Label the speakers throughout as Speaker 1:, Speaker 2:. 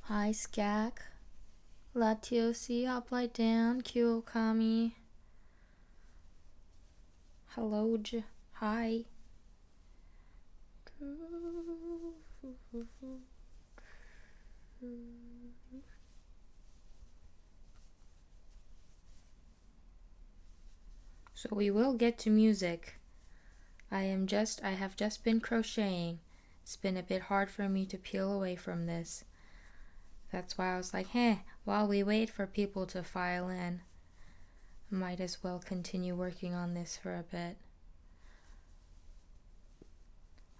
Speaker 1: Hi, Skak. Latiosi, Hoplite down. Q Okami. Hello, hi. So we will get to music. I have just been crocheting. It's been a bit hard for me to peel away from this. That's why I was like, while we wait for people to file in, might as well continue working on this for a bit.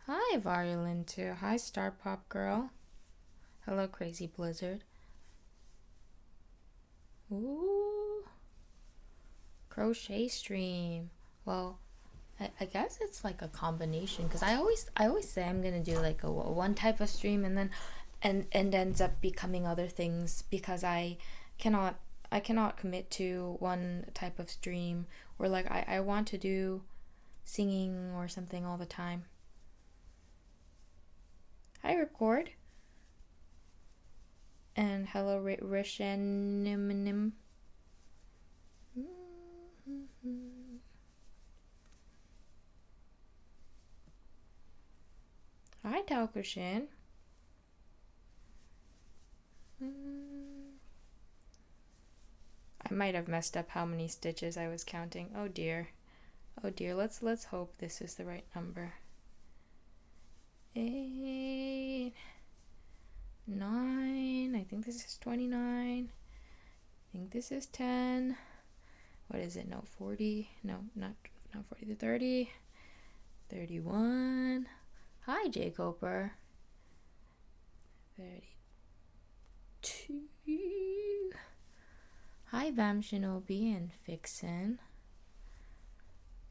Speaker 1: Hi, Violin too. Hi, Star Pop Girl. Hello, Crazy Blizzard. Ooh. Crochet stream. Well, I guess it's like a combination because I always say I'm gonna do like a one type of stream and then and ends up becoming other things because cannot I cannot commit to one type of stream or like I want to do singing or something all the time. Hi, Record. And hello, Rishenim. Hi, Talkushin. I might have messed up how many stitches I was counting. Oh dear. Oh dear. Let's hope this is the right number. 8, 9. I think this is 29. I think this is 10. What is it? No, 40. No, not 40 to 30. 31. Hi, J. Coper. 32. Hi, Bam Shinobi and Fixin.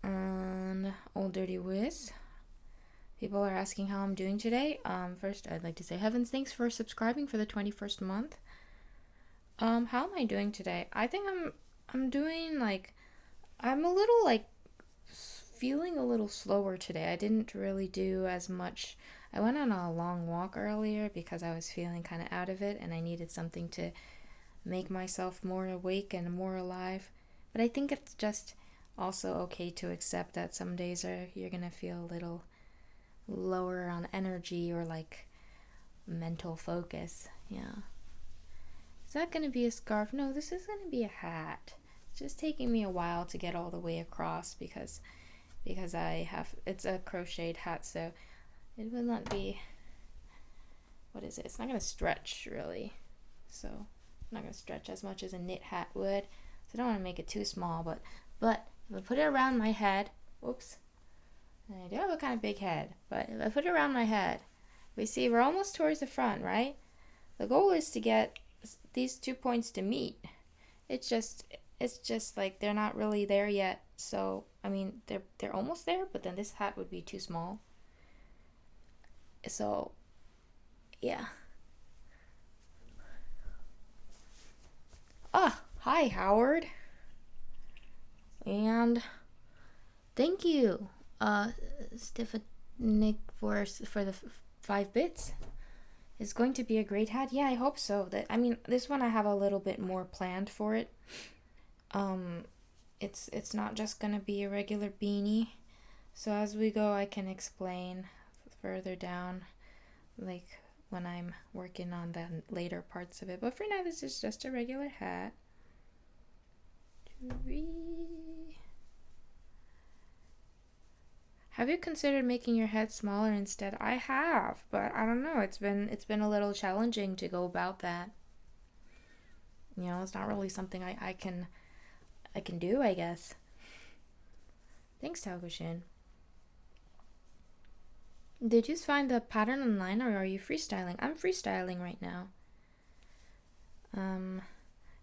Speaker 1: And Old Dirty Wiz. People are asking how I'm doing today. First, I'd like to say, Heavens, thanks for subscribing for the 21st month. How am I doing today? I think I'm doing like, I'm a little like feeling a little slower today. I didn't really do as much. I went on a long walk earlier because I was feeling kind of out of it and I needed something to make myself more awake and more alive. But I think it's just also okay to accept that some days you're gonna feel a little lower on energy or like mental focus. Yeah. Is that gonna be a scarf? No, this is gonna be a hat. It's just taking me a while to get all the way across because it's a crocheted hat, so it will not be, what is it? It's not gonna stretch really. So it's not gonna stretch as much as a knit hat would. So I don't want to make it too small, but if I put it around my head, whoops. I do have a kind of big head, but if I put it around my head, we see we're almost towards the front, right? The goal is to get these 2 points to meet. It's just like they're not really there yet. So, I mean, they're almost there, but then this hat would be too small. So, yeah. Hi, Howard. And thank you, Stefanik, for the 5 bits. It's going to be a great hat. Yeah, I hope so. This one I have a little bit more planned for it. It's not just gonna be a regular beanie. So as we go, I can explain further down, like when I'm working on the later parts of it. But for now, this is just a regular hat. Have you considered making your head smaller instead? I have, but I don't know. It's been a little challenging to go about that. You know, it's not really something I can do, I guess. Thanks, Taokushin. Did you find the pattern online or are you freestyling? I'm freestyling right now.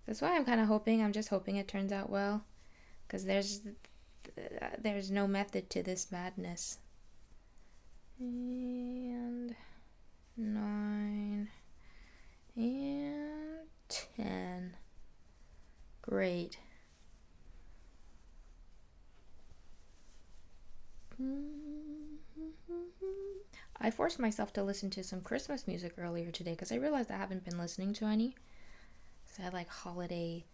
Speaker 1: That's why I'm just hoping it turns out well. Because there's no method to this madness. And 9 and 10. Great. I forced myself to listen to some Christmas music earlier today because I realized I haven't been listening to any. So I had like holiday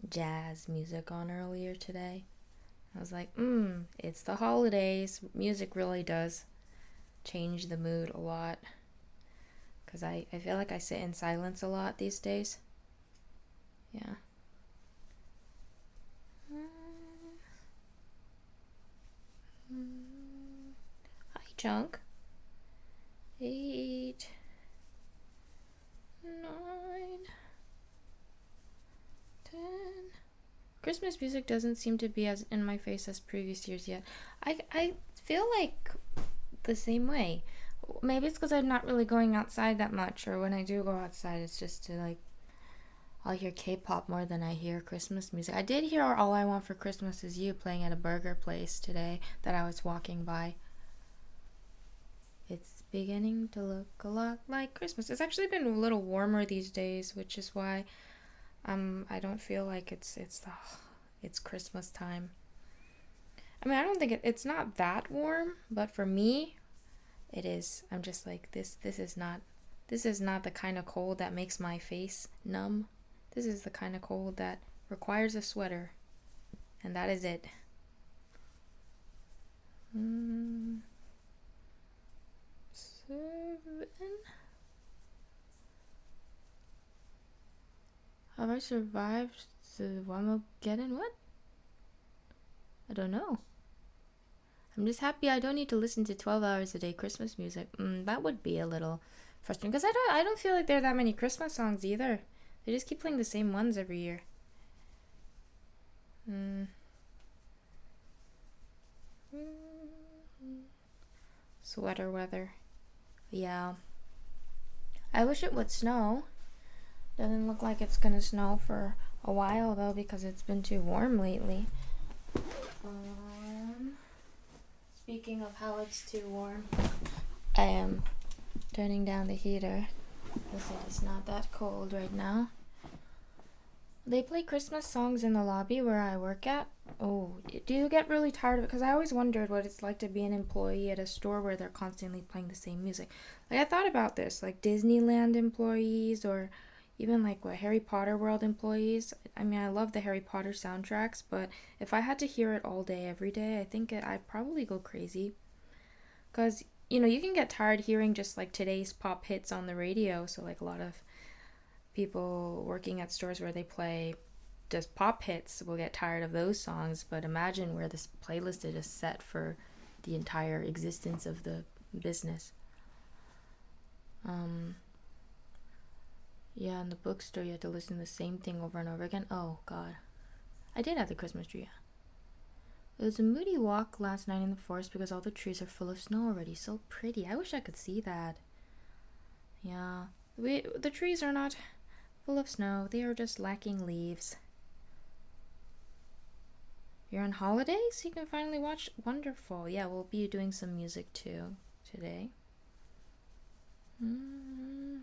Speaker 1: jazz music on earlier today. I was like, it's the holidays. Music really does change the mood a lot. Because I feel like I sit in silence a lot these days. Yeah. Hi, Chunk. 8, 9, 10. Christmas music doesn't seem to be as in my face as previous years yet. I feel like the same way. Maybe it's because I'm not really going outside that much, or when I do go outside, it's just to like, I'll hear K-pop more than I hear Christmas music. I did hear All I Want for Christmas Is You playing at a burger place today that I was walking by. It's beginning to look a lot like Christmas. It's actually been a little warmer these days, which is why I don't feel like it's Christmas time. I mean, I don't think it's not that warm, but for me, it is. I'm just like this is not the kind of cold that makes my face numb. This is the kind of cold that requires a sweater. And that is it. 7. Have I survived the Wamageddon? What? I don't know. I'm just happy I don't need to listen to 12 hours a day Christmas music. That would be a little frustrating because I don't feel like there are that many Christmas songs either. They just keep playing the same ones every year. Sweater weather. Yeah. I wish it would snow. Doesn't look like it's gonna snow for a while though because it's been too warm lately. Speaking of how it's too warm, I am turning down the heater because it is not that cold right now. They play Christmas songs in the lobby where I work at. Oh, do you get really tired of it? Because I always wondered what it's like to be an employee at a store where they're constantly playing the same music. Like, I thought about this, like Disneyland employees or even like what Harry Potter World employees. I mean, I love the Harry Potter soundtracks, but if I had to hear it all day, every day, I think I'd probably go crazy. Because, you can get tired hearing just like today's pop hits on the radio. So like a lot of people working at stores where they play just pop hits will get tired of those songs, but imagine where this playlist is just set for the entire existence of the business. Yeah, in the bookstore you had to listen to the same thing over and over again. Oh god, I did have the Christmas tree. It was a moody walk last night in the forest because all the trees are full of snow already. So pretty. I wish I could see that. Yeah, the trees are not full of snow. They are just lacking leaves. You're on holidays? You can finally watch. Wonderful. Yeah, we'll be doing some music too today. You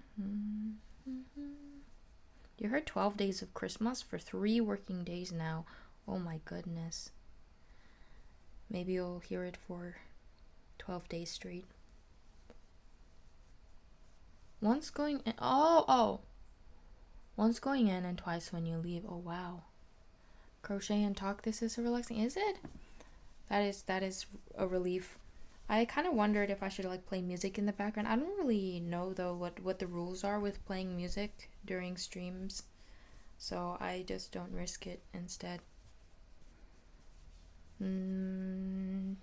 Speaker 1: heard 12 Days of Christmas for 3 working days now. Oh my goodness. Maybe you'll hear it for 12 days straight. Once going in. Oh. Once going in and twice when you leave. Oh wow. Crochet and talk. This is relaxing. Is it? That is a relief. I kind of wondered if I should like play music in the background. I don't really know though what the rules are with playing music during streams, so I just don't risk it instead. Been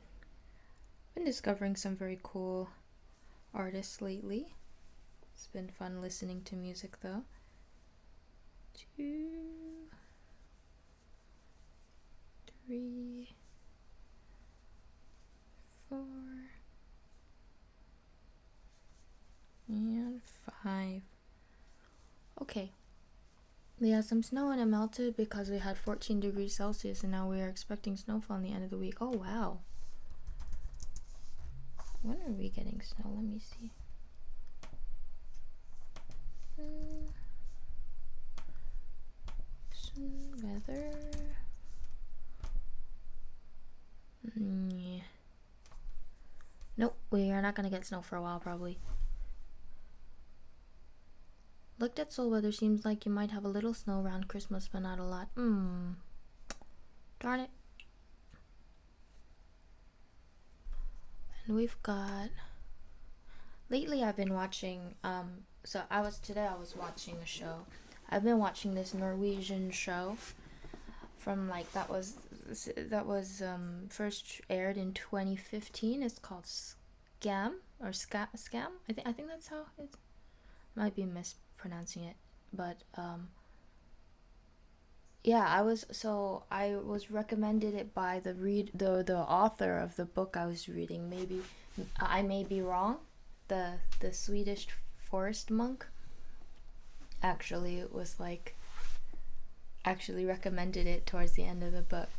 Speaker 1: discovering some very cool artists lately. It's been fun listening to music though. 2, 3, 4, and 5. Okay. We had some snow and it melted because we had 14 degrees Celsius and now we are expecting snowfall in the end of the week. Oh wow. When are we getting snow? Let me see. Weather. Yeah. Nope, We are not gonna get snow for a while, probably. Looked at soul weather. Seems like you might have a little snow around Christmas, but not a lot. Darn it. And we've got... Lately I've been watching, so today I was watching a show. I've been watching this Norwegian show from like, that was first aired in 2015. It's called Scam, or Scam. I think that's how it might be mispronouncing it, but yeah, I was recommended it by the author of the book I was reading. Maybe I may be wrong. The Swedish forest monk actually recommended it towards the end of the book.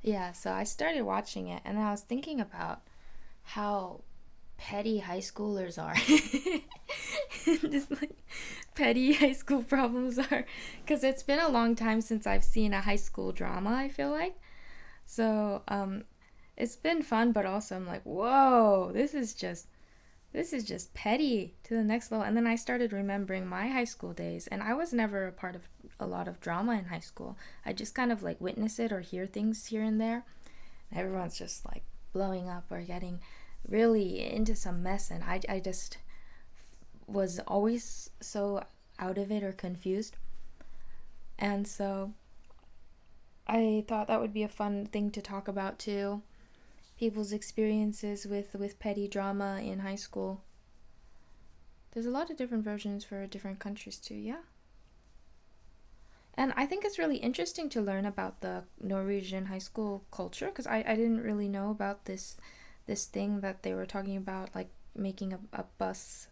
Speaker 1: Yeah, so I started watching it, and I was thinking about how petty high schoolers are. Just like petty high school problems are, because it's been a long time since I've seen a high school drama, I feel like. So it's been fun, but also I'm like, whoa, this is just petty to the next level. And then I started remembering my high school days, and I was never a part of a lot of drama in high school. I just kind of like witness it or hear things here and there. Everyone's just like blowing up or getting really into some mess, and I just was always so out of it or confused. And so I thought that would be a fun thing to talk about too. People's experiences with petty drama in high school. There's a lot of different versions for different countries too, yeah. And I think it's really interesting to learn about the Norwegian high school culture, because I didn't really know about this thing that they were talking about, like making a bus.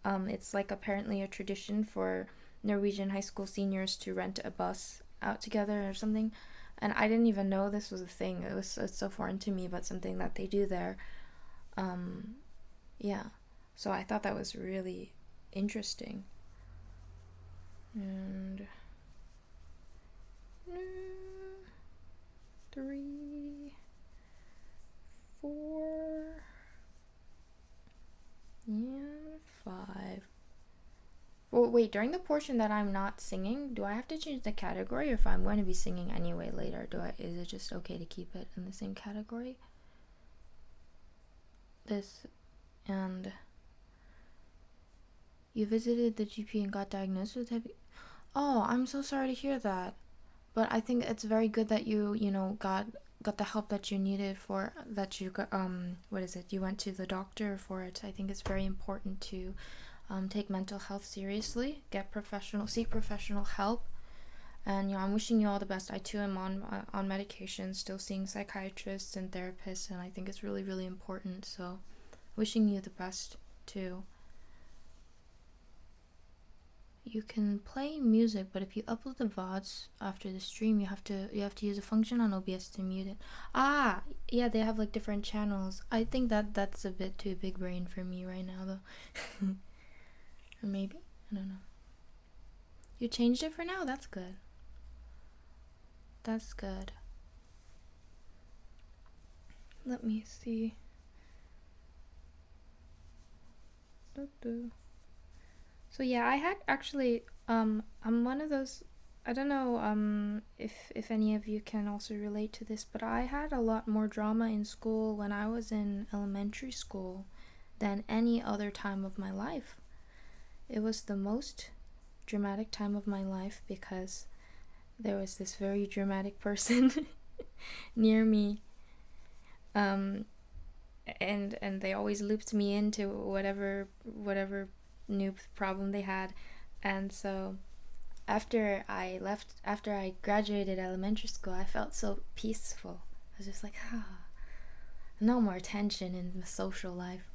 Speaker 1: It's like apparently a tradition for Norwegian high school seniors to rent a bus out together or something. And I didn't even know this was a thing. It's so foreign to me, but something that they do there. Yeah. So I thought that was really interesting. And 3, 4, and 5. Well, wait, during the portion that I'm not singing, do I have to change the category, or if I'm going to be singing anyway later, is it just okay to keep it in the same category? And you visited the GP and got diagnosed with heavy... Oh, I'm so sorry to hear that. But I think it's very good that you got the help that you needed for that. You got you went to the doctor for it. I think it's very important to take mental health seriously, seek professional help, and I'm wishing you all the best. I too am on medication, still seeing psychiatrists and therapists, and I think it's really, really important. So, wishing you the best too. You can play music, but if you upload the VODs after the stream, you have to use a function on OBS to mute it. Ah, yeah, they have like different channels. I think that's a bit too big brain for me right now, though. Or maybe, I don't know. You changed it for now? That's good. That's good. Let me see. So yeah, I had actually, I'm one of those, I don't know if any of you can also relate to this, but I had a lot more drama in school when I was in elementary school than any other time of my life. It was the most dramatic time of my life because there was this very dramatic person near me, and they always looped me into whatever new problem they had. And so after I graduated elementary school, I felt so peaceful. I was just like, no more tension in the social life.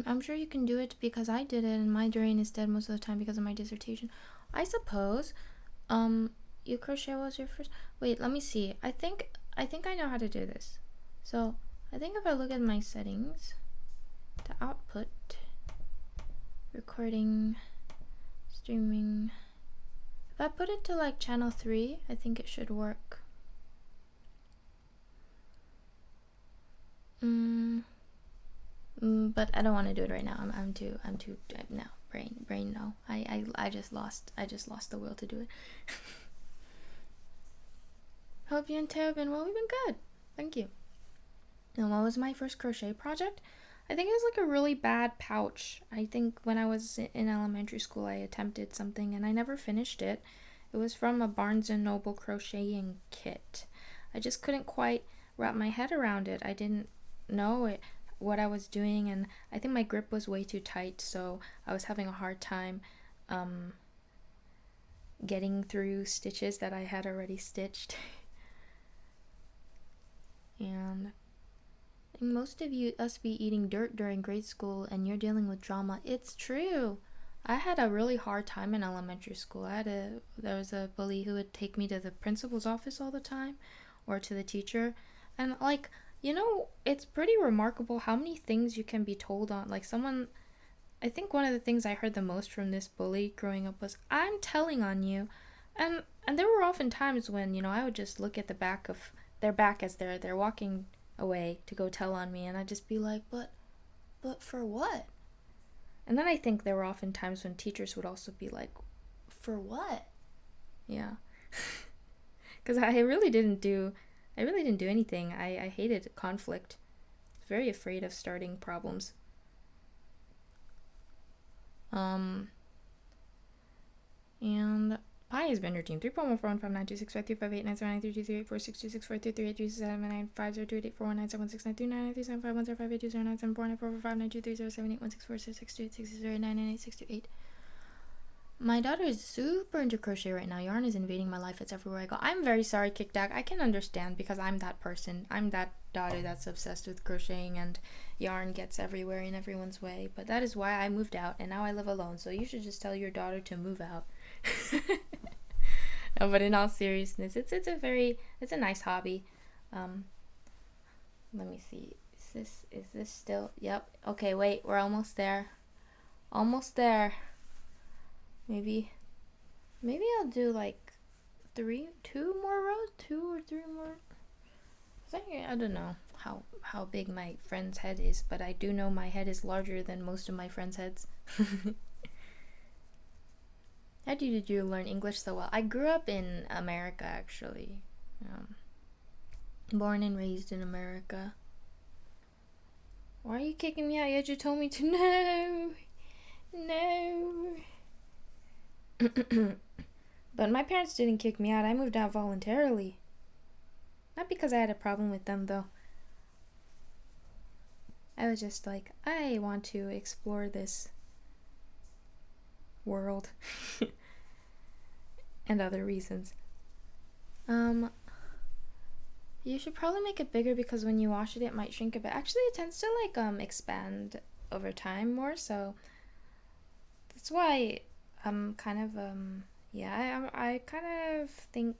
Speaker 1: I'm sure you can do it because I did it, and my brain is dead most of the time because of my dissertation. I suppose. You crochet was your first... Wait, let me see. I think I know how to do this. So, I think if I look at my settings, the output, recording, streaming, if I put it to like channel 3, I think it should work. Mm, but I don't want to do it right now. I'm too no brain no. I just lost the will to do it. Hope you and Tara have been well. We've been good. Thank you. And what was my first crochet project? I think it was like a really bad pouch. I think when I was in elementary school, I attempted something and I never finished it. It was from a Barnes & Noble crocheting kit. I just couldn't quite wrap my head around it. I didn't know what I was doing, and I think my grip was way too tight, so I was having a hard time getting through stitches that I had already stitched. And most of you us be eating dirt during grade school and you're dealing with drama. It's true. I had a really hard time in elementary school. There was a bully who would take me to the principal's office all the time, or to the teacher, and like, it's pretty remarkable how many things you can be told on. Like, I think one of the things I heard the most from this bully growing up was, "I'm telling on you," and there were often times when I would just look at the back of their back as they're walking away to go tell on me, and I'd just be like, but for what? And then I think there were often times when teachers would also be like, for what? Yeah. Because I really didn't do anything. I hated conflict. I was very afraid of starting problems. And Pi has been your team. 3.141592653383795028462643382097494459230781646628608998628. My daughter is super into crochet right now. Yarn is invading my life. It's everywhere I go. I'm very sorry, Kickback. I can understand because I'm that person. I'm that daughter that's obsessed with crocheting, and yarn gets everywhere in everyone's way. But that is why I moved out, and now I live alone. So you should just tell your daughter to move out. No, but in all seriousness, it's a nice hobby. Let me see. Is this still? Yep. Okay, wait. We're almost there. Almost there. Maybe I'll do like 2 more rows, 2 or 3 more. I don't know how big my friend's head is, but I do know my head is larger than most of my friends' heads. How did you learn English so well? I grew up in America, actually. Born and raised in America. Why are you kicking me out? You told me to. No. But my parents didn't kick me out. I moved out voluntarily. Not because I had a problem with them, though. I was just like, I want to explore this world. And other reasons. You should probably make it bigger because when you wash it, it might shrink a bit. Actually, it tends to expand over time more, so that's why I'm kind of I kind of think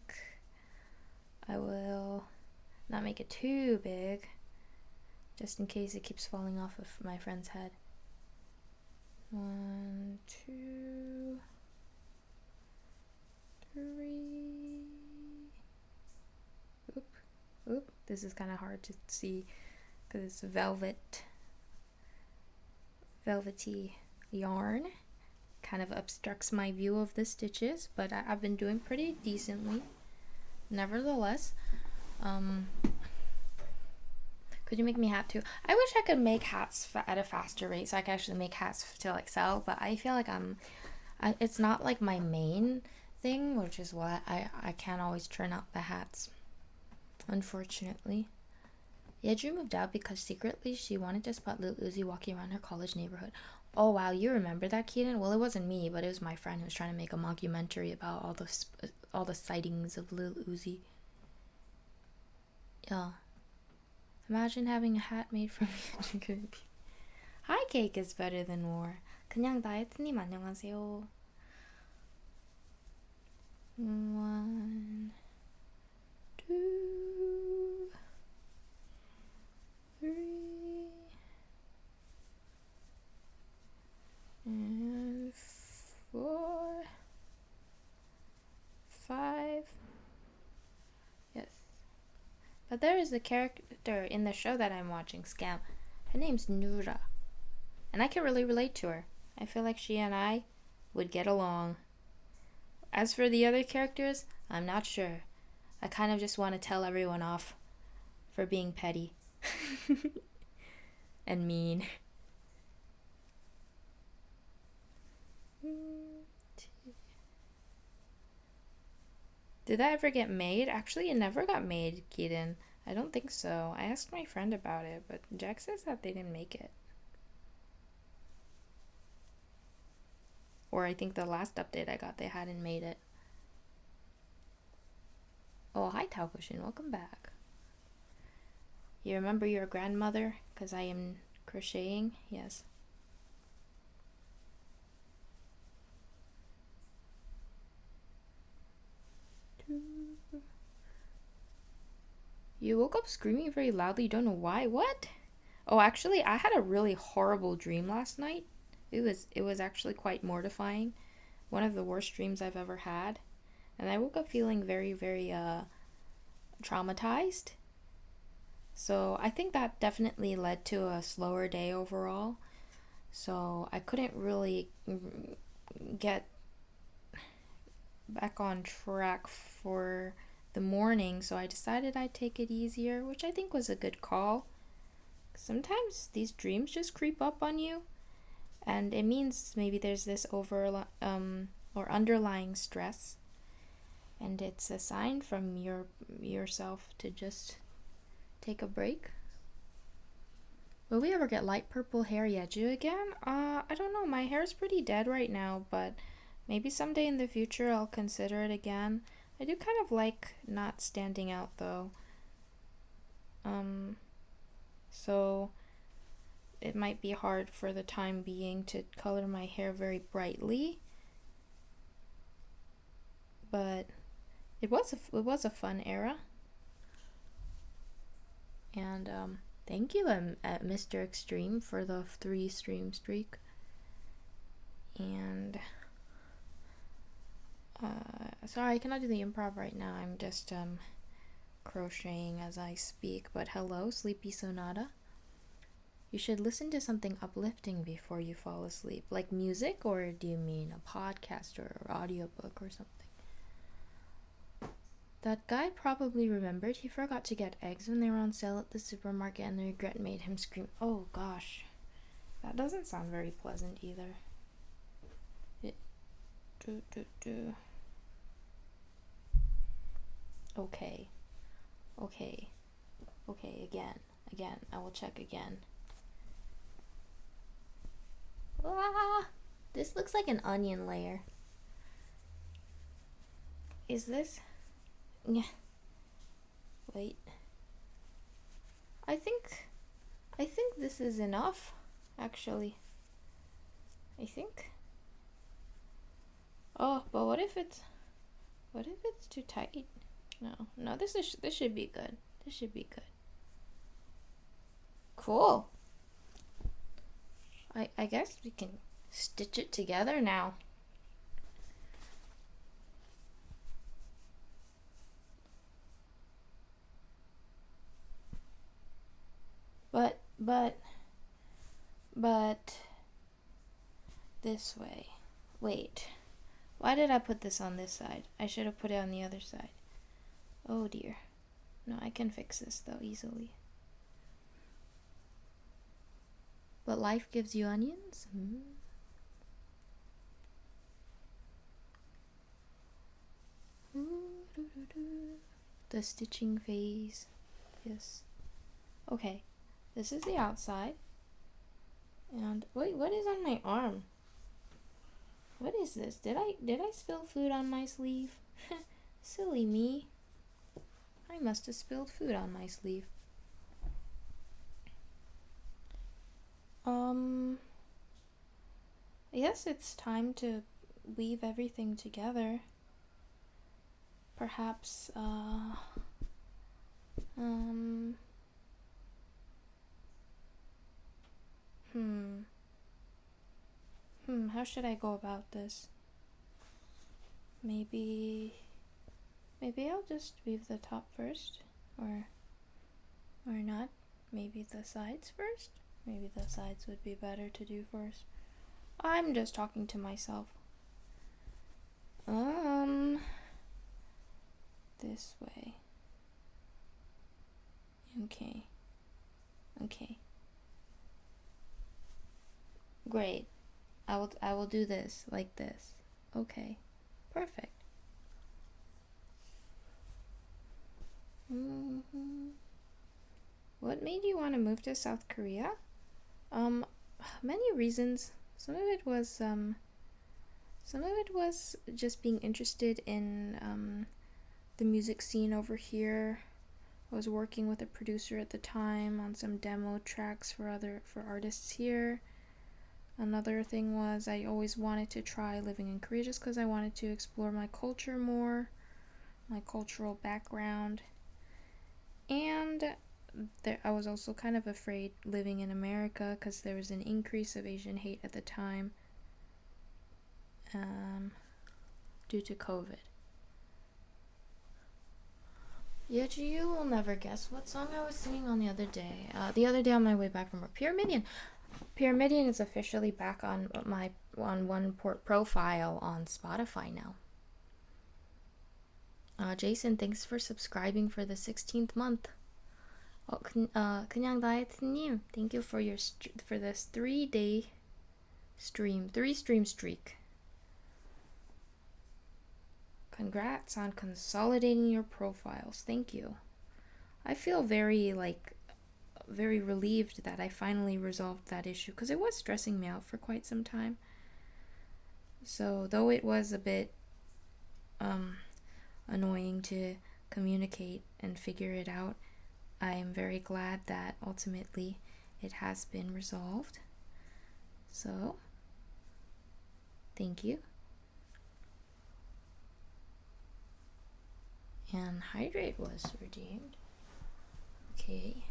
Speaker 1: I will not make it too big, just in case it keeps falling off of my friend's head. 1, 2, 3. Oop, this is kind of hard to see because it's velvety yarn. Kind of obstructs my view of the stitches, but I've been doing pretty decently. Nevertheless, could you make me a hat too? I wish I could make hats at a faster rate so I could actually make hats to sell, but I feel like it's not like my main thing, which is why I can't always churn out the hats, unfortunately. Yeju moved out because secretly she wanted to spot Lil Uzi walking around her college neighborhood. Oh wow, you remember that, Keaton? Well, it wasn't me, but it was my friend who was trying to make a mockumentary about all the sightings of Lil Uzi. Yeah. Imagine having a hat made from you. Hi, cake is better than war. 그냥 다이어트님 안녕하세요. 1, 2, 3, and 4, 5. Yes. But there is a character in the show that I'm watching, Scam. Her name's Nura. And I can really relate to her. I feel like she and I would get along. As for the other characters, I'm not sure. I kind of just want to tell everyone off for being petty and mean. Did that ever get made? Actually, it never got made, Keaton. I don't think so. I asked my friend about it, but Jack says that they didn't make it. Or I think the last update I got, they hadn't made it. Oh, hi, Taokushin. Welcome back. You remember your grandmother? Because I am crocheting? Yes. You woke up screaming very loudly. You don't know why? What? Oh, actually, I had a really horrible dream last night. It was actually quite mortifying. One of the worst dreams I've ever had. And I woke up feeling very, very traumatized. So I think that definitely led to a slower day overall. So I couldn't really get back on track for the morning, so I decided I'd take it easier, which I think was a good call. Sometimes these dreams just creep up on you, and it means maybe there's this or underlying stress, and it's a sign from yourself to just take a break. Will we ever get light purple hair Yeju again? I don't know. My hair's pretty dead right now, but maybe someday in the future I'll consider it again. I do kind of like not standing out though. So it might be hard for the time being to color my hair very brightly. But it was a fun era. And thank you, Mr. Extreme, for the 3 stream streak. And sorry, I cannot do the improv right now. I'm just crocheting as I speak. But hello, Sleepy Sonata. You should listen to something uplifting before you fall asleep. Like music, or do you mean a podcast or audiobook or something? That guy probably remembered he forgot to get eggs when they were on sale at the supermarket, and the regret made him scream. Oh gosh, that doesn't sound very pleasant either. Okay, again, I will check again. Ah, this looks like an onion layer. Is this? Yeah. Wait. I think this is enough, actually. I think. Oh, but what if it's too tight? No, this should be good. This should be good. Cool. I guess we can stitch it together now. But this way. Wait. Why did I put this on this side? I should have put it on the other side. Oh dear. No, I can fix this though easily. But life gives you onions? The stitching phase. Yes. Okay. This is the outside. And wait, what is on my arm? What is this? Did I spill food on my sleeve? Silly me. I must have spilled food on my sleeve. I guess it's time to weave everything together. Perhaps, how should I go about this? Maybe I'll just weave the top first, or Or not? Maybe the sides first? Maybe the sides would be better to do first. I'm just talking to myself. This way. Okay. Okay. Great. I will do this like this. Okay. Perfect. What made you want to move to South Korea? Many reasons. Some of it was just being interested in the music scene over here. I was working with a producer at the time on some demo tracks for artists here. Another thing was I always wanted to try living in Korea just because I wanted to explore my culture more, my cultural background. And I was also kind of afraid living in America because there was an increase of Asian hate at the time due to COVID. Yet you will never guess what song I was singing on the other day. The other day on my way back from work. Pyramidion. Pyramidion is officially back on my one port profile on Spotify now. Jason, thanks for subscribing for the 16th month. 그냥 다이어트님, thank you for for this 3-day stream, 3-stream streak. Congrats on consolidating your profiles. Thank you. I feel very relieved that I finally resolved that issue because it was stressing me out for quite some time. So though it was a bit annoying to communicate and figure it out, I am very glad that ultimately it has been resolved. So thank you. And hydrate was redeemed. Okay.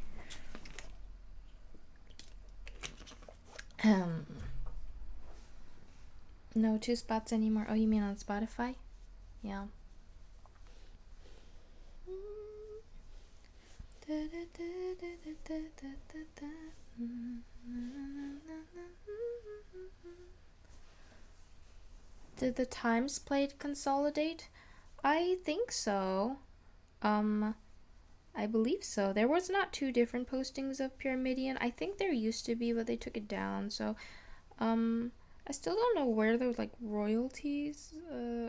Speaker 1: No 2 spots anymore. Oh, you mean on Spotify? Yeah. Did the times played consolidate? I think so. I believe so. There was not 2 different postings of Pyramidion. I think there used to be, but they took it down. So, I still don't know where the royalties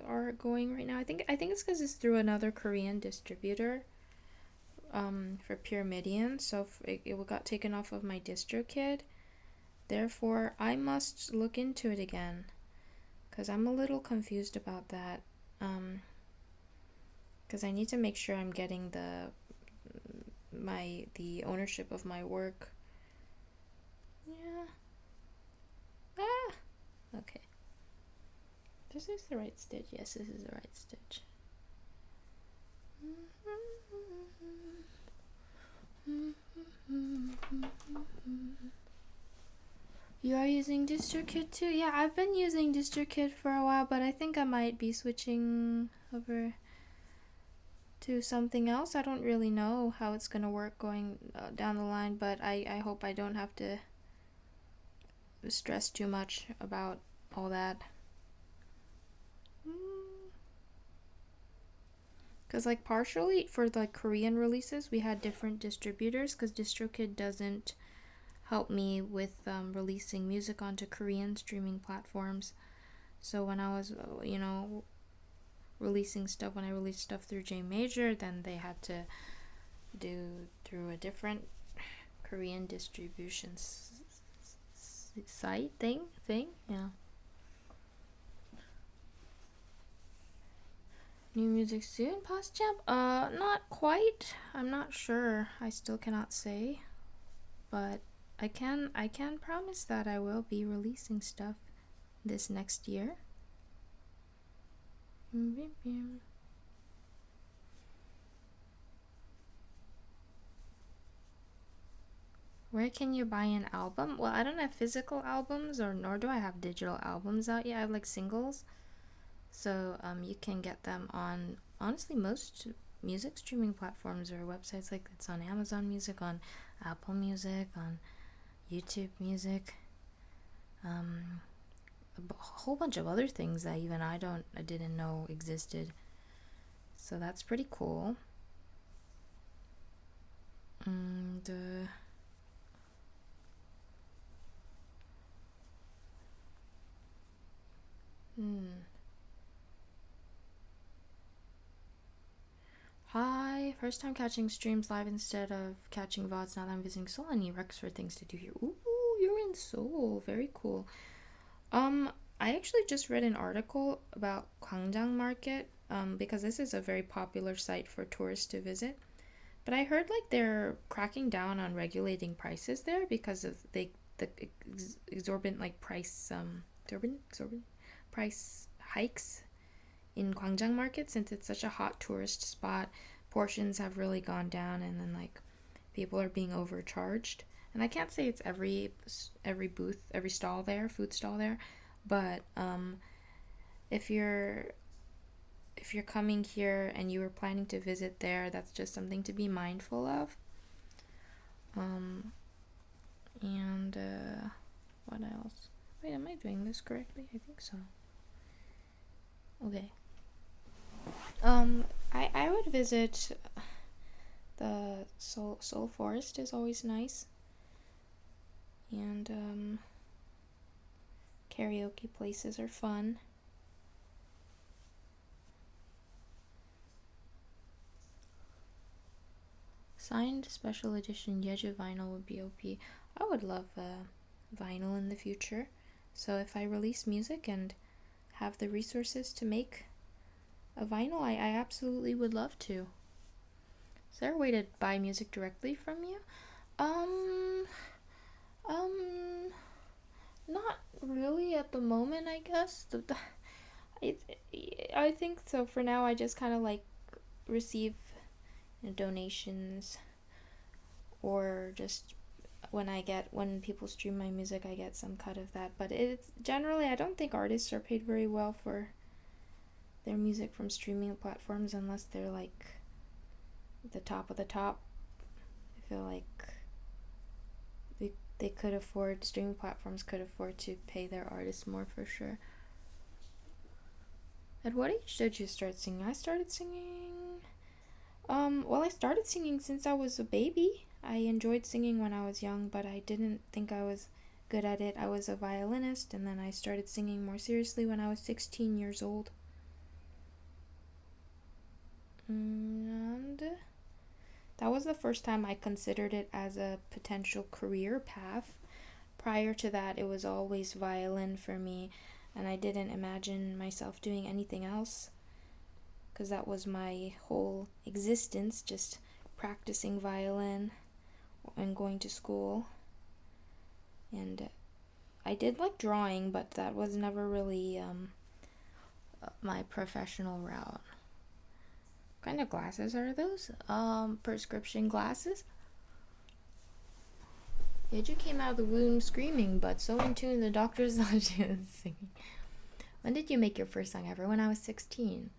Speaker 1: are going right now. I think it's because it's through another Korean distributor. For Pyramidion, so it got taken off of my DistroKid. Therefore, I must look into it again, because I'm a little confused about that. Because I need to make sure I'm getting the ownership of my work. Yeah. Okay. This is the right stitch. Yes, this is the right stitch. You are using DistroKid too? Yeah, I've been using DistroKid for a while, but I think I might be switching over to something else. I don't really know how it's gonna work going down the line, but I hope I don't have to stress too much about all that. Because partially for Korean releases we had different distributors, because DistroKid doesn't help me with releasing music onto Korean streaming platforms. So when I was releasing stuff, when I released stuff through J Major, then they had to do through a different Korean distribution site thing. Yeah. New music soon, PostChamp? Not quite. I'm not sure. I still cannot say. But I can promise that I will be releasing stuff this next year. Where can you buy an album? Well, I don't have physical albums, nor do I have digital albums out yet. I have singles. So you can get them on, honestly, most music streaming platforms or websites like it's on Amazon Music, on Apple Music, on YouTube Music, a whole bunch of other things that even I didn't know existed. So that's pretty cool. And Hi, first time catching streams live instead of catching VODs now that I'm visiting Seoul. Any recs for things to do here? Ooh, you're in Seoul. Very cool. I actually just read an article about Gwangjang Market, because this is a very popular site for tourists to visit. But I heard like they're cracking down on regulating prices there because of the exorbitant like exorbitant price hikes in Gwangjang Market, since it's such a hot tourist spot. Portions have really gone down, and then like people are being overcharged. And I can't say it's every booth, every stall there, food stall there, but if you're coming here and you were planning to visit there, that's just something to be mindful of. And what else? Wait, am I doing this correctly? I think so. Okay. I would visit the Seoul Forest is always nice. And karaoke places are fun. Signed special edition Yeju vinyl would be OP. I would love vinyl in the future. So if I release music and have the resources to make a vinyl, I absolutely would love to. Is there a way to buy music directly from you? Not really at the moment, I guess. I think so. For now, I just kind of like receive donations, or just when people stream my music, I get some cut of that. But it's generally, I don't think artists are paid very well for their music from streaming platforms unless they're like the top of the top. I feel like they could afford, streaming platforms could afford to pay their artists more for sure. At what age did you start singing? I started singing, well, I started singing since I was a baby. I enjoyed singing when I was young, but I didn't think I was good at it. I was a violinist, and then I started singing more seriously when I was 16 years old. And that was the first time I considered it as a potential career path. Prior to that, it was always violin for me, and I didn't imagine myself doing anything else, because that was my whole existence, just practicing violin and going to school. And I did like drawing, but that was never really my professional route. What kind of glasses are those? Prescription glasses? Yeju came out of the womb screaming, but so in tune the doctors thought she was singing. When did you make your first song ever? When I was 16.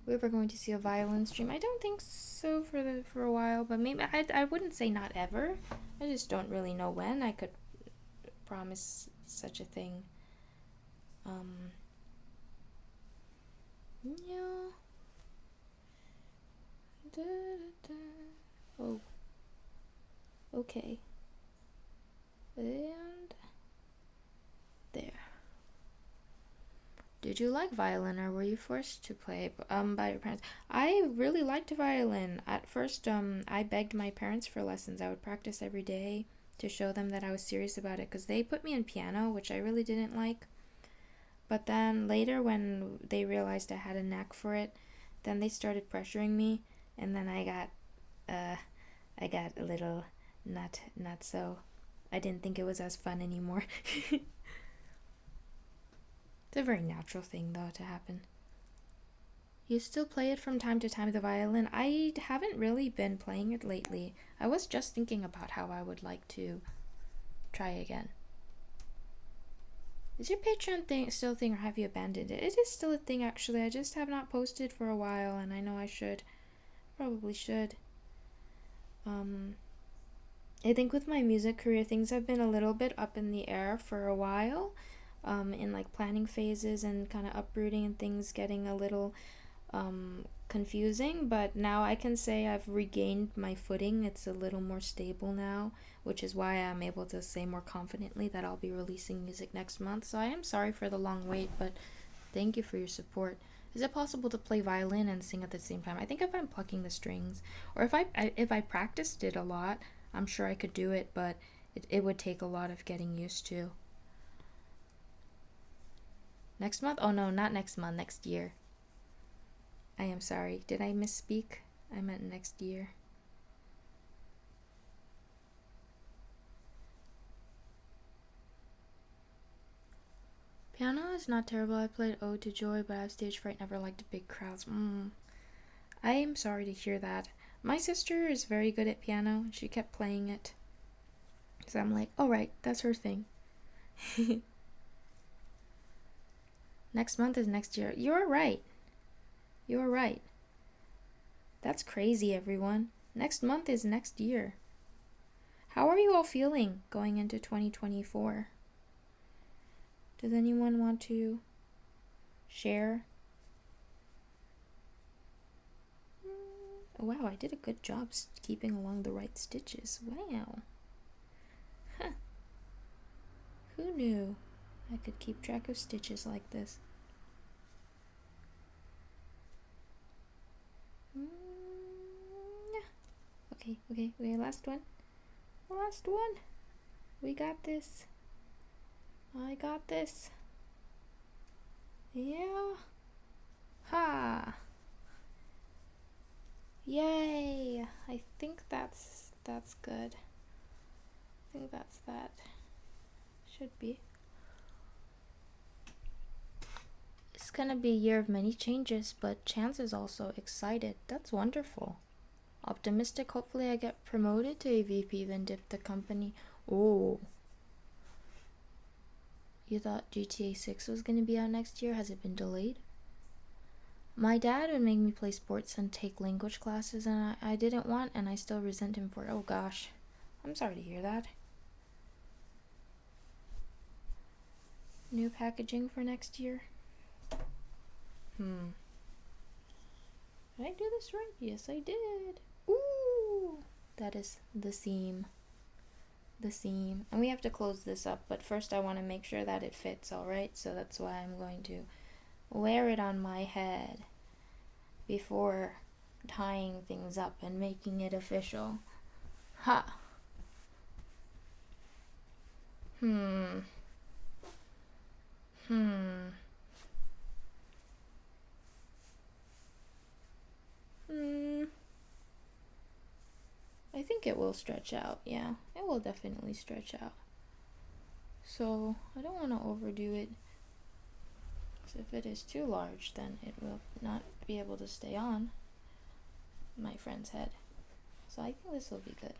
Speaker 1: We ever going to see a violin stream? I don't think so for a while, but maybe I wouldn't say not ever. I just don't really know when I could promise such a thing. Yeah. Oh. Okay. And there. Did you like violin, or were you forced to play by your parents? I really liked violin. At first, I begged my parents for lessons. I would practice every day to show them that I was serious about it, because they put me in piano, which I really didn't like. But then later, when they realized I had a knack for it, then they started pressuring me, and then I got a little not so. I didn't think it was as fun anymore. It's a very natural thing, though, to happen. You still play it from time to time, the violin? I haven't really been playing it lately. I was just thinking about how I would like to try again. Is your Patreon thing still a thing, or have you abandoned it? It is still a thing, actually. I just have not posted for a while, and I know I should. Probably should. I think with my music career, things have been a little bit up in the air for a while, in like planning phases and kind of uprooting and things getting a little confusing. But now I can say I've regained my footing. It's a little more stable now, which is why I'm able to say more confidently that I'll be releasing music next month. So I am sorry for the long wait, but thank you for your support. Is it possible to play violin and sing at the same time? I think if I'm plucking the strings, or if I practiced it a lot, I'm sure I could do it, but it would take a lot of getting used to. Next month? Oh no, not next month, next year. I am sorry. Did I misspeak? I meant next year. Piano is not terrible. I played Ode to Joy, but I have stage fright. Never liked big crowds. I am sorry to hear that. My sister is very good at piano. She kept playing it. So I'm like, alright, that's her thing. Next month is next year. You're right. You're right. That's crazy, everyone. Next month is next year. How are you all feeling going into 2024? Does anyone want to share? Oh, wow, I did a good job keeping along the right stitches. Wow. Huh. Who knew I could keep track of stitches like this? Okay, last one. Last one. We got this. I got this. Yeah. Ha. Yay. I think that's good. I think that's that. Should be. It's gonna be a year of many changes, but Chance is also excited. That's wonderful. Optimistic, hopefully I get promoted to a VP, then dip the company. Oh. You thought GTA 6 was gonna be out next year? Has it been delayed? My dad would make me play sports and take language classes, and I didn't want, and I still resent him for it. Oh gosh. I'm sorry to hear that. New packaging for next year? Did I do this right? Yes, I did. Ooh! That is the seam. The seam. And we have to close this up, but first I want to make sure that it fits, alright? So that's why I'm going to wear it on my head before tying things up and making it official. Ha! I think it will stretch out, yeah. It will definitely stretch out. So, I don't want to overdo it. Because if it is too large, then it will not be able to stay on my friend's head. So I think this will be good.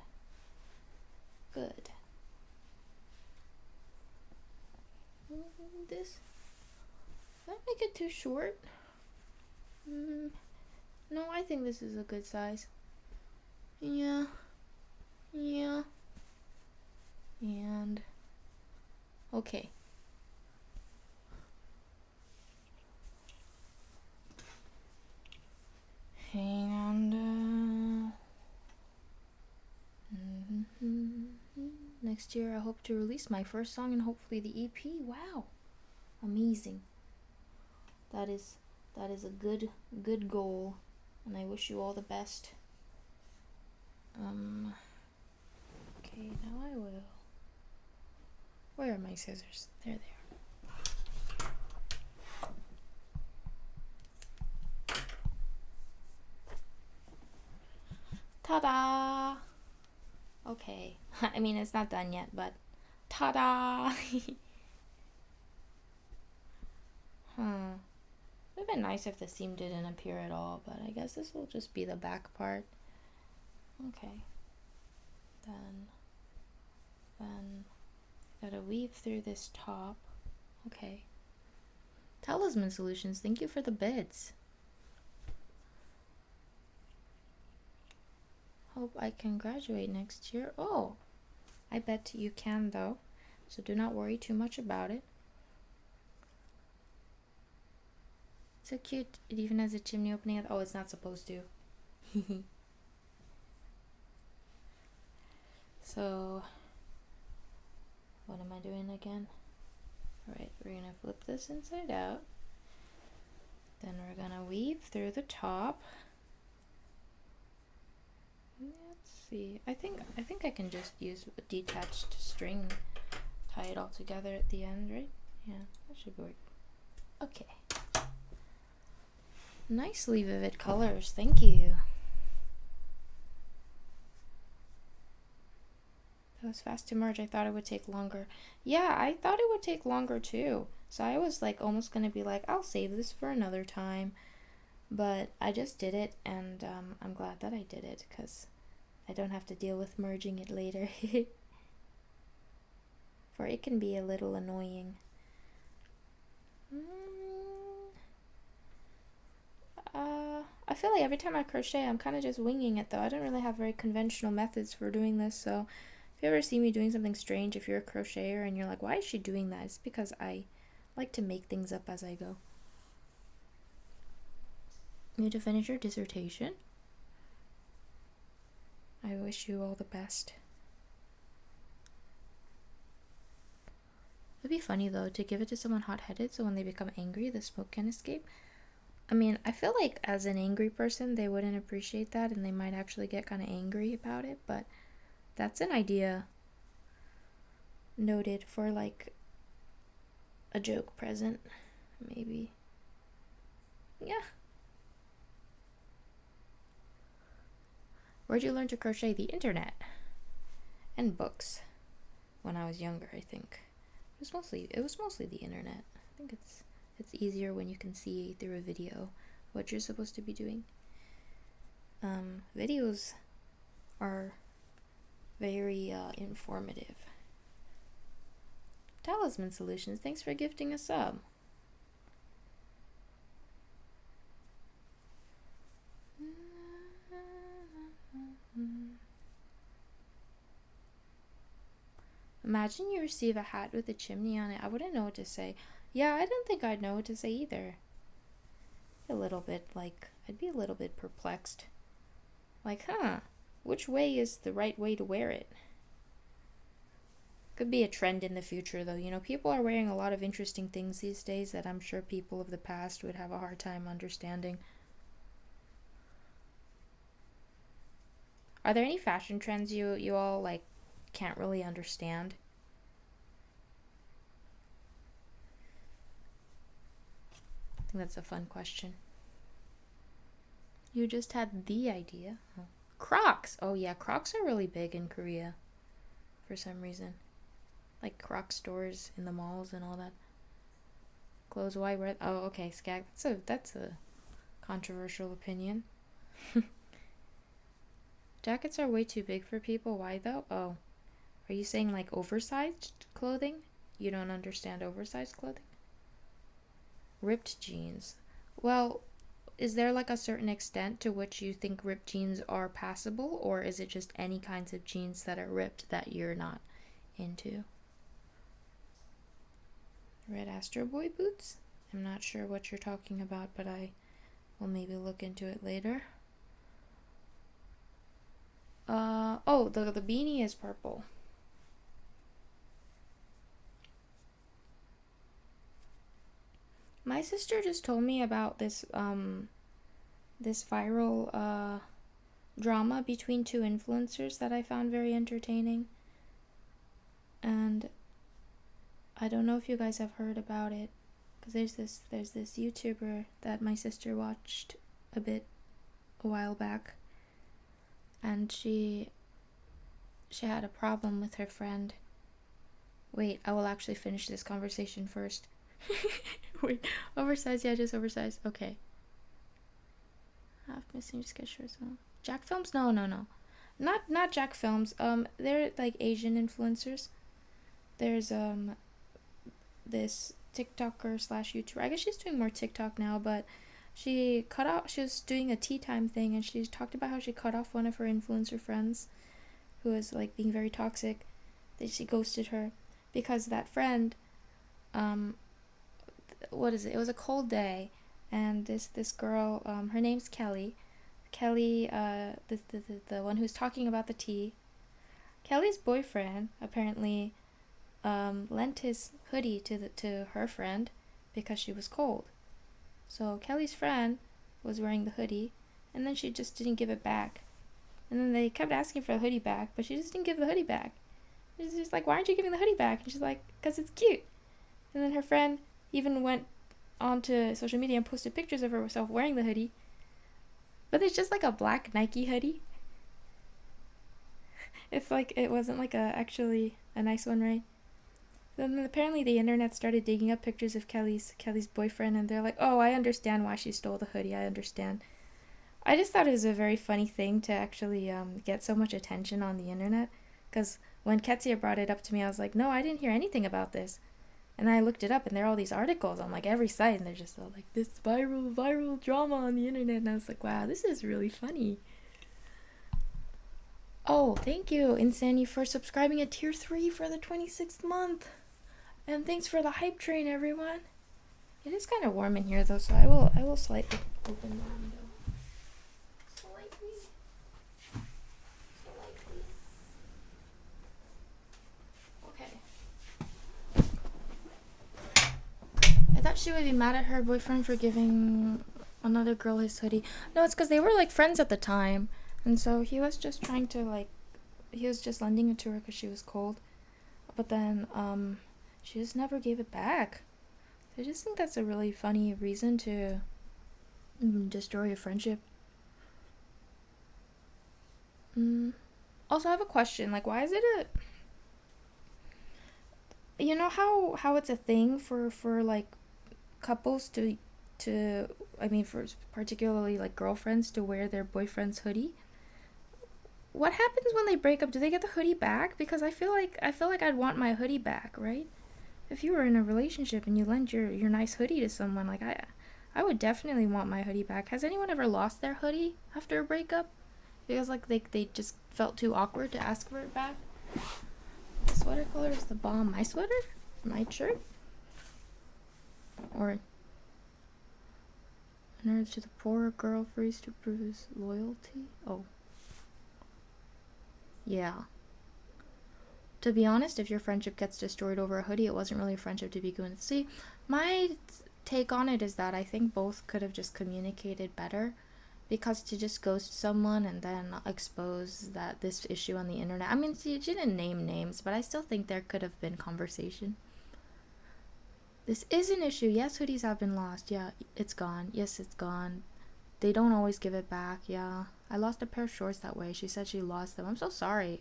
Speaker 1: Good. This, did I make it too short? No, I think this is a good size. Yeah. And okay. And next year I hope to release my first song and hopefully the EP. Wow. Amazing. That is a good goal, and I wish you all the best. Okay, now I will. Where are my scissors? There they are. Ta-da! Okay. I mean, it's not done yet, but ta-da! It would have been nice if the seam didn't appear at all, but I guess this will just be the back part. Okay. Then gotta weave through this top. Okay. Talisman Solutions, thank you for the bits. Hope I can graduate next year. Oh, I bet you can though. So do not worry too much about it. It's so cute. It even has a chimney opening. Oh, it's not supposed to. So, what am I doing again? Alright, we're gonna flip this inside out. Then we're gonna weave through the top. Let's see. I think I can just use a detached string, tie it all together at the end, right? Yeah, that should work. Okay. Nicely vivid colors, thank you. That was fast to merge. I thought it would take longer. Yeah, I thought it would take longer too. So I was like almost gonna be like, I'll save this for another time. But I just did it, and I'm glad that I did it because I don't have to deal with merging it later. For it can be a little annoying. I feel like every time I crochet, I'm kind of just winging it though. I don't really have very conventional methods for doing this, so if you ever see me doing something strange, if you're a crocheter and you're like, why is she doing that? It's because I like to make things up as I go. You need to finish your dissertation. I wish you all the best. It'd be funny though to give it to someone hot-headed so when they become angry, the smoke can escape. I mean, I feel like as an angry person, they wouldn't appreciate that and they might actually get kind of angry about it, but that's an idea noted for like a joke present, maybe. Yeah. Where'd you learn to crochet? The internet and books. When I was younger, I think it was mostly the internet. I think it's easier when you can see through a video what you're supposed to be doing. Videos are very informative. Talisman Solutions, thanks for gifting a sub. Imagine you receive a hat with a chimney on it. I wouldn't know what to say. Yeah, I don't think I'd know what to say either. I'd be a little bit perplexed. Like, which way is the right way to wear it? Could be a trend in the future though. You know, people are wearing a lot of interesting things these days that I'm sure people of the past would have a hard time understanding. Are there any fashion trends you all like can't really understand? I think that's a fun question. You just had the idea. Oh. Crocs! Oh yeah, Crocs are really big in Korea for some reason. Like Croc stores in the malls and all that. Clothes, why wear? Oh, okay, Skag. That's a controversial opinion. Jackets are way too big for people. Why though? Oh, are you saying like oversized clothing? You don't understand oversized clothing? Ripped jeans. Well, is there like a certain extent to which you think ripped jeans are passable, or is it just any kinds of jeans that are ripped that you're not into? Red Astro Boy boots? I'm not sure what you're talking about, but I will maybe look into it later. Oh, the beanie is purple. My sister just told me about this viral drama between two influencers that I found very entertaining. And I don't know if you guys have heard about it, because there's this YouTuber that my sister watched a while back, and she had a problem with her friend. Wait, I will actually finish this conversation first. Wait, oversized, yeah, just oversized. Okay. Half missing sketch as well. Jack Films? No. Not Jack Films. They're like Asian influencers. There's this TikToker / YouTuber. I guess she's doing more TikTok now, but She was doing a tea time thing, and she talked about how she cut off one of her influencer friends who was like being very toxic, that she ghosted her because that friend, what is it? It was a cold day, and this girl, her name's Kelly. Kelly, the one who's talking about the tea. Kelly's boyfriend apparently lent his hoodie to her friend because she was cold. So Kelly's friend was wearing the hoodie, and then she just didn't give it back. And then they kept asking for the hoodie back, but she just didn't give the hoodie back. She's just like, why aren't you giving the hoodie back? And she's like, because it's cute. And then her friend even went onto social media and posted pictures of herself wearing the hoodie. But it's just like a black Nike hoodie. It's like, it wasn't like actually a nice one, right? Then apparently the internet started digging up pictures of Kelly's boyfriend, and they're like, oh, I understand why she stole the hoodie. I understand. I just thought it was a very funny thing to actually get so much attention on the internet, because when Ketsia brought it up to me, I was like, no, I didn't hear anything about this. And then I looked it up, and there are all these articles on like every site, and they're just all like, this viral drama on the internet. And I was like, wow, this is really funny. Oh, thank you, Insani, for subscribing at tier 3 for the 26th month. And thanks for the hype train, everyone. It is kind of warm in here though, so I will slightly open the window. I thought she would be mad at her boyfriend for giving another girl his hoodie. No, it's because they were like friends at the time, and so he was just trying to he was just lending it to her because she was cold. But then she just never gave it back. So I just think that's a really funny reason to destroy a friendship. Also, I have a question. Like, why is it you know how it's a thing for like couples to for particularly like girlfriends to wear their boyfriend's hoodie? What happens when they break up? Do they get the hoodie back? Because I feel like I'd want my hoodie back, right? If you were in a relationship and you lend your nice hoodie to someone, like I would definitely want my hoodie back. Has anyone ever lost their hoodie after a breakup? Because like they just felt too awkward to ask for it back. The sweater color is the bomb. My sweater? My shirt? Or an urge to the poor girl phrase to prove his loyalty? Oh. Yeah. To be honest, if your friendship gets destroyed over a hoodie, it wasn't really a friendship to begin with. See, my take on it is that I think both could have just communicated better, because to just ghost someone and then expose this issue on the internet, I mean, she didn't name names, but I still think there could have been conversation. This is an issue. Yes, hoodies have been lost. Yeah, it's gone. Yes, it's gone. They don't always give it back. Yeah, I lost a pair of shorts that way. She said she lost them. I'm so sorry.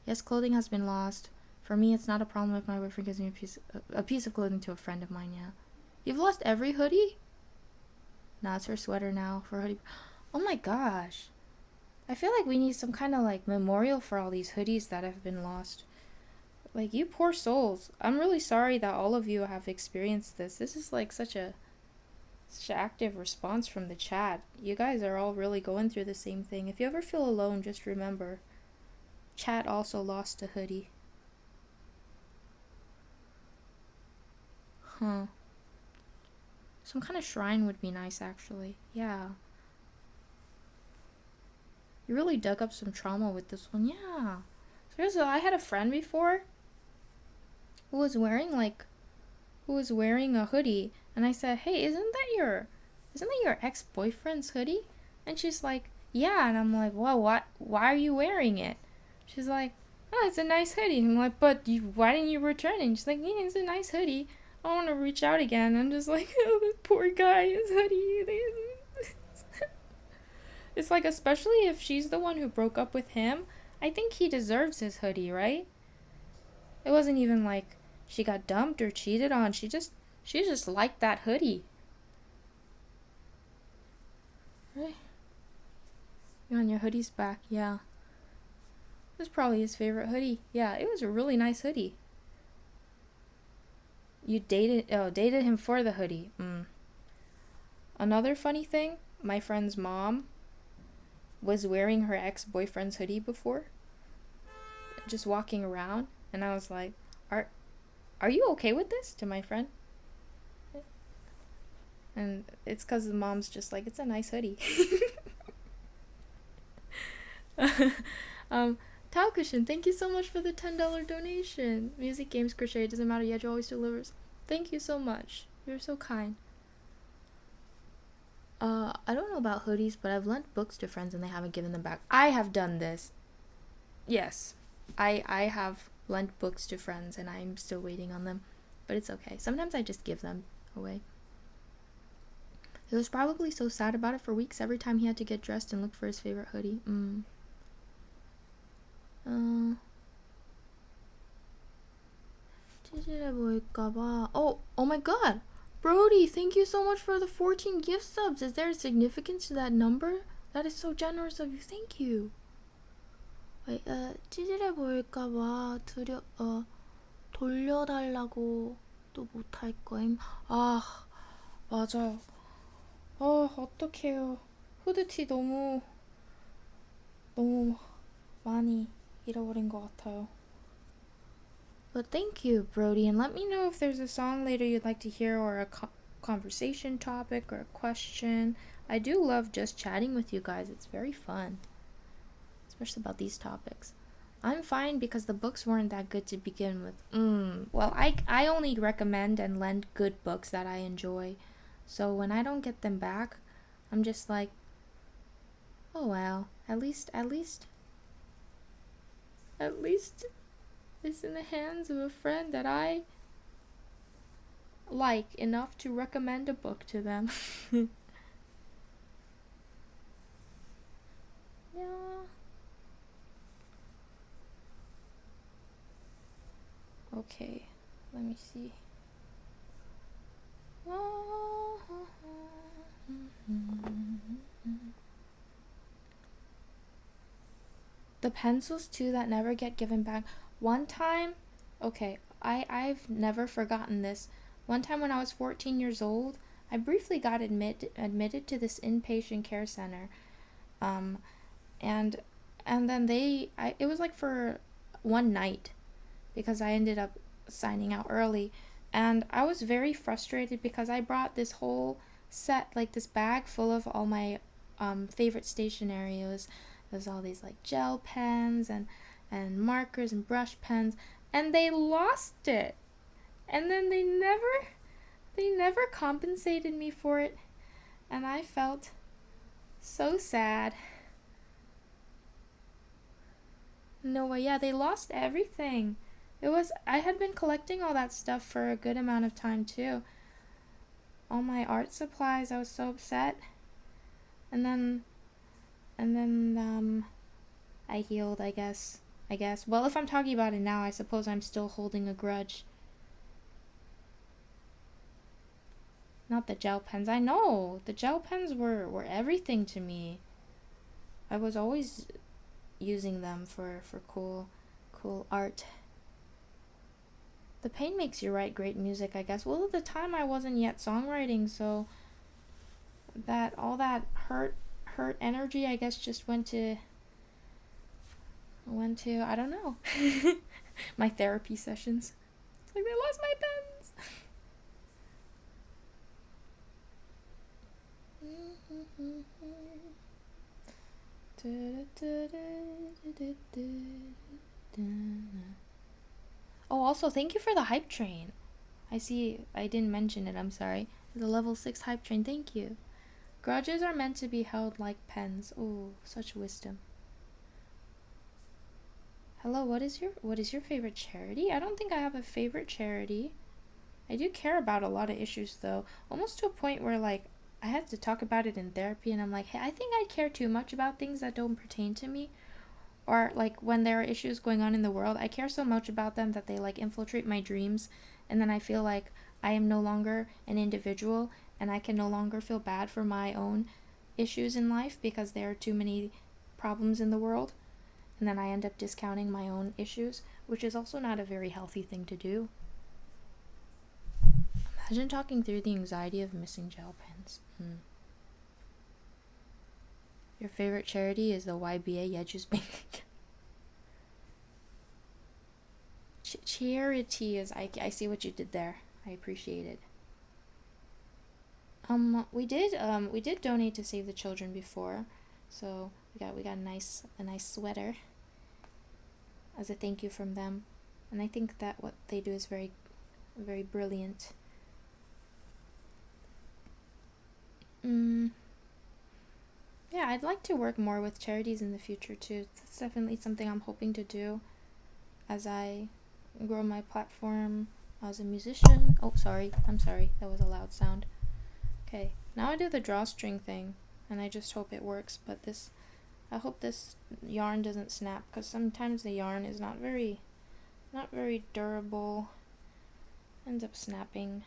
Speaker 1: Yes, clothing has been lost. For me, it's not a problem if my boyfriend gives me a piece of clothing to a friend of mine. Yeah. You've lost every hoodie? Nah, it's her sweater now for hoodie. Oh my gosh. I feel like we need some kind of like memorial for all these hoodies that have been lost. Like, you poor souls. I'm really sorry that all of you have experienced this. This is like such an active response from the chat. You guys are all really going through the same thing. If you ever feel alone, just remember, chat also lost a hoodie. Huh. Some kind of shrine would be nice, actually. Yeah. You really dug up some trauma with this one. Yeah. Seriously, I had a friend before who was wearing a hoodie, and I said, hey, isn't that your ex-boyfriend's hoodie? And she's like, yeah. And I'm like, well, why are you wearing it? She's like, oh, it's a nice hoodie. And I'm like, but why didn't you return it? And she's like, yeah, it's a nice hoodie. I want to reach out again. I'm just like, oh, this poor guy, his hoodie. It's like, especially if she's the one who broke up with him, I think he deserves his hoodie, right? It wasn't even like she got dumped or cheated on. She just liked that hoodie. Right? You on your hoodie's back, yeah. This is probably his favorite hoodie. Yeah, it was a really nice hoodie. You dated him for the hoodie. Another funny thing, my friend's mom was wearing her ex-boyfriend's hoodie before, just walking around, and I was like, are you okay with this, to my friend? And it's because the mom's just like, it's a nice hoodie. Talkushin, thank you so much for the $10 donation. Music, games, crochet, it doesn't matter, Yeju always delivers. Thank you so much. You're so kind. I don't know about hoodies, but I've lent books to friends and they haven't given them back. I have done this. Yes. I have lent books to friends and I'm still waiting on them. But it's okay. Sometimes I just give them away. He was probably so sad about it for weeks every time he had to get dressed and look for his favorite hoodie. Oh my god! Brody, thank you so much for the 14 gift subs. Is there a significance to that number? That is so generous of you. Thank you. Wait, 찌질해 보일까봐 돌려달라고 또 못할 거임. 아, 맞아요. 어떡해요. 후드티 너무 많이 잃어버린 것 같아요. But thank you, Brody, and let me know if there's a song later you'd like to hear or a conversation topic or a question. I do love just chatting with you guys. It's very fun, especially about these topics. I'm fine because the books weren't that good to begin with. Well, I only recommend and lend good books that I enjoy. So when I don't get them back, I'm just like, oh well, at least it's in the hands of a friend that I like enough to recommend a book to them. Yeah. Okay, let me see. The pencils too that never get given back. One time, okay, I've never forgotten this. One time when I was 14 years old, I briefly got admitted to this inpatient care center. And then it was like for one night because I ended up signing out early. And I was very frustrated because I brought this whole set, like this bag full of all my favorite stationery. It was all these like gel pens and markers and brush pens, and they lost it. And then they never compensated me for it, and I felt so sad. No way, yeah, they lost everything. I had been collecting all that stuff for a good amount of time too. All my art supplies, I was so upset. And then I healed, I guess. Well, if I'm talking about it now, I suppose I'm still holding a grudge. Not the gel pens. I know. The gel pens were everything to me. I was always using them for cool art. The pain makes you write great music, I guess. Well, at the time I wasn't yet songwriting, so all that hurt energy, I guess, just went to I don't know. My therapy sessions. It's like, I lost my pens. Oh, also, thank you for the hype train. I see I didn't mention it, I'm sorry. The level 6 hype train, thank you. Grudges are meant to be held like pens. Oh, such wisdom. Hello, what is your favorite charity? I don't think I have a favorite charity. I do care about a lot of issues though, almost to a point where like I had to talk about it in therapy and I'm like, hey, I think I care too much about things that don't pertain to me. Or like when there are issues going on in the world, I care so much about them that they like infiltrate my dreams, and then I feel like I am no longer an individual and I can no longer feel bad for my own issues in life because there are too many problems in the world. And then I end up discounting my own issues, which is also not a very healthy thing to do. I'm Imagine talking through the anxiety of missing gel pens. Your favorite charity is the YBA Yejus Bank. Charity is, I see what you did there. I appreciate it. We did donate to Save the Children before, so we got a nice sweater as a thank you from them, and I think that what they do is very, very brilliant. Yeah, I'd like to work more with charities in the future too. That's definitely something I'm hoping to do as I grow my platform as a musician. Oh, sorry. I'm sorry. That was a loud sound. Okay, now I do the drawstring thing, and I just hope it works, but I hope this yarn doesn't snap, because sometimes the yarn is not very durable. Ends up snapping.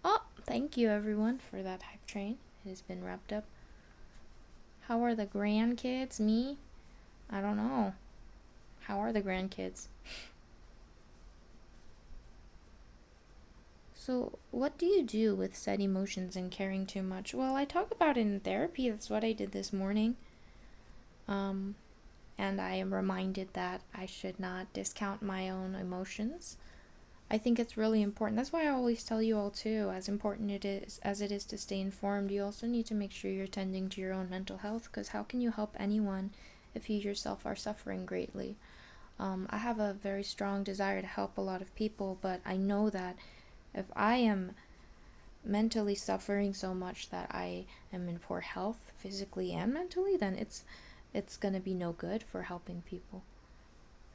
Speaker 1: Oh, thank you everyone for that hype train. It has been wrapped up. How are the grandkids? Me? I don't know. How are the grandkids? So, what do you do with sad emotions and caring too much? Well, I talk about it in therapy. That's what I did this morning. And I am reminded that I should not discount my own emotions. I think it's really important. That's why I always tell you all too, as important as it is to stay informed, you also need to make sure you're tending to your own mental health, because how can you help anyone if you yourself are suffering greatly? I have a very strong desire to help a lot of people, but I know that if I am mentally suffering so much that I am in poor health, physically and mentally, then it's gonna be no good for helping people.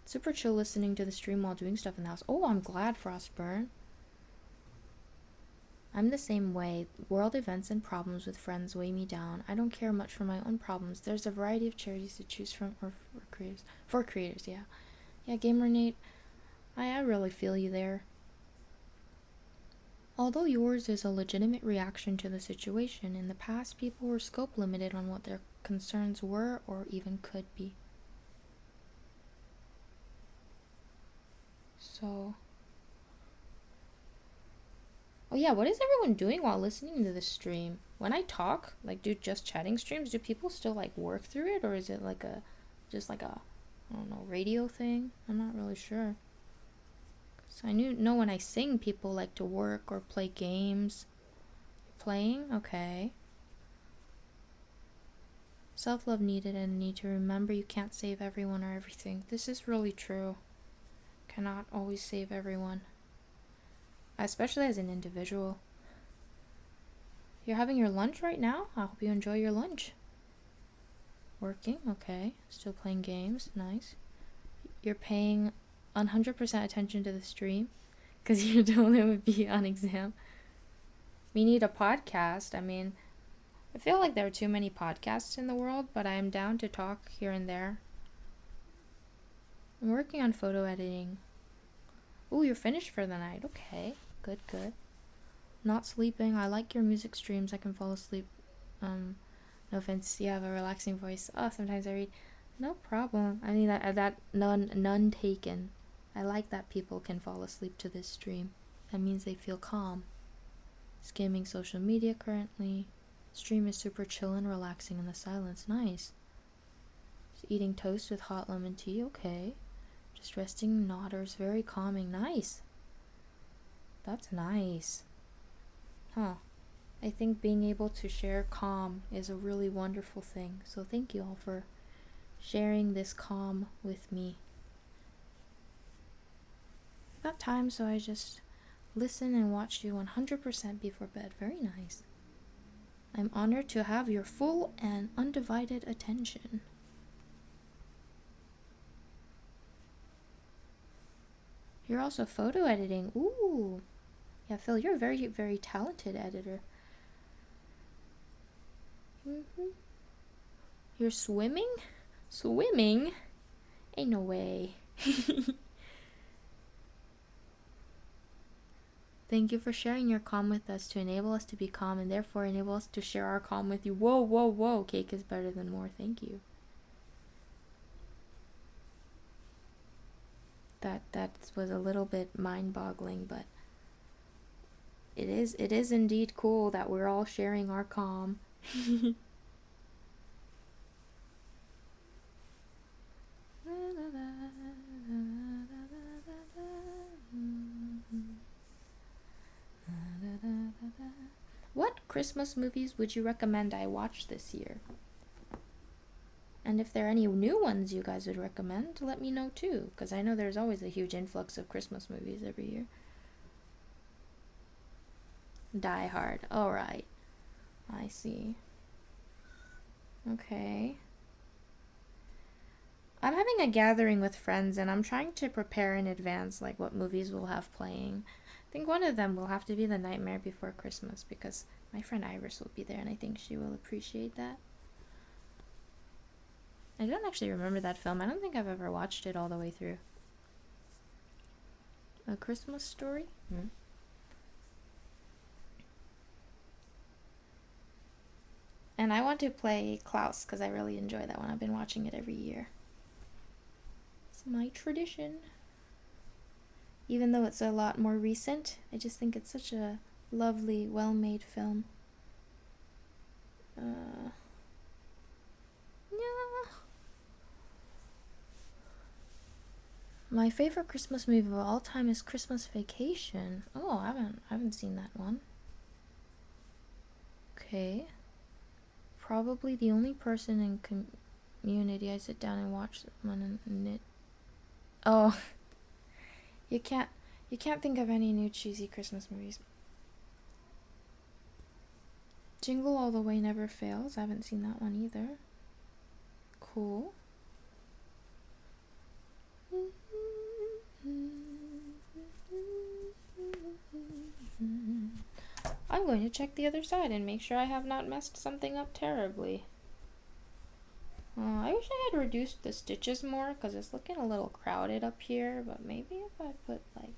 Speaker 1: Super chill listening to the stream while doing stuff in the house. Oh, I'm glad, Frostburn. I'm the same way. World events and problems with friends weigh me down. I don't care much for my own problems. There's a variety of charities to choose from, or for creators, yeah. Yeah, Gamer Nate, I really feel you there. Although yours is a legitimate reaction to the situation, in the past people were scope limited on what their concerns were or even could be. So, oh yeah, what is everyone doing while listening to this stream? When I talk, like do just chatting streams, do people still like work through it, or is it like just like a, I don't know, radio thing? I'm not really sure. So I know when I sing, people like to work or play games. Playing? Okay. Self-love needed, and need to remember you can't save everyone or everything. This is really true. Cannot always save everyone. Especially as an individual. You're having your lunch right now? I hope you enjoy your lunch. Working? Okay. Still playing games? Nice. You're paying 100% attention to the stream because you told him would be on exam. We need a podcast. I mean, I feel like there are too many podcasts in the world, but I am down to talk here and there. I'm working on photo editing. Ooh, you're finished for the night. Okay. Good. Not sleeping. I like your music streams. I can fall asleep. No offense. You have a relaxing voice. Oh, sometimes I read. No problem. I mean, that none taken. I like that people can fall asleep to this stream. That means they feel calm. Skimming social media currently. Stream is super chill and relaxing in the silence. Nice. Just eating toast with hot lemon tea. Okay. Just resting nodders. Very calming. Nice. That's nice. Huh. I think being able to share calm is a really wonderful thing. So thank you all for sharing this calm with me. I've got time, so I just listen and watch you 100% before bed. Very nice. I'm honored to have your full and undivided attention. You're also photo editing. Ooh. Yeah, Phil, you're a very, very talented editor. You're swimming? Swimming? Ain't no way. Thank you for sharing your calm with us to enable us to be calm and therefore enable us to share our calm with you. Whoa. Cake is better than more. Thank you. That was a little bit mind-boggling, but it is indeed cool that we're all sharing our calm. What Christmas movies would you recommend I watch this year? And if there are any new ones you guys would recommend, let me know too, because I know there's always a huge influx of Christmas movies every year. Die Hard. Alright. I see. Okay. I'm having a gathering with friends and I'm trying to prepare in advance like what movies we'll have playing. I think one of them will have to be The Nightmare Before Christmas because my friend Iris will be there and I think she will appreciate that. I don't actually remember that film. I don't think I've ever watched it all the way through. A Christmas Story? And I want to play Klaus because I really enjoy that one. I've been watching it every year. It's my tradition. Even though it's a lot more recent, I just think it's such a lovely, well-made film. Yeah. My favorite Christmas movie of all time is Christmas Vacation. Oh, I haven't seen that one. Okay. Probably the only person in Community I sit down and watch one and knit. Oh. You can't think of any new cheesy Christmas movies. Jingle All the Way Never Fails. I haven't seen that one either. Cool. I'm going to check the other side and make sure I have not messed something up terribly. I wish I had reduced the stitches more because it's looking a little crowded up here, but maybe if I put like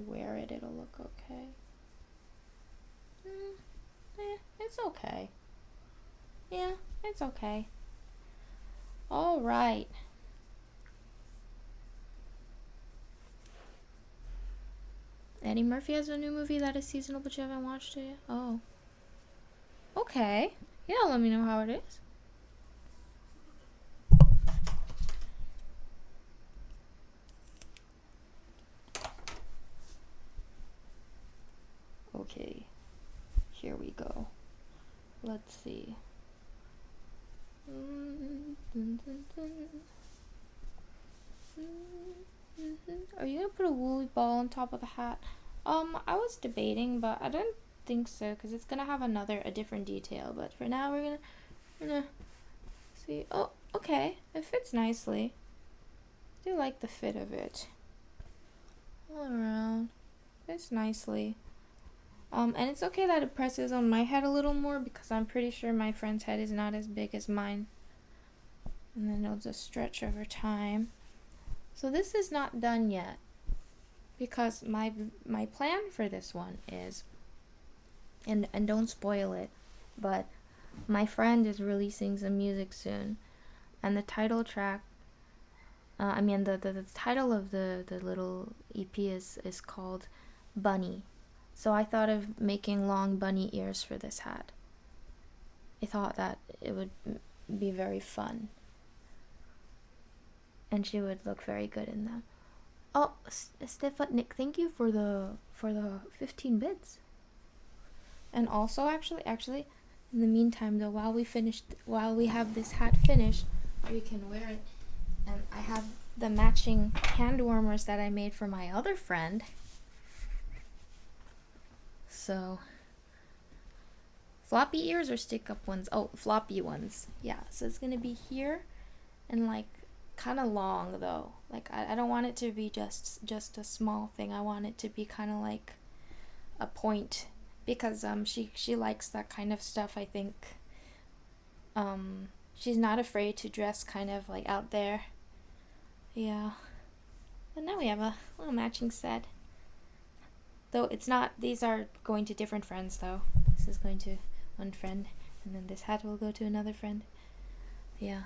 Speaker 1: wear it, it'll look okay. It's okay. Yeah, it's okay. All right. Eddie Murphy has a new movie that is seasonal, but you haven't watched it yet? Oh. Okay. Yeah, let me know how it is. Okay. Here we go. Let's see. Are you gonna put a woolly ball on top of the hat? I was debating, but I don't think so because it's gonna have a different detail. But for now, we're gonna see. Oh, okay, it fits nicely. I do like the fit of it. All around, fits nicely. And it's okay that it presses on my head a little more because I'm pretty sure my friend's head is not as big as mine. And then it'll just stretch over time. So this is not done yet because my plan for this one is, and don't spoil it, but my friend is releasing some music soon, and the title track, the title of the little EP is called Bunny. So I thought of making long bunny ears for this hat. I thought that it would be very fun. And she would look very good in them. Oh, Stefanik, thank you for the 15 bits. And also, actually, in the meantime, though, while we have this hat finished, we can wear it. And I have the matching hand warmers that I made for my other friend. So, floppy ears or stick-up ones? Oh, floppy ones. Yeah, so it's gonna be here, and like kind of long though. Like I don't want it to be just a small thing. I want it to be kind of like a point because she likes that kind of stuff. I think she's not afraid to dress kind of like out there. Yeah. And now we have a little matching set. Though it's not, these are going to different friends though. This is going to one friend, and then this hat will go to another friend. Yeah.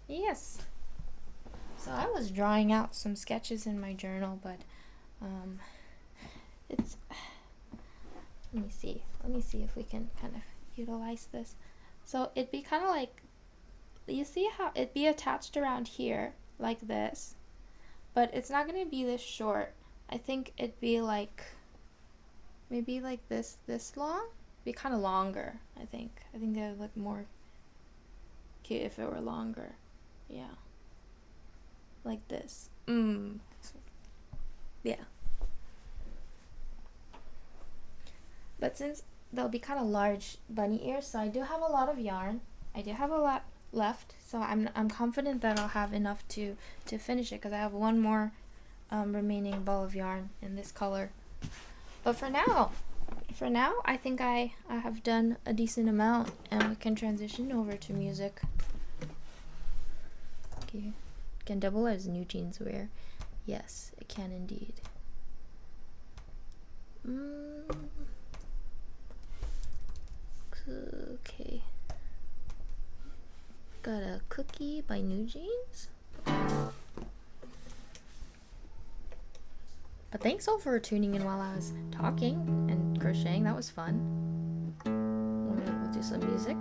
Speaker 1: Yes. So I was drawing out some sketches in my journal, but It's let me see if we can kind of utilize this. So it'd be kind of like, you see how it'd be attached around here like this, but it's not going to be this short. I think it'd be like maybe like this long. Be kind of longer. I think it would look more cute if it were longer. Yeah, like this. Yeah. But since they'll be kind of large bunny ears, so I do have a lot of yarn. I do have a lot left, so I'm confident that I'll have enough to finish it, because I have one more remaining ball of yarn in this color. But for now, I think I have done a decent amount, and we can transition over to music. Okay, it can double as new jeans wear. Yes, it can indeed. Okay. Got a cookie by New Jeans. But thanks all for tuning in while I was talking and crocheting. That was fun. We'll do some music.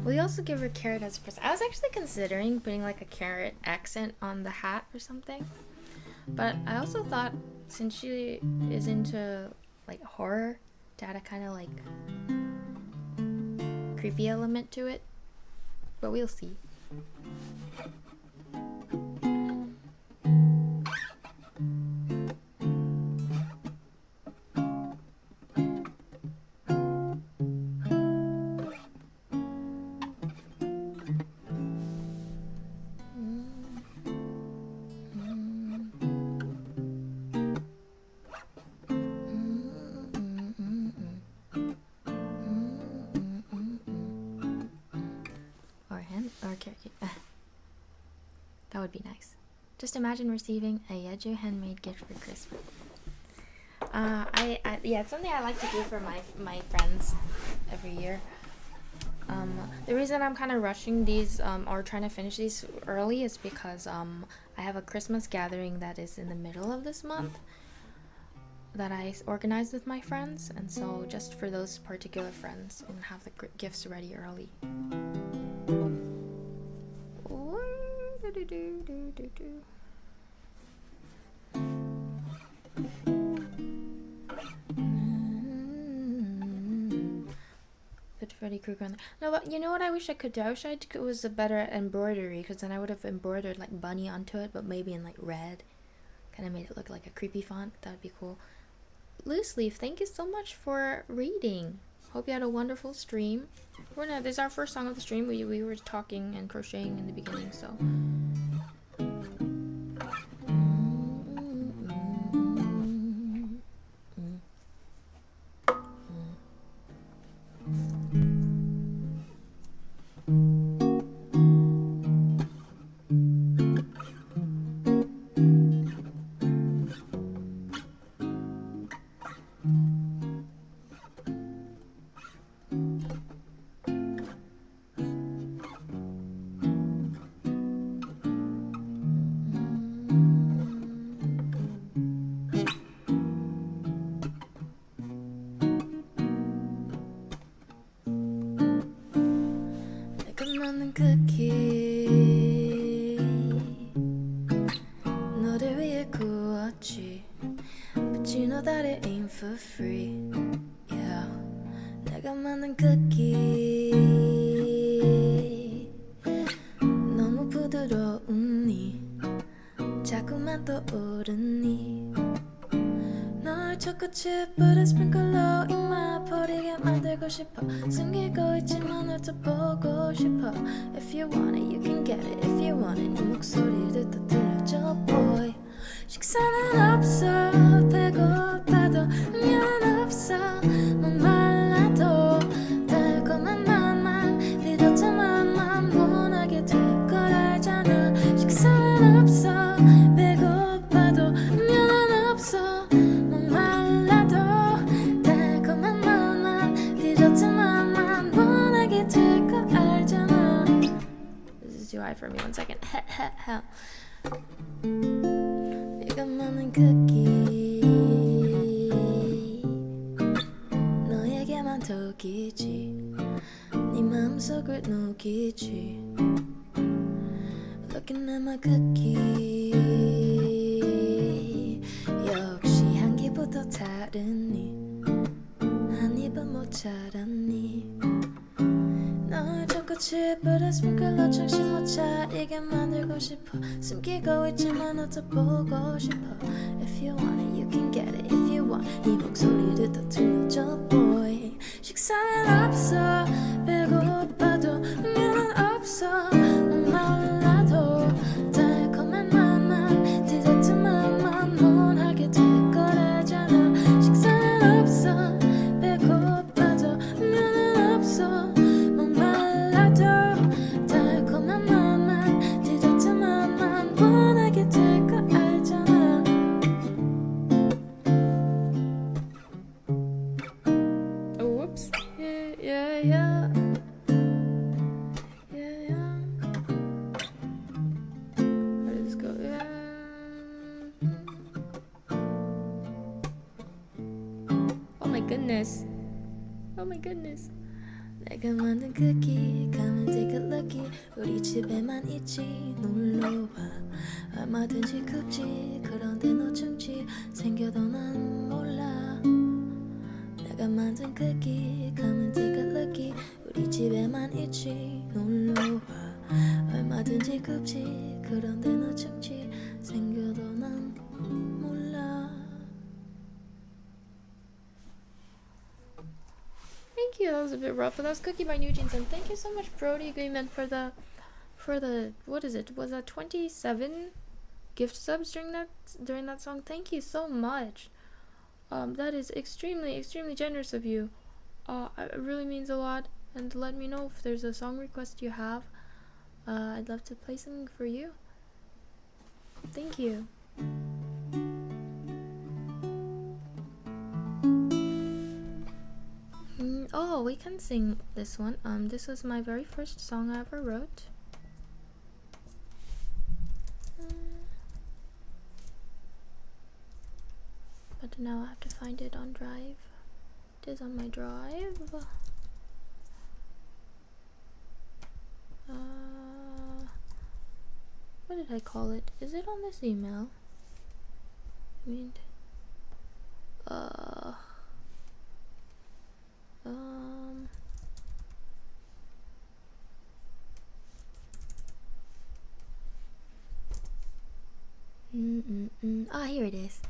Speaker 1: We also give her carrot as a present. I was actually considering putting like a carrot accent on the hat or something. But I also thought, since she is into like horror, to add a kind of like creepy element to it. But we'll see. That would be nice. Just imagine receiving a Yeju handmade gift for Christmas. Yeah, it's something I like to do for my friends every year. The reason I'm kind of rushing these or trying to finish these early is because I have a Christmas gathering that is in the middle of this month that I organized with my friends, and so just for those particular friends, I'm gonna have the gifts ready early. Put Freddy Krueger on there. No, but you know what I wish I could do? I wish I was better at embroidery, because then I would have embroidered like bunny onto it, but maybe in like red. Kind of made it look like a creepy font. That would be cool. Loose Leaf, thank you so much for reading. Hope you had a wonderful stream. This is our first song of the stream. We were talking and crocheting in the beginning, so.
Speaker 2: 초코칩으로 스프링클러 입맛 버리게 만들고 싶어 숨기고 있지만 널 더 보고 싶어 If you want it you can get it If you want it 네 목소리를 더 들려줘 boy 식사는 없어 배고파도 음료는 없어 목말라도 달콤한 맛만 네 곁에만 원하게 될 걸 알잖아 식사는 없어 배고파도 음료는 없어
Speaker 1: cry for me 1 second.
Speaker 2: 네가 만든 cookie 너에게만 독이지 네 마음속을 녹이지 Looking at my cookie 역시 향기부터 다르니 한 입은 모자랐니 널 자꾸 칠부러 스프링클러 정신 못 차리게 만들고 싶어 숨기고 있지만 너도 보고 싶어 If you want it you can get it If you want 네 목소리를 더 들려줘 boy 식사는 없어 배고파도 음료는 없어 목말라도 달콤한 맛만 디저트 맛만 원하게 될 거라잖아 식사는 없어 배고파도 음료는 없어 목말라도 달콤한 맛만 디저트 맛만 원하게 될 거 알잖아
Speaker 1: Oh, whoops.
Speaker 2: yeah
Speaker 1: Where did this go? Oh my goodness. Oh my goodness.
Speaker 2: 내가 만든 cookie 가면 take a looky 우리 집에만 있지 놀러와 얼마든지 굽지 그런데 너 충치 생겨도 난 몰라 내가 만든 cookie 가면 take a looky 우리 집에만 있지 놀러와 얼마든지 굽지 그런데 너 충치 생겨도 난 몰라
Speaker 1: Thank you. That was a bit rough, but that was Cookie by New Jeans. And thank you so much, Brody Agreement, for the what is it? Was that 27 gift subs during that song? Thank you so much. That is extremely generous of you. It really means a lot. And let me know if there's a song request you have. I'd love to play something for you. Thank you. Oh, we can sing this one. This was my very first song I ever wrote. But now I have to find it on Drive. It is on my Drive. What did I call it? Is it on this email? I mean, Ah, here it is.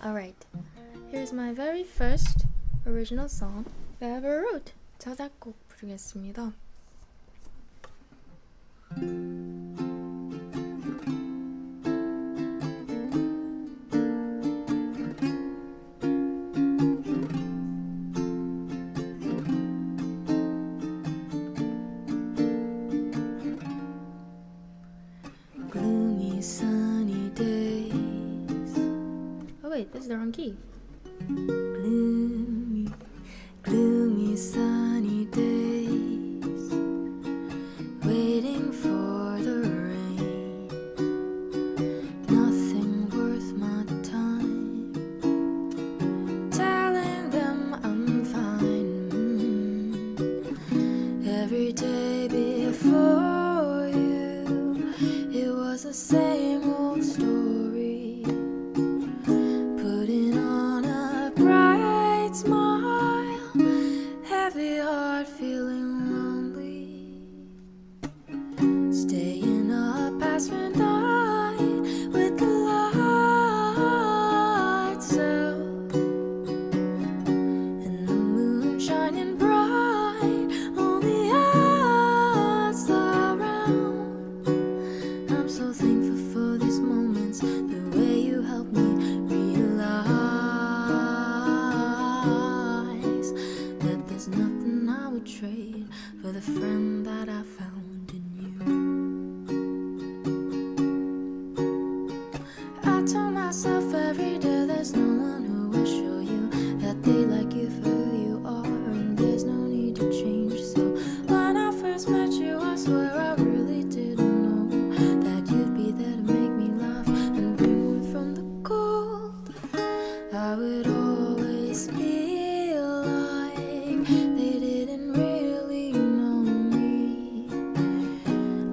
Speaker 1: Alright, here's my very first original song that I ever wrote. 자작곡 부르겠습니다.
Speaker 2: Gloomy sunny days
Speaker 1: Oh wait, this is the wrong key.
Speaker 2: Gloomy sunny days waiting for the rain nothing worth my time telling them I'm fine every day before you it was the same old story putting on a bright smile heavy heart feeling lonely staying up past midnight with the lights out and the moon shining bright on the earth around for the friend that I found in you. I tell myself every day there's no one who will show you that they like you for who you are, and there's no need to change. So when I first met you, I swear I really didn't know that you'd be there to make me laugh and bring me from the cold. I would always feel like they didn't really know me,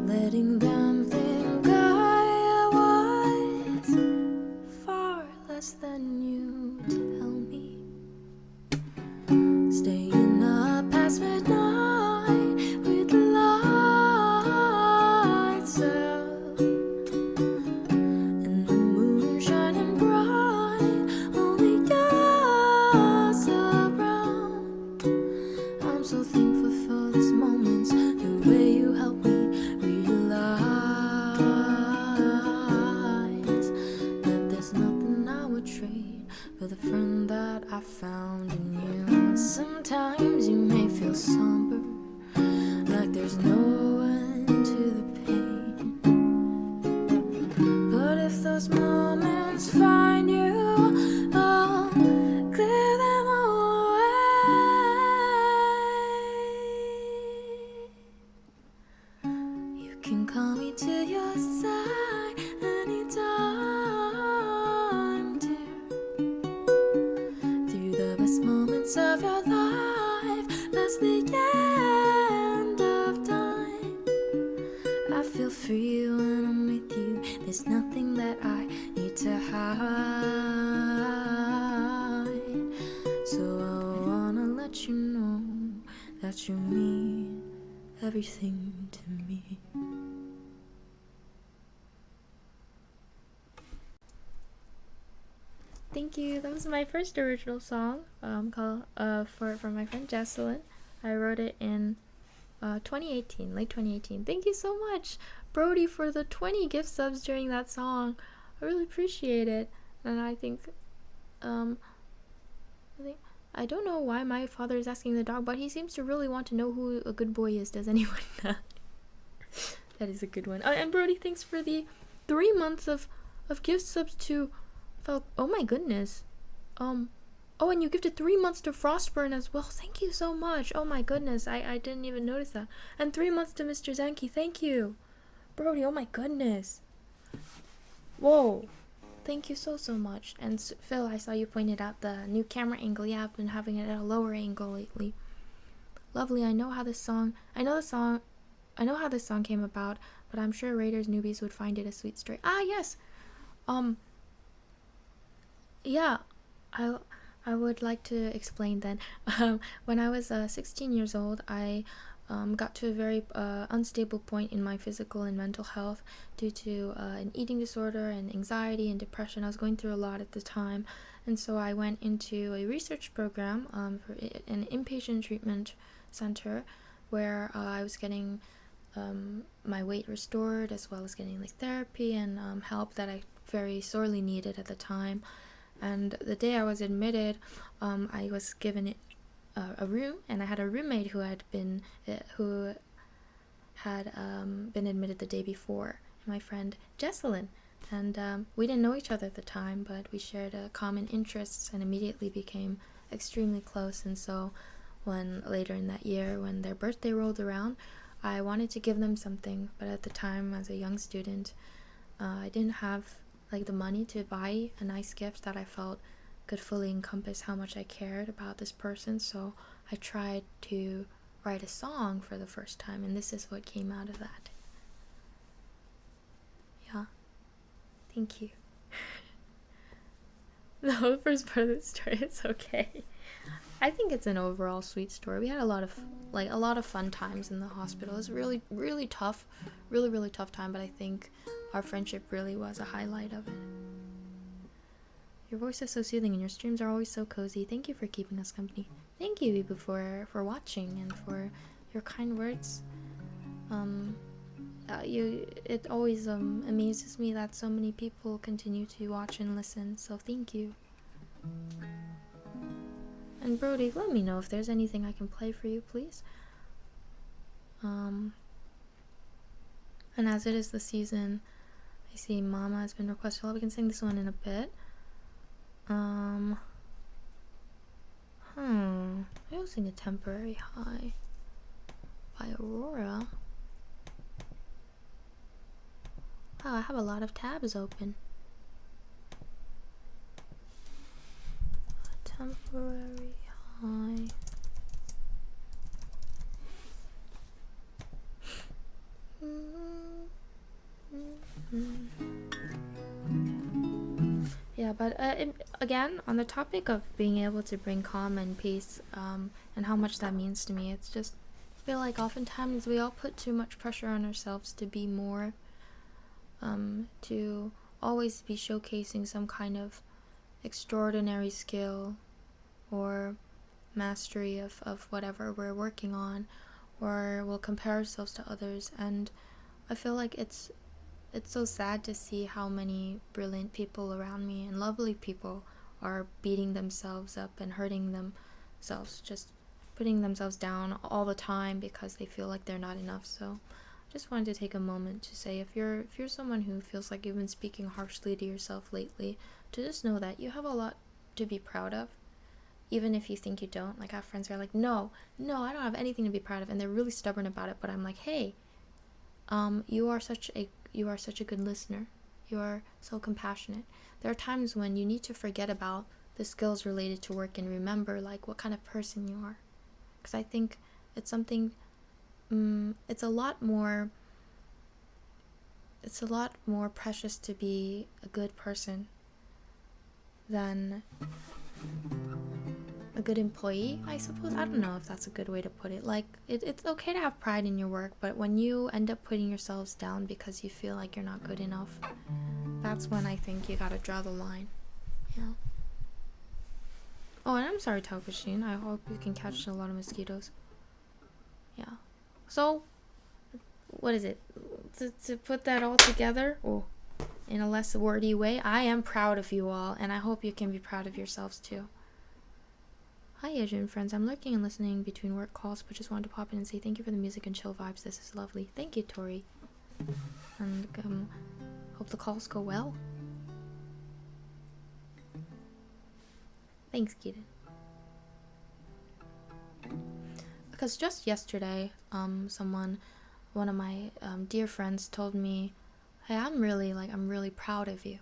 Speaker 2: letting them think I was far less than you tell me. Staying up past midnight with the lights out and the moon shining bright, only us around. I'm so thankful for these moments, the way you help me realize that there's nothing I would trade for the friend that I found in you. Sometimes you may feel somber, like there's no end to the pain, but if those moments find you, I'll clear them away. You can call me to your side anytime, dear. Through the best moments of your life, past the end of time, I feel free when I'm with you. There's nothing that I need to hide. So I wanna let you know that you mean everything to me.
Speaker 1: Thank you. That was my first original song, called for my friend Jesselyn. I wrote it in 2018, late 2018. Thank you so much, Brody, for the 20 gift subs during that song. I really appreciate it. And I think I don't know why my father is asking the dog, but he seems to really want to know who a good boy is. Does anyone know? That is a good one. And Brody, thanks for the 3 months of gift subs to oh my goodness. Oh, and you gifted 3 months to Frostburn as well. Thank you so much. Oh my goodness, I didn't even notice that. And 3 months to Mr. Zenki. Thank you, Brody. Oh my goodness. Whoa. Thank you so much. And Phil, I saw you pointed out the new camera angle. Yeah, I've been having it at a lower angle lately. Lovely. I know how this song came about, but I'm sure Raiders newbies would find it a sweet story. Ah, yes. Yeah, I would like to explain then. When I was 16 years old, I got to a very unstable point in my physical and mental health due to an eating disorder and anxiety and depression. I was going through a lot at the time, and so I went into a research program for an inpatient treatment center where I was getting my weight restored, as well as getting therapy and help that I very sorely needed at the time. And the day I was admitted, I was given a room, and I had a roommate who had been admitted the day before, my friend Jesselyn. And we didn't know each other at the time, but we shared common interests and immediately became extremely close. And so when later in that year, when their birthday rolled around, I wanted to give them something, but at the time, as a young student, I didn't have the money to buy a nice gift that I felt could fully encompass how much I cared about this person. So I tried to write a song for the first time, and this is what came out of that. Yeah, thank you. The first part of the story, it's okay. I think it's an overall sweet story. We had a lot of fun times in the hospital. It was really, really tough, really tough time, but I think our friendship really was a highlight of it. Your voice is so soothing and your streams are always so cozy. Thank you for keeping us company. Thank you, Ibu, for watching and for your kind words. It always amazes me that so many people continue to watch and listen, so thank you. And Brody, let me know if there's anything I can play for you, please. And as it is the season, I see Mama has been requested. We can sing this one in a bit. I will sing A Temporary High by Aurora. Wow, I have a lot of tabs open. A Temporary High. Yeah, but again, on the topic of being able to bring calm and peace, and how much that means to me, it's just, I feel like oftentimes we all put too much pressure on ourselves to be more, to always be showcasing some kind of extraordinary skill or mastery of whatever we're working on, or we'll compare ourselves to others. And I feel like it's so sad to see how many brilliant people around me and lovely people are beating themselves up and hurting themselves, just putting themselves down all the time because they feel like they're not enough. So I just wanted to take a moment to say, if you're someone who feels like you've been speaking harshly to yourself lately, to just know that you have a lot to be proud of, even if you think you don't. Like, I have friends who are like, no, I don't have anything to be proud of, and they're really stubborn about it. But I'm like, hey, you are such a good listener. You are so compassionate. There are times when you need to forget about the skills related to work and remember, like, what kind of person you are. Because I think it's something, it's a lot more precious to be a good person than a good employee, I suppose. I don't know if that's a good way to put it. Like, it's okay to have pride in your work, but when you end up putting yourselves down because you feel like you're not good enough, that's when I think you gotta draw the line. Yeah. Oh, and I'm sorry, Taokashin. I hope you can catch a lot of mosquitoes. Yeah. So, what is it? To put that all together, in a less wordy way, I am proud of you all, and I hope you can be proud of yourselves too. Hi, Yejun friends. I'm lurking and listening between work calls, but just wanted to pop in and say thank you for the music and chill vibes. This is lovely. Thank you, Tori. And hope the calls go well. Thanks, Keaton. Because just yesterday, one of my dear friends told me, hey, I'm really proud of you.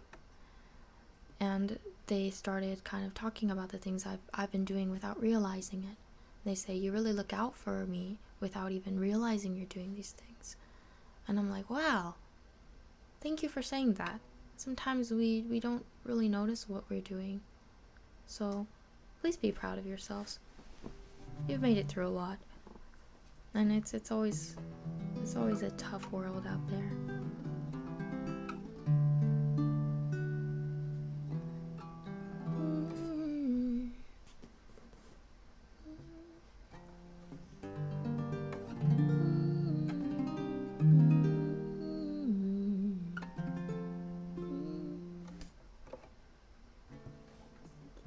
Speaker 1: And they started kind of talking about the things I've been doing without realizing it. They say, you really look out for me without even realizing you're doing these things. And I'm like, wow, thank you for saying that. Sometimes we don't really notice what we're doing. So please be proud of yourselves. You've made it through a lot. And it's always a tough world out there.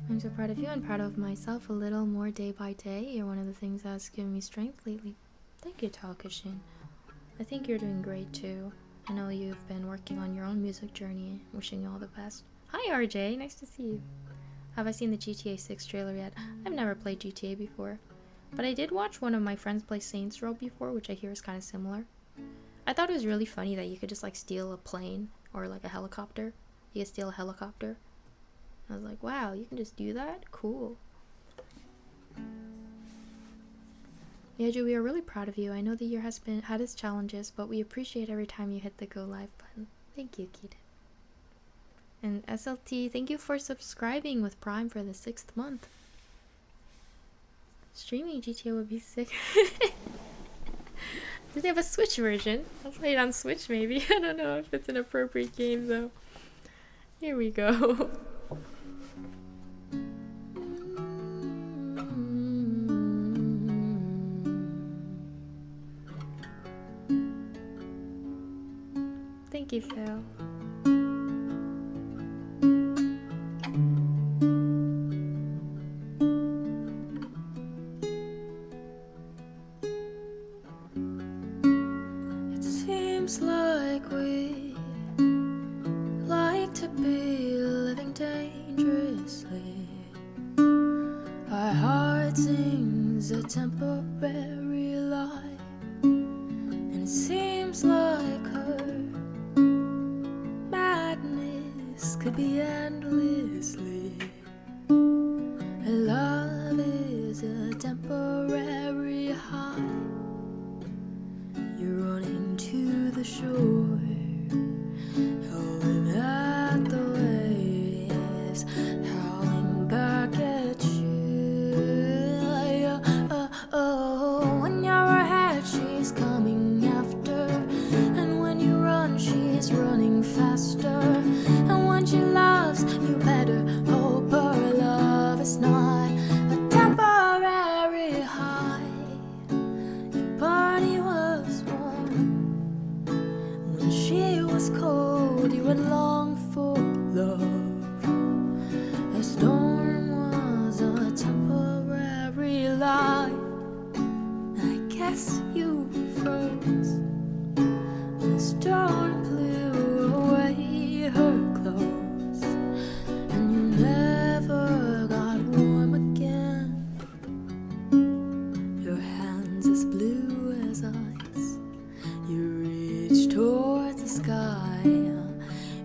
Speaker 1: I'm so proud of you and proud of myself a little more day by day. You're one of the things that's given me strength lately. Thank you, Talkashin. I think you're doing great too. I know you've been working on your own music journey. Wishing you all the best. Hi, RJ. Nice to see you. Have I seen the GTA 6 trailer yet? I've never played GTA before. But I did watch one of my friends play Saints Row before, which I hear is kind of similar. I thought it was really funny that you could just like steal a plane or like a helicopter. You could steal a helicopter. I was like, wow, you can just do that? Cool. Yeju, we are really proud of you. I know the year has had its challenges, but we appreciate every time you hit the go live button. Thank you, Keaton. And SLT, thank you for subscribing with Prime for the 6th month. Streaming GTA would be sick. Do they have a Switch version? I'll play it on Switch maybe. I don't know if it's an appropriate game though. Here we go. Thank you, Phil.
Speaker 2: seems like we like to be living dangerously. Our heart sings a temporary lie, and it seems like her madness could be endlessly. Her love is a temporary high. You're running to the shore, howling at the waves, howling back at you. When you're ahead, she's coming after, and when you run, she's running faster. And when she loves, you better hope her love is not a temporary high. Your body was warm when she was cold. You would long for love. A storm was a temporary lie. I guess you froze when the storm blew away her clothes, and you never got warm again. Your hands as blue as ice, you reach towards the sky,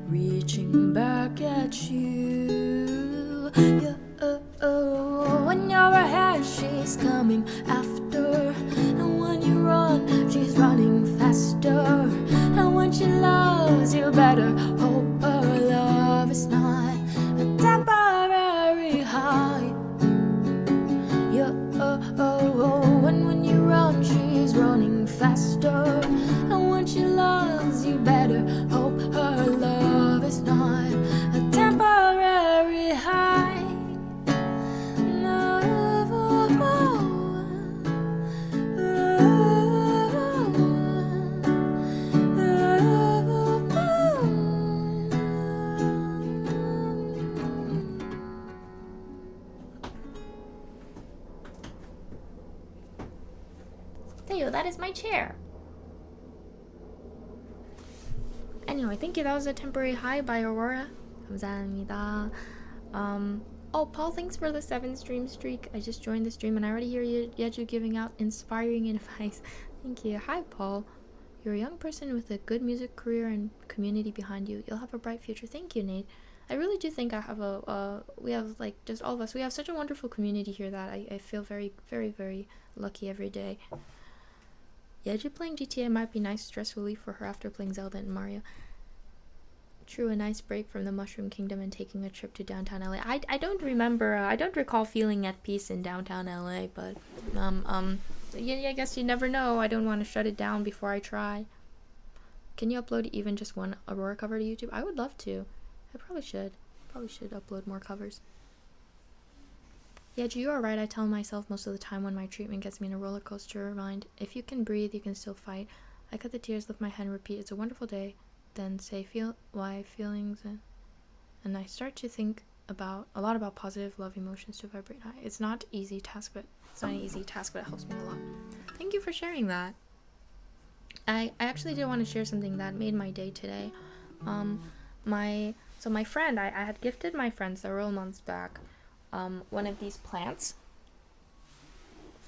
Speaker 2: reaching back at you. Yeah, when you're ahead, she's coming after, and when you run, she's running faster. And when she loves, you better hope her love is not a temporary high. Yeah, when you run, she's running faster. And when she loves, you better hope her love is not a temporary high.
Speaker 1: Theo, that is my chair. Anyway, thank you. That was a temporary high by Aurora. 감사합니다. Oh, Paul, thanks for the 7 stream streak. I just joined the stream and I already hear Yeju giving out inspiring advice. Thank you. Hi, Paul. You're a young person with a good music career and community behind you. You'll have a bright future. Thank you, Nate. I really do think I have we have, like, just all of us, we have such a wonderful community here that I feel very, very, very lucky every day. Yeju playing GTA might be nice stress relief for her after playing Zelda and Mario. True, a nice break from the Mushroom Kingdom and taking a trip to downtown LA. I don't remember, I don't recall feeling at peace in downtown LA, but, yeah, I guess you never know. I don't want to shut it down before I try. Can you upload even just one Aurora cover to YouTube? I would love to. I probably should. Probably should upload more covers. Yeah, you are right. I tell myself most of the time when my treatment gets me in a roller coaster mind, if you can breathe, you can still fight. I cut the tears, lift my head, and repeat, it's a wonderful day. Then say, feel why feelings, and I start to think a lot about positive love emotions to vibrate high. It's not an easy task, but it helps me a lot. Thank you for sharing that. I actually did want to share something that made my day today. My friend, I had gifted my friend several months back one of these plants,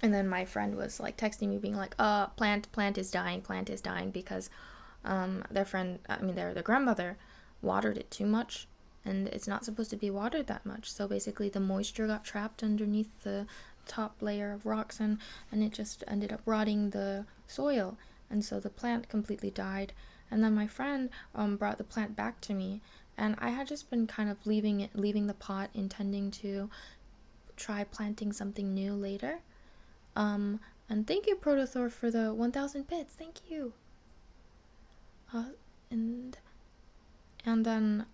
Speaker 1: and then my friend was like texting me being like, plant is dying because their grandmother watered it too much, and it's not supposed to be watered that much, so basically the moisture got trapped underneath the top layer of rocks, and it just ended up rotting the soil, and so the plant completely died. And then my friend brought the plant back to me, and I had just been kind of leaving the pot, intending to try planting something new later. And thank you, Protothor, for the 1,000 bits. Thank you. And then,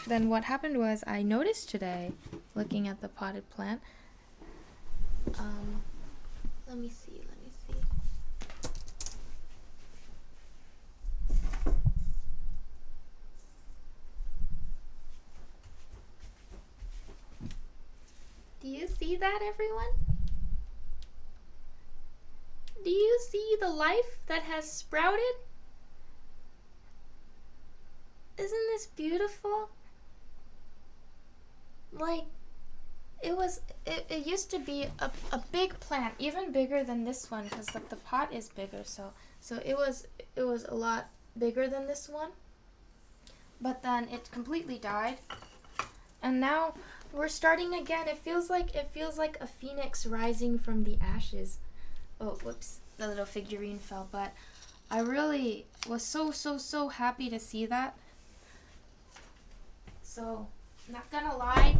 Speaker 1: then what happened was I noticed today, looking at the potted plant, let me see. Do you see that, everyone? Do you see the life that has sprouted? Isn't this beautiful? Like, it used to be a big plant, even bigger than this one, because like the pot is bigger, so it was a lot bigger than this one. But then it completely died, and now we're starting again. It feels like a phoenix rising from the ashes. Oh, whoops, the little figurine fell, but I really was so happy to see that. So, not gonna lie,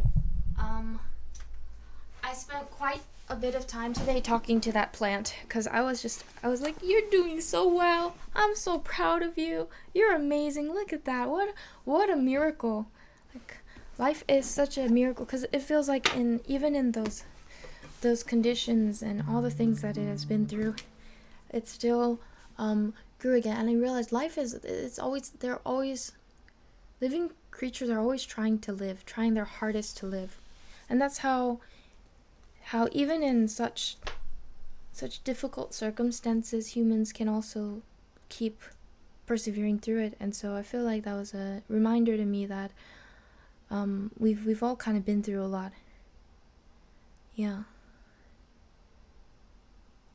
Speaker 1: I spent quite a bit of time today talking to that plant, because I was like, you're doing so well. I'm so proud of you. You're amazing. Look at that. What a miracle. Like, life is such a miracle, because it feels like even in those conditions and all the things that it has been through, it still grew again. And I realized living creatures are always trying to live, trying their hardest to live. And that's how even in such difficult circumstances, humans can also keep persevering through it. And so I feel like that was a reminder to me that we've all kind of been through a lot. Yeah.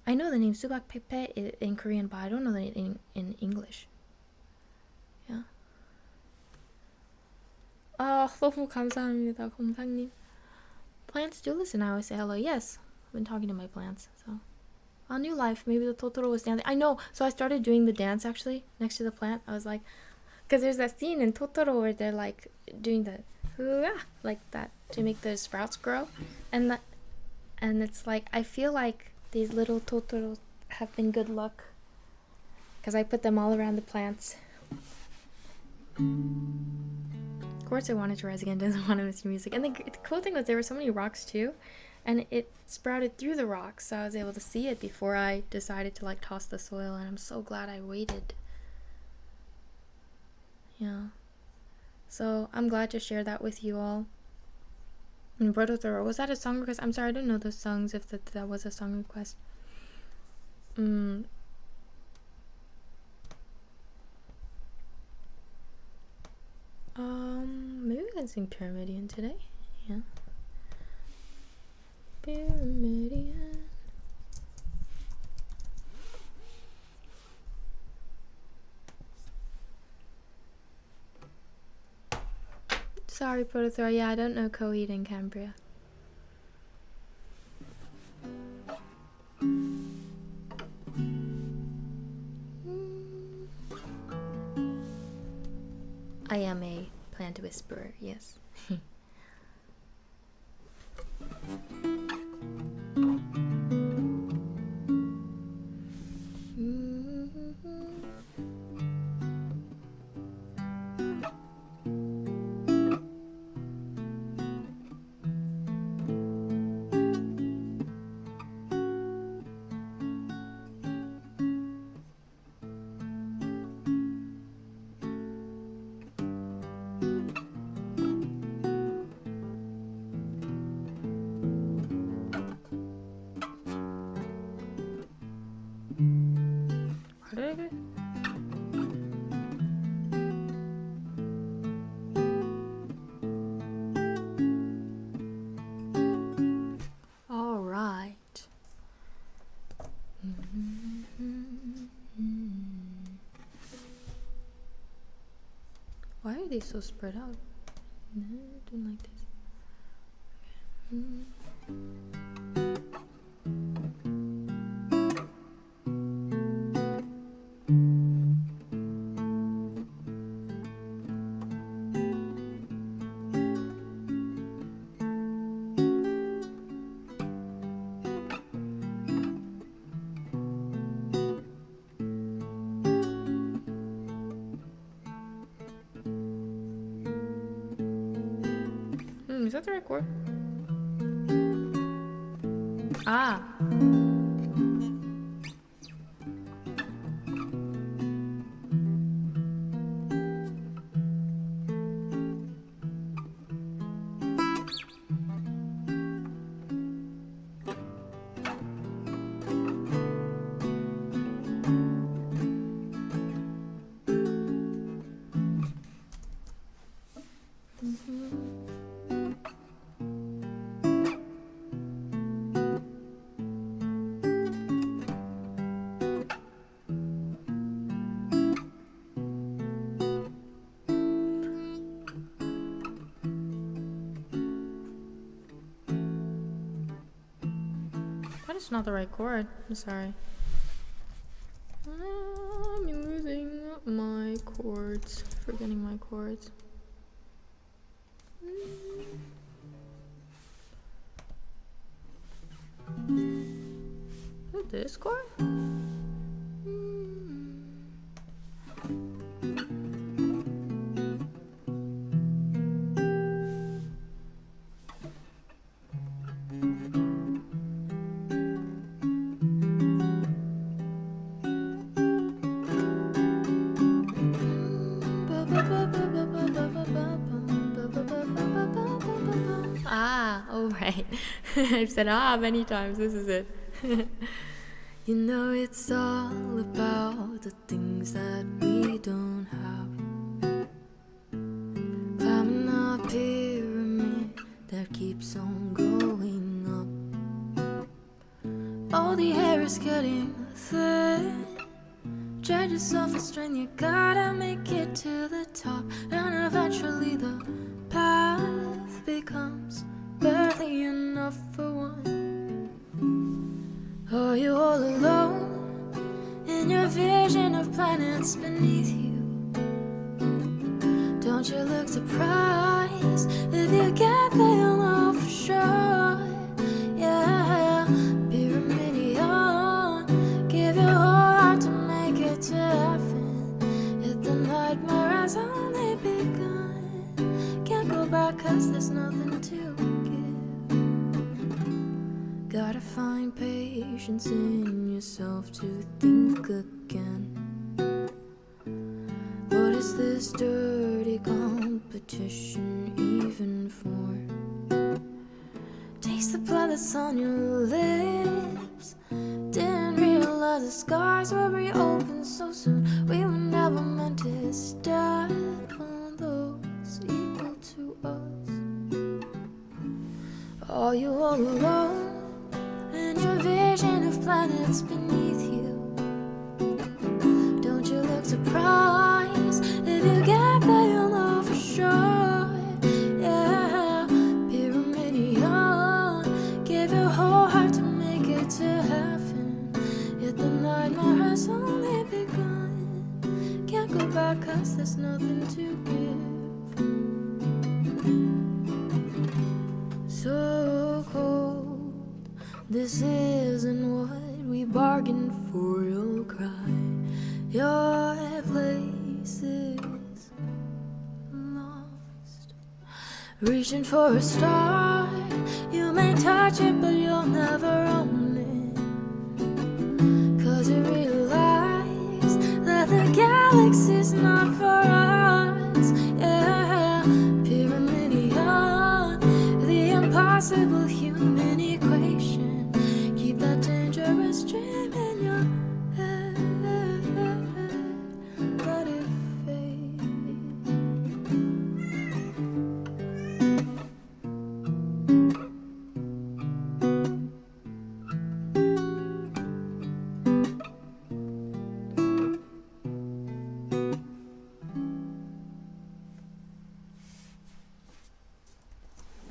Speaker 1: I know the name Subak Pepe in Korean, but I don't know the name in English. Yeah. 너무 감사합니다, 곰상님. Plants do listen. I always say hello. Yes, I've been talking to my plants. So, a new life. Maybe the Totoro was dancing. I know. So I started doing the dance actually next to the plant. I was like, because there's that scene in Totoro where they're like doing the like that to make the sprouts grow, and it's like I feel like these little Totoros have been good luck, because I put them all around the plants. Of course I wanted to rise again, doesn't want to miss your music. And the cool thing was there were so many rocks too, and it sprouted through the rocks, so I was able to see it before I decided to like toss the soil, and I'm so glad I waited. Yeah. So I'm glad to share that with you all. And Brototoro, was that a song request? I'm sorry, I don't know those songs, if that was a song request. Maybe we can sing Pyramidion today. Yeah. Pyramidion. Sorry, Protothor. Yeah, I don't know Coheed and Cambria. I am a plant whisperer, yes. All right. Why are they so spread out? No, I don't like this. Is that the right chord? Ah. it's not the right chord. I'm sorry. I'm losing my chords. Forgetting my chords. Is this chord? Ah, alright. I've said many times. This is it.
Speaker 2: You know it's all about the things that we don't have. Climbing a pyramid that keeps on going up. All the air is getting thin. Drag yourself and strength, you gotta make it to the top. And eventually the path becomes barely enough for one. Are you all alone in your vision of planets beneath you? Don't you look surprised if you get there, you'll know for sure. Yeah, Pyramidion, give your whole heart to make it to heaven. If the nightmare has only begun, can't go back 'cause there's nothing to give. Gotta find patience in yourself to think again. What is this dirty competition even for? Taste the blood that's on your lips. Didn't realize the scars will reopen so soon. We were never meant to step on those equal to us. Are you all alone in your vision of planets beneath you? Don't you look surprised if you get there, you'll know for sure. Yeah, Pyramidion, give your whole heart to make it to heaven. Yet the nightmare has only begun. Can't go back 'cause there's nothing to give. So cold, this isn't what we bargained for. You'll cry, your place is lost. Reaching for a star, you may touch it but you'll never own it. 'Cause you realize that the galaxy's not for us. Yeah, Pyramidion, the impossible human equation. Keep that dangerous dream in your head. Let it fade.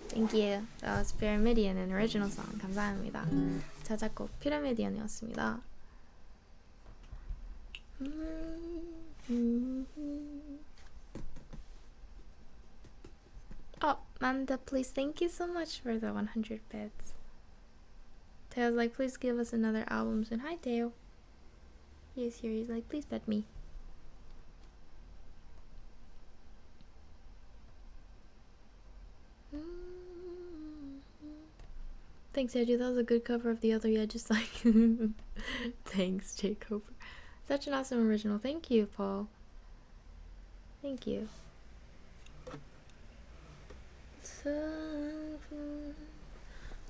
Speaker 1: Thank you. That was Pyramidion, an original song. 감사합니다. 자작곡 피라미디언이었습니다. Oh, Manda, please, thank you so much for the 100 bits. Teo's like, please give us another album soon. Hi, Teo. He's here. He's like, please bet me. Thanks, Edu. That was a good cover of the other. Yeah, just like thanks, Jacob. Such an awesome original. Thank you, Paul. Thank you.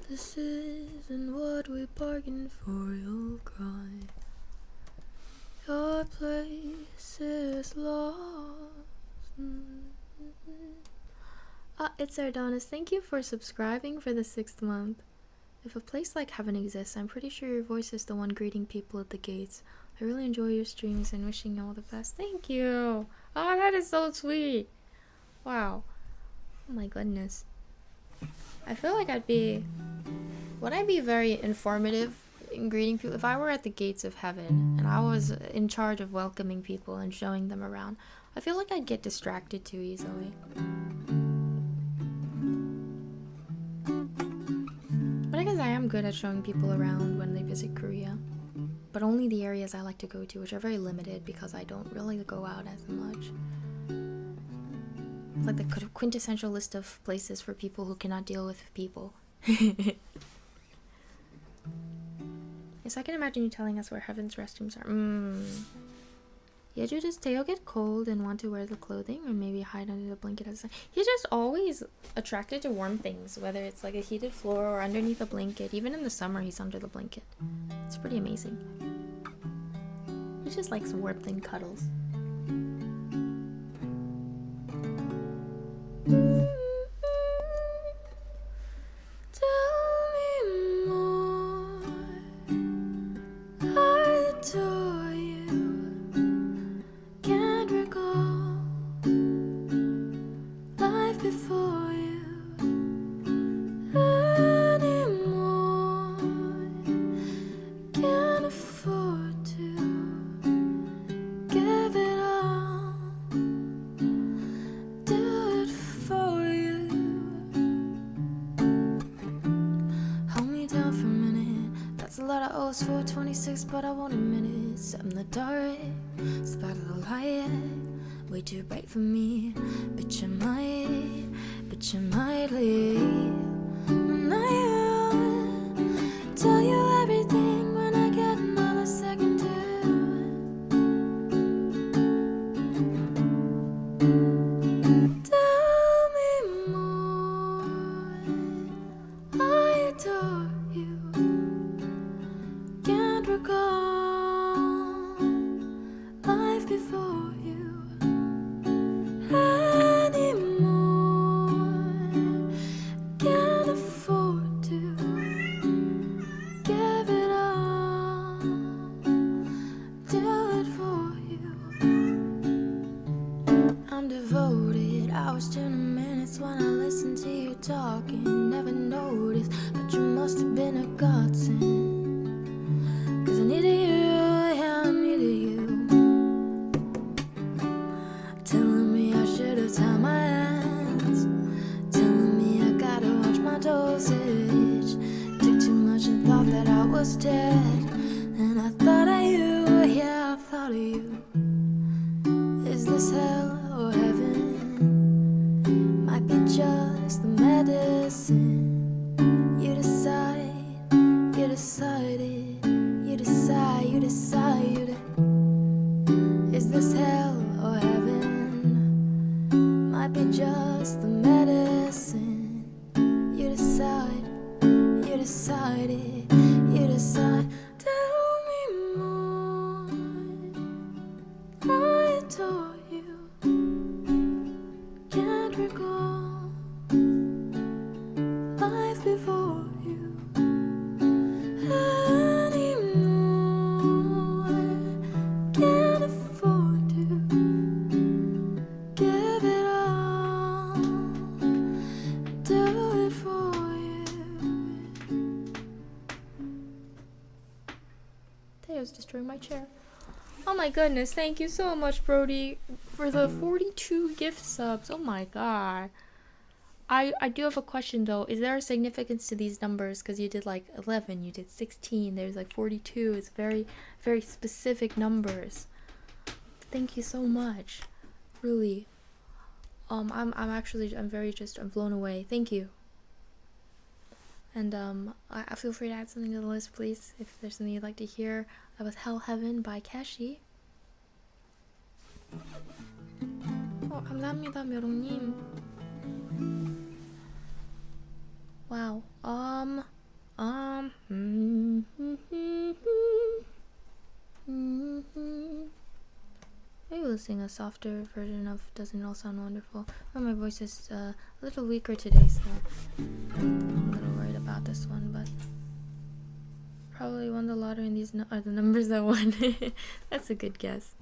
Speaker 2: This isn't what we bargained for. You'll cry, your place is lost.
Speaker 1: It's Sardonis. Thank you for subscribing for the 6th month. If a place like heaven exists, I'm pretty sure your voice is the one greeting people at the gates. I really enjoy your streams and wishing you all the best. Thank you. Oh, that is so sweet. Wow. Oh my goodness. I feel like would I be very informative in greeting people, if I were at the gates of heaven and I was in charge of welcoming people and showing them around, I feel like I'd get distracted too easily. But I guess I am good at showing people around when they visit Korea. But only the areas I like to go to, which are very limited because I don't really go out as much. It's like the quintessential list of places for people who cannot deal with people. Yes, I can imagine you telling us where heaven's restrooms are. Yeju, does Teo get cold and want to wear the clothing or maybe hide under the blanket as a... He's just always attracted to warm things, whether it's like a heated floor or underneath a blanket. Even in the summer, he's under the blanket. It's pretty amazing. He just likes warmth and cuddles. For 26, but I won't admit it. Set in the dark, spot of the light, way too bright for me. Bitch, I might leave. And I tell you everything when I get another second to. Tell me more. I adore you. Can't recall life before you anymore. Can't afford to give it all. Do it for you. I'm devoted. Hours turning minutes when I listen to you talking. Never noticed, but you must have been a godsend. I needed you, yeah, I needed you. Telling me I should have tied my hands. Telling me I gotta watch my dosage. Took too much and thought that I was dead. And I thought of you, yeah, I thought of you. Is this hell or heaven? Might be just the medicine. You decide, you decided. You decide. Is this hell or heaven? Might be just the medicine. You decide, you decided, you decide. Tell me more. I adore you. Can't recall life before you. Can't afford to give it all. Do it for you. Theo's destroying my chair. Oh my goodness, thank you so much, Brody, for the 42 gift subs. Oh my god. I do have a question though. Is there a significance to these numbers? Because you did like 11, you did 16, there's like 42. It's very, very specific numbers. Thank you so much. Really. I'm blown away. Thank you. And I feel free to add something to the list, please, if there's something you'd like to hear. That was Hell Heaven by Keshi. 감사합니다, 묘롱님. Wow. Maybe we'll sing a softer version of Doesn't It All Sound Wonderful. Oh, my voice is a little weaker today, so I'm a little worried about this one, but probably won the lottery and these are the numbers that won. That's a good guess.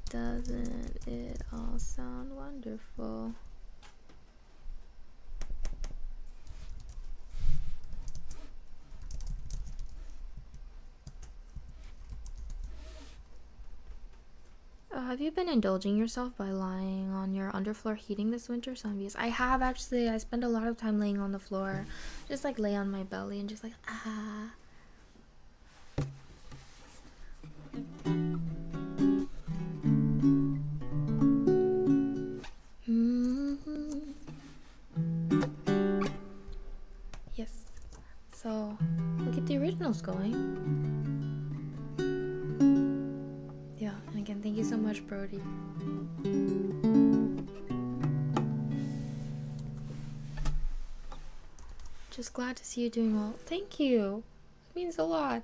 Speaker 1: Doesn't it all sound wonderful? have you been indulging yourself by lying on your underfloor heating this winter, Sunbees? I have actually. I spend a lot of time laying on the floor, just like lay on my belly and just like ah. Yes. So we'll get the originals going. Yeah, and again, thank you so much, Brody. Just glad to see you doing well. Thank you. It means a lot.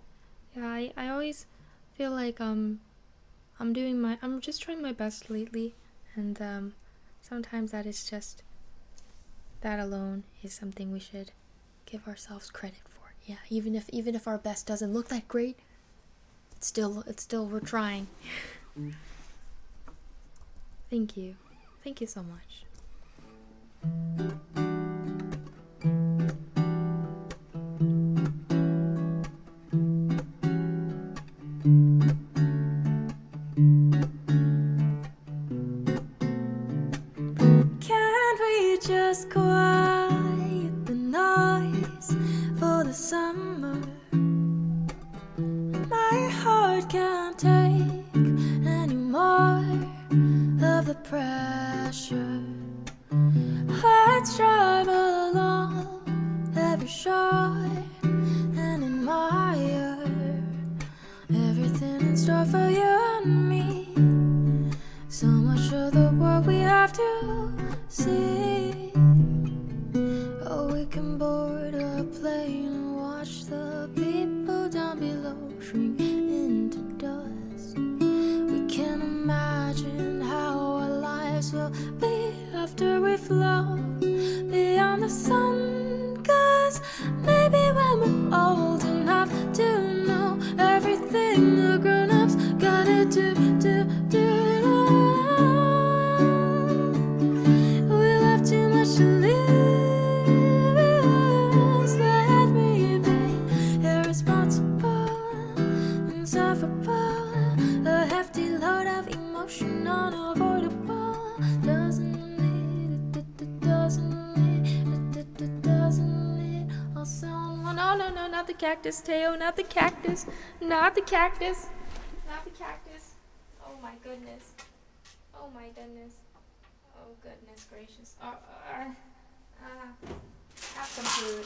Speaker 1: Yeah, I always feel like I'm just trying my best lately, and sometimes that alone is something we should give ourselves credit for. Yeah, even if our best doesn't look that great, it's still we're trying. Thank you so much.
Speaker 2: Can't we just quiet the noise for the summer? My heart can't take any more of the pressure. Let's drive along every shore and admire everything in store for you and me. So much of the world we have to see. Oh, we can board a plane and watch the people down below shrink into dust. We can imagine how our lives will be after we've flown beyond the sun. 'Cause maybe when we're old enough to know everything the grown-ups gotta do. We'll have too much to lose. Let me be irresponsible, insufferable, a hefty load of emotion unavoidable. Doesn't all sound one. Oh, no, not the cactus, Teo, not the cactus, not the cactus, not the cactus. Oh my goodness. Oh my goodness. Oh goodness gracious. Have some food.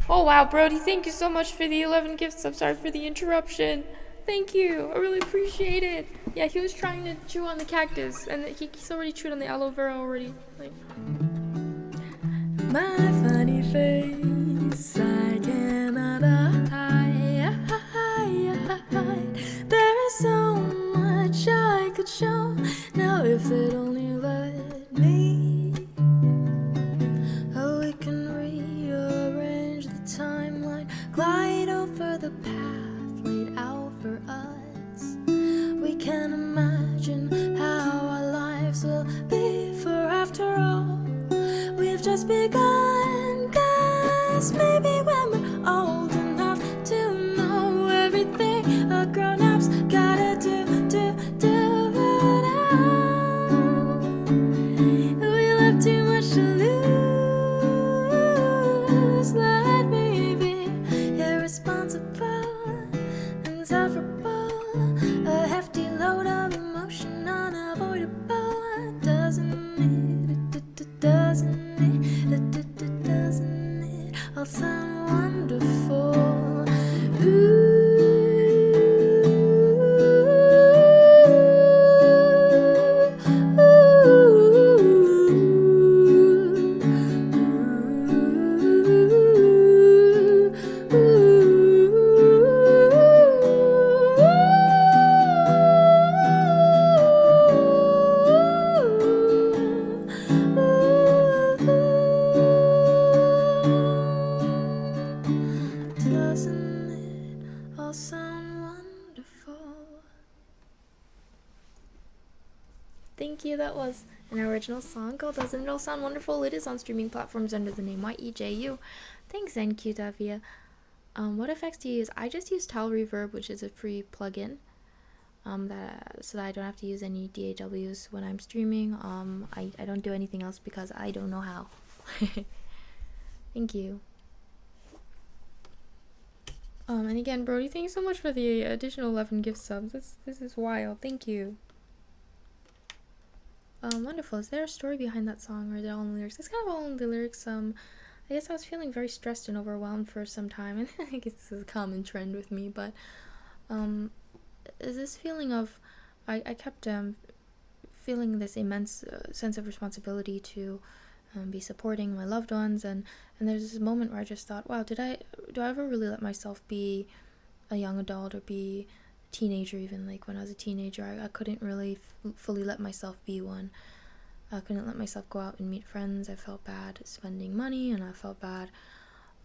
Speaker 2: Oh wow, Brody, thank you so much for the 11 gifts. I'm sorry for the interruption. Thank you. I really appreciate it. Yeah, he was trying to chew on the cactus, and he's already chewed on the aloe vera already. Like, my funny face, I cannot hide. There is so much I could show. Now if they'd only let me, oh, we can rearrange the timeline, glide over the path laid out for us. We can imagine how our lives will be, for after all, we've just begun. 'Cause maybe when we're old enough to know everything a grown-up's gotta do. We'll have too much to lose. Let me be irresponsible, insufferable, a hefty load of emotion unavoidable. Doesn't it all sound wonderful? Doesn't it all sound wonderful? Thank you. That was an original song called Doesn't It All Sound Wonderful. It is on streaming platforms under the name YEJU. Thanks, NQ Davia.
Speaker 1: What effects do you use? I just use Tile Reverb, which is a free plugin. So that I don't have to use any DAWs when I'm streaming. I don't do anything else because I don't know how. Thank you. And again, Brody, thank you so much for the additional 11 gift subs. This is wild. Thank you. Wonderful. Is there a story behind that song, or is it all in the lyrics? It's kind of all in the lyrics. I guess I was feeling very stressed and overwhelmed for some time, and I guess this is a common trend with me, but is this feeling of, I kept feeling this immense sense of responsibility to be supporting my loved ones, and there's this moment where I just thought, wow, do I ever really let myself be a young adult or be a teenager? Even like when I was a teenager, I couldn't really fully let myself be one. I couldn't let myself go out and meet friends. I felt bad spending money, and I felt bad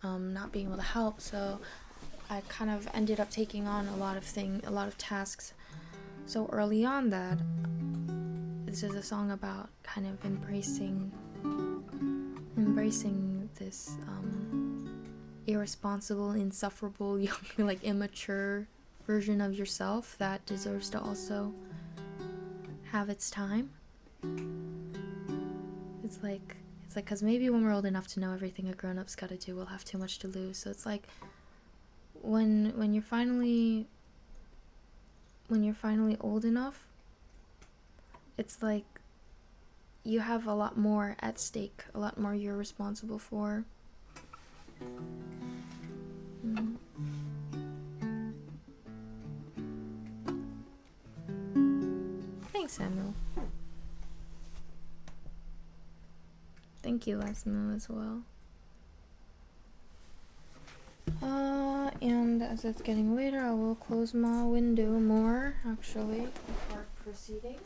Speaker 1: not being able to help, so I kind of ended up taking on a lot of tasks so early on that this is a song about kind of embracing this irresponsible, insufferable, young, like immature version of yourself that deserves to also have its time. It's like because maybe when we're old enough to know everything a grown-up's gotta do, we'll have too much to lose. So it's like when you're finally old enough, it's like you have a lot more at stake, a lot more you're responsible for. Thanks, Samuel. Thank you, Asmu, as well. And as it's getting later, I will close my window more, actually, before proceeding.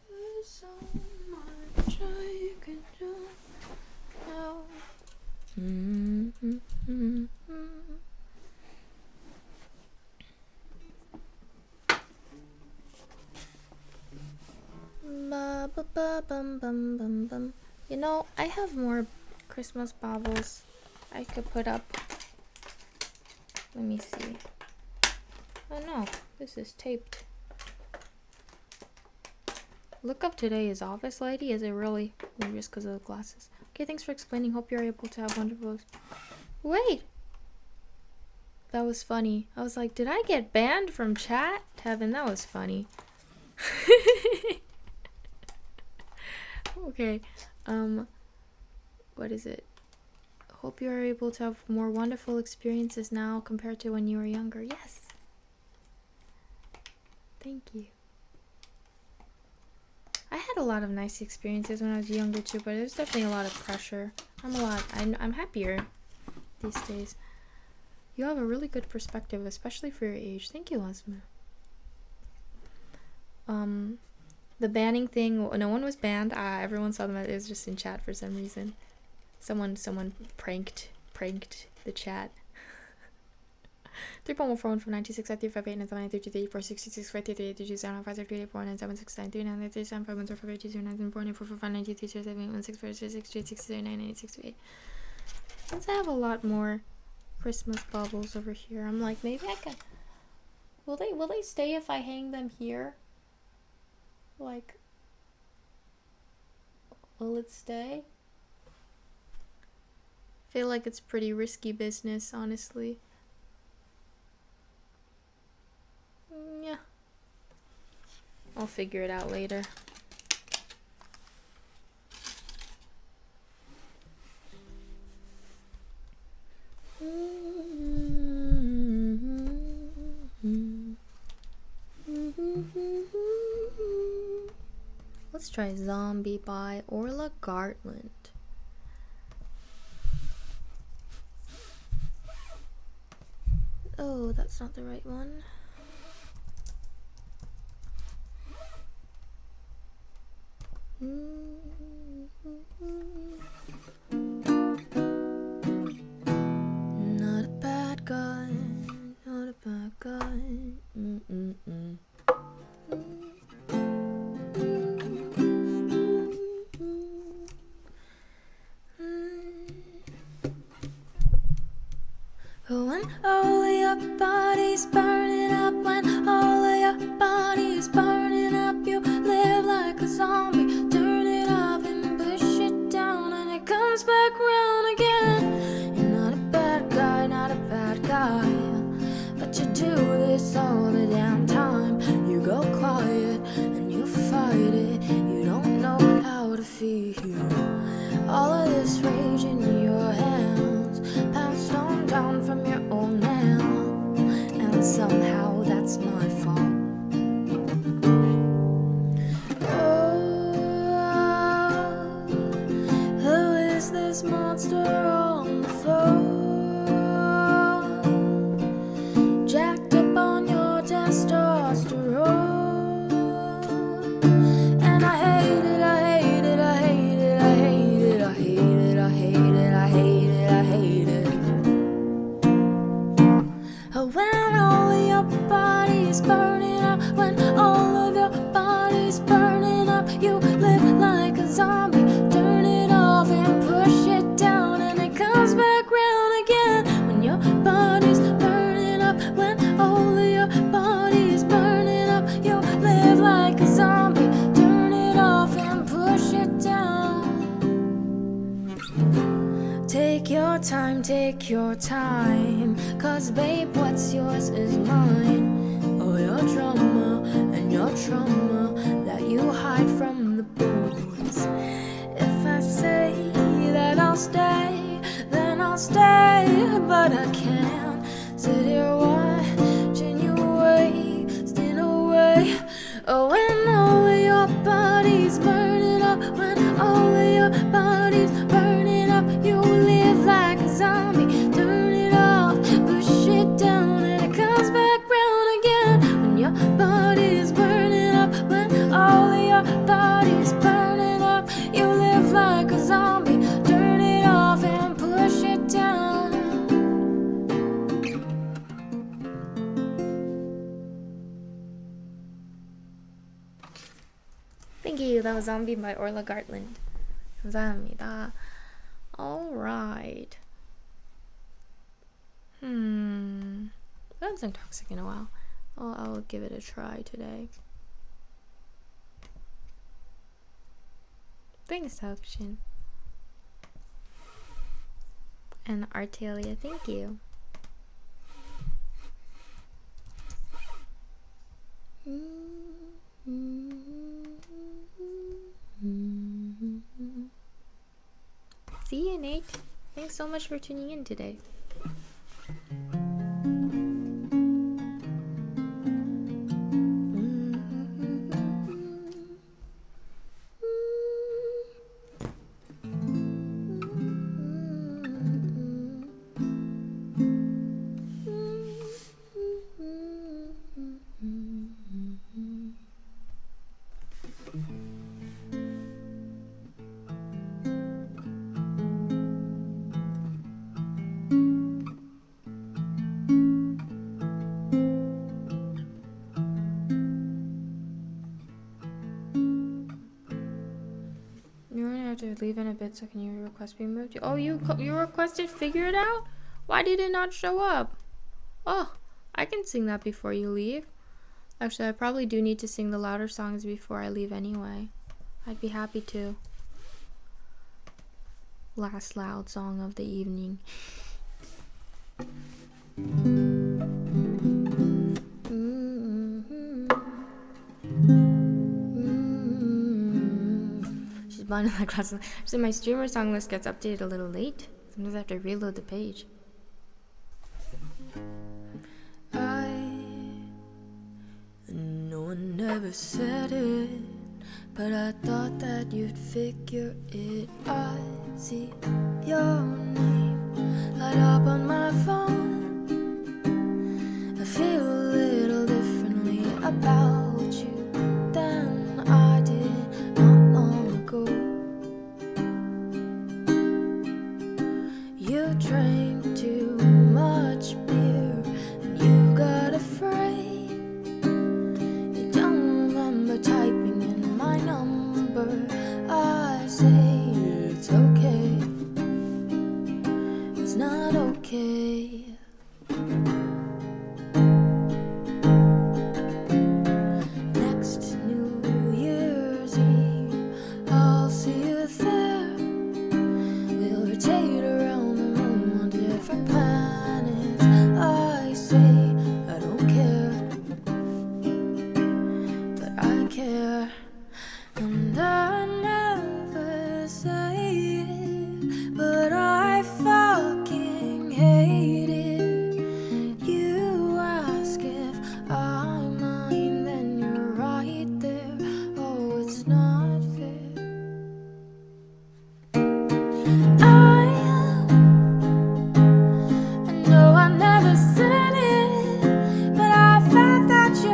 Speaker 1: There's so much I can do now. You know, I have more Christmas baubles I could put up. Let me see. Oh no, this is taped. Look up today is office lady. Is it really? Maybe just because of the glasses. Okay, thanks for explaining. Hope you're able to have wonderful. Wait! That was funny. I was like, did I get banned from chat? Heaven, that was funny. Okay, what is it? Hope you are able to have more wonderful experiences now compared to when you were younger. Yes! Thank you. I had a lot of nice experiences when I was younger too, but there's definitely a lot of pressure. I'm happier these days. You have a really good perspective, especially for your age. Thank you, Asma. The banning thing, no one was banned. Everyone saw them. It was just in chat for some reason. Someone pranked the chat. 3.141 from 96 358 97 33 466 538 27 538 97 693 937 514 582 9 4 5 93 7 16 4 6 9 8 6 8. Since I have a lot more Christmas baubles over here, I'm like, maybe I can. Will they stay if I hang them here? Like, will it stay? I feel like it's pretty risky business, honestly. Yeah. I'll figure it out later. Let's try Zombie by Orla Gartland. Oh, that's not the right one. Not a bad guy, not a bad guy.
Speaker 2: testosterone. And I hate it, I hate it, I hate it, I hate it, I hate it, I hate it, I hate it, I hate it. When all of your body's burning up, when all of your body's burning up, you live like a zombie. Turn it off and push it down, and it comes back round again. When your body's burning up, when all of your body's burning up, you live like a zombie. Turn it off and push it down. Take your time, 'cause babe, what's yours is mine. All your drama and your trauma that you hide from the boys. If I say that I'll stay, then I'll stay, but I can't sit here watching you wasting away. Oh, when all of your body's burning up, when all of your body's burning up, you live like a zombie. Turn it off, push it down, and it comes back round again. When your body's burning up, when all of your body's burning up, you live like a zombie. Turn it off and push it down.
Speaker 1: Thank you. That was Zombie by Orla Gartland. 감사합니다. Alright. I haven't sung Toxic in a while. I'll give it a try today. Thanks, Tokshin. And Artelia, thank you. See you, Nate. Thanks so much for tuning in today. Leave in a bit, so can your request be moved? Oh, you requested Figure It Out? Why did it not show up? Oh, I can sing that before you leave. Actually, I probably do need to sing the louder songs before I leave anyway. I'd be happy to. Last loud song of the evening. Blinded like last night. So my streamer song list gets updated a little late. Sometimes I have to reload the page.
Speaker 2: I know I never said it, but I thought that you'd figure it. I see your name light up on my phone. I feel a little differently about you than I did not long ago. You drank too much beer and you got afraid. You don't remember typing in my number. I say it's okay. It's not okay. Next New Year's Eve, I'll see you there. We'll rotate around the room on different planets. I say I don't care, but I care. And I never say it, but I fucking hate it. You ask if I mind, then you're right there. Oh, it's not fair. I know I never said it, but I thought that you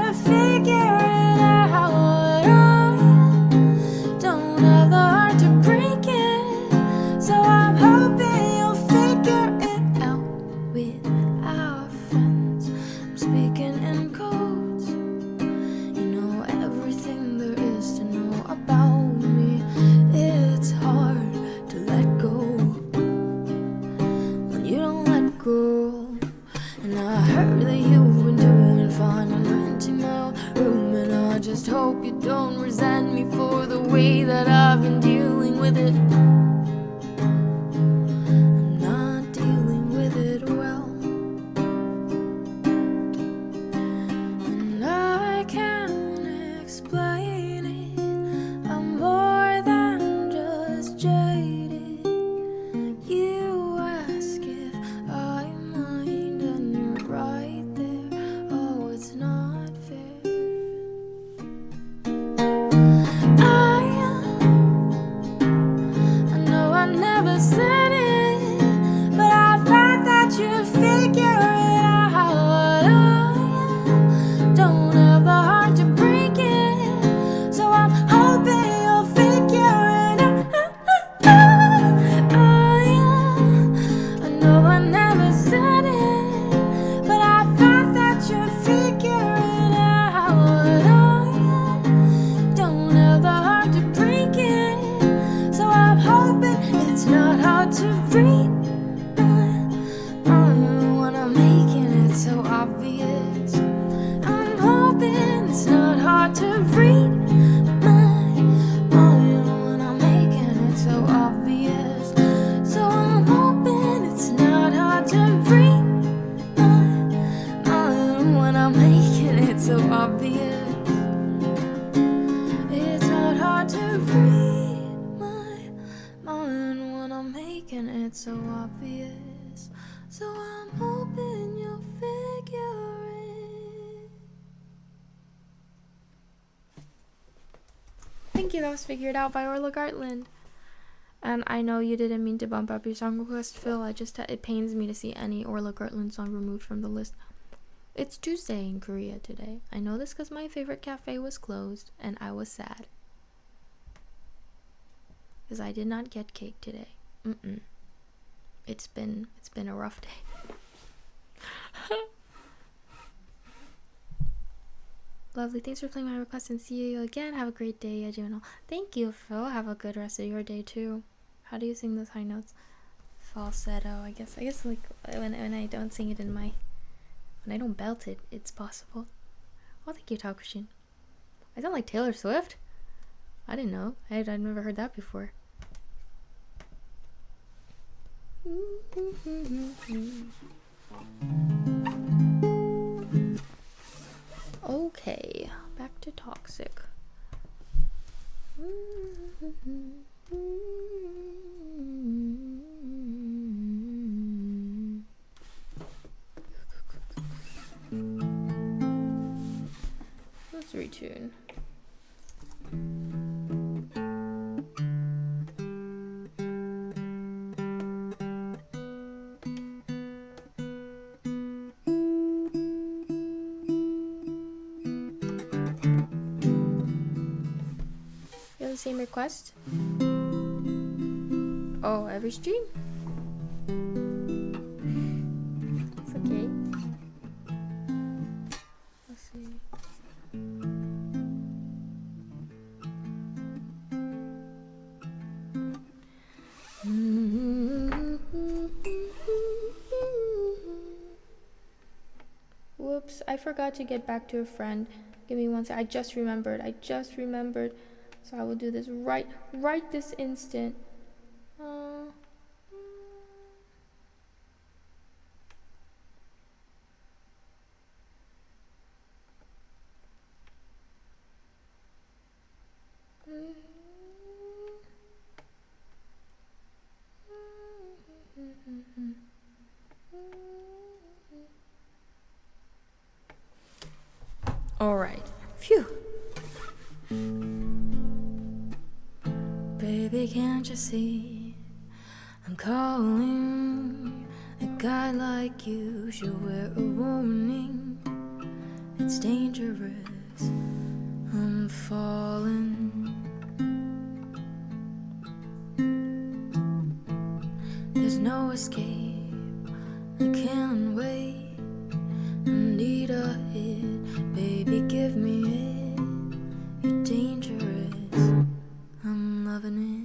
Speaker 2: just hope you don't resent me for the way that I've been dealing with it. I'm not dealing with it well, and I can't explain it. I'm more than just jaded. You ask if I mind, and you're right there. Oh, it's not fair. I know I never said it, but I thought that you'd figure it out. I don't have the heart to break it, so I'm hoping you'll figure it out. I know I never said it, but I thought that you'd figure it out. Don't have the heart to break it, so I'm hoping it's not hard to read. When I'm making it so obvious, I'm hoping it's not hard to read. When I'm making it so obvious, so I'm hoping it's not hard to read. When I'm making it so obvious, it's not hard to read my mind when I'm making it so obvious. So I'm hoping you'll figure it.
Speaker 1: Thank you. That was Figured Out by Orla Gartland. And I know you didn't mean to bump up your song request, Phil. It pains me to see any Orla Gartland song removed from the list. It's Tuesday in Korea today. I know this because my favorite cafe was closed, and I was sad. Because I did not get cake today. It's been a rough day. Lovely. Thanks for playing my request, and see you again. Have a great day, Yejuniverse. Thank you, Phil. Have a good rest of your day too. How do you sing those high notes? Falsetto, I guess. Like when I don't sing it when I don't belt it, it's possible. Oh, thank you, Takushin. I sound like Taylor Swift. I didn't know. I'd never heard that before. Okay, back to Toxic. Let's retune. You have the same request? Oh, every stream? It's okay. Let's see. Whoops, I forgot to get back to a friend. Give me one sec. I just remembered. So I will do this right this instant. All right. Phew.
Speaker 2: Baby, can't you see I'm calling? A guy like you should wear a warning. It's dangerous, I'm falling. There's no escape, I can't wait. I need a hit, baby, give me it. You're dangerous, I'm loving it.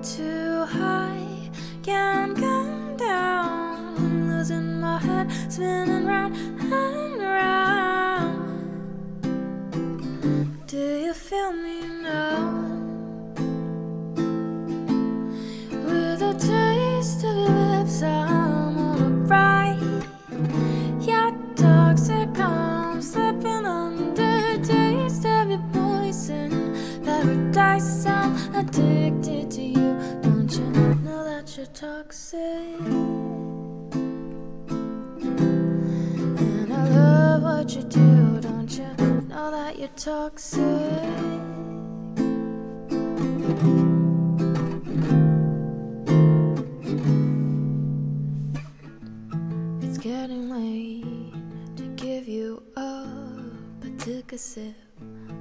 Speaker 2: Too high, can't come down. Losing my head head spinning round and round. Do you feel me now? With a taste of your lips, I'm alright. Your toxic arms slipping under, taste of your poison paradise. I'm addicted to you. Don't you know that you're toxic? And I love what you do. Don't you know that you're toxic? It's getting late to give you up. I took a sip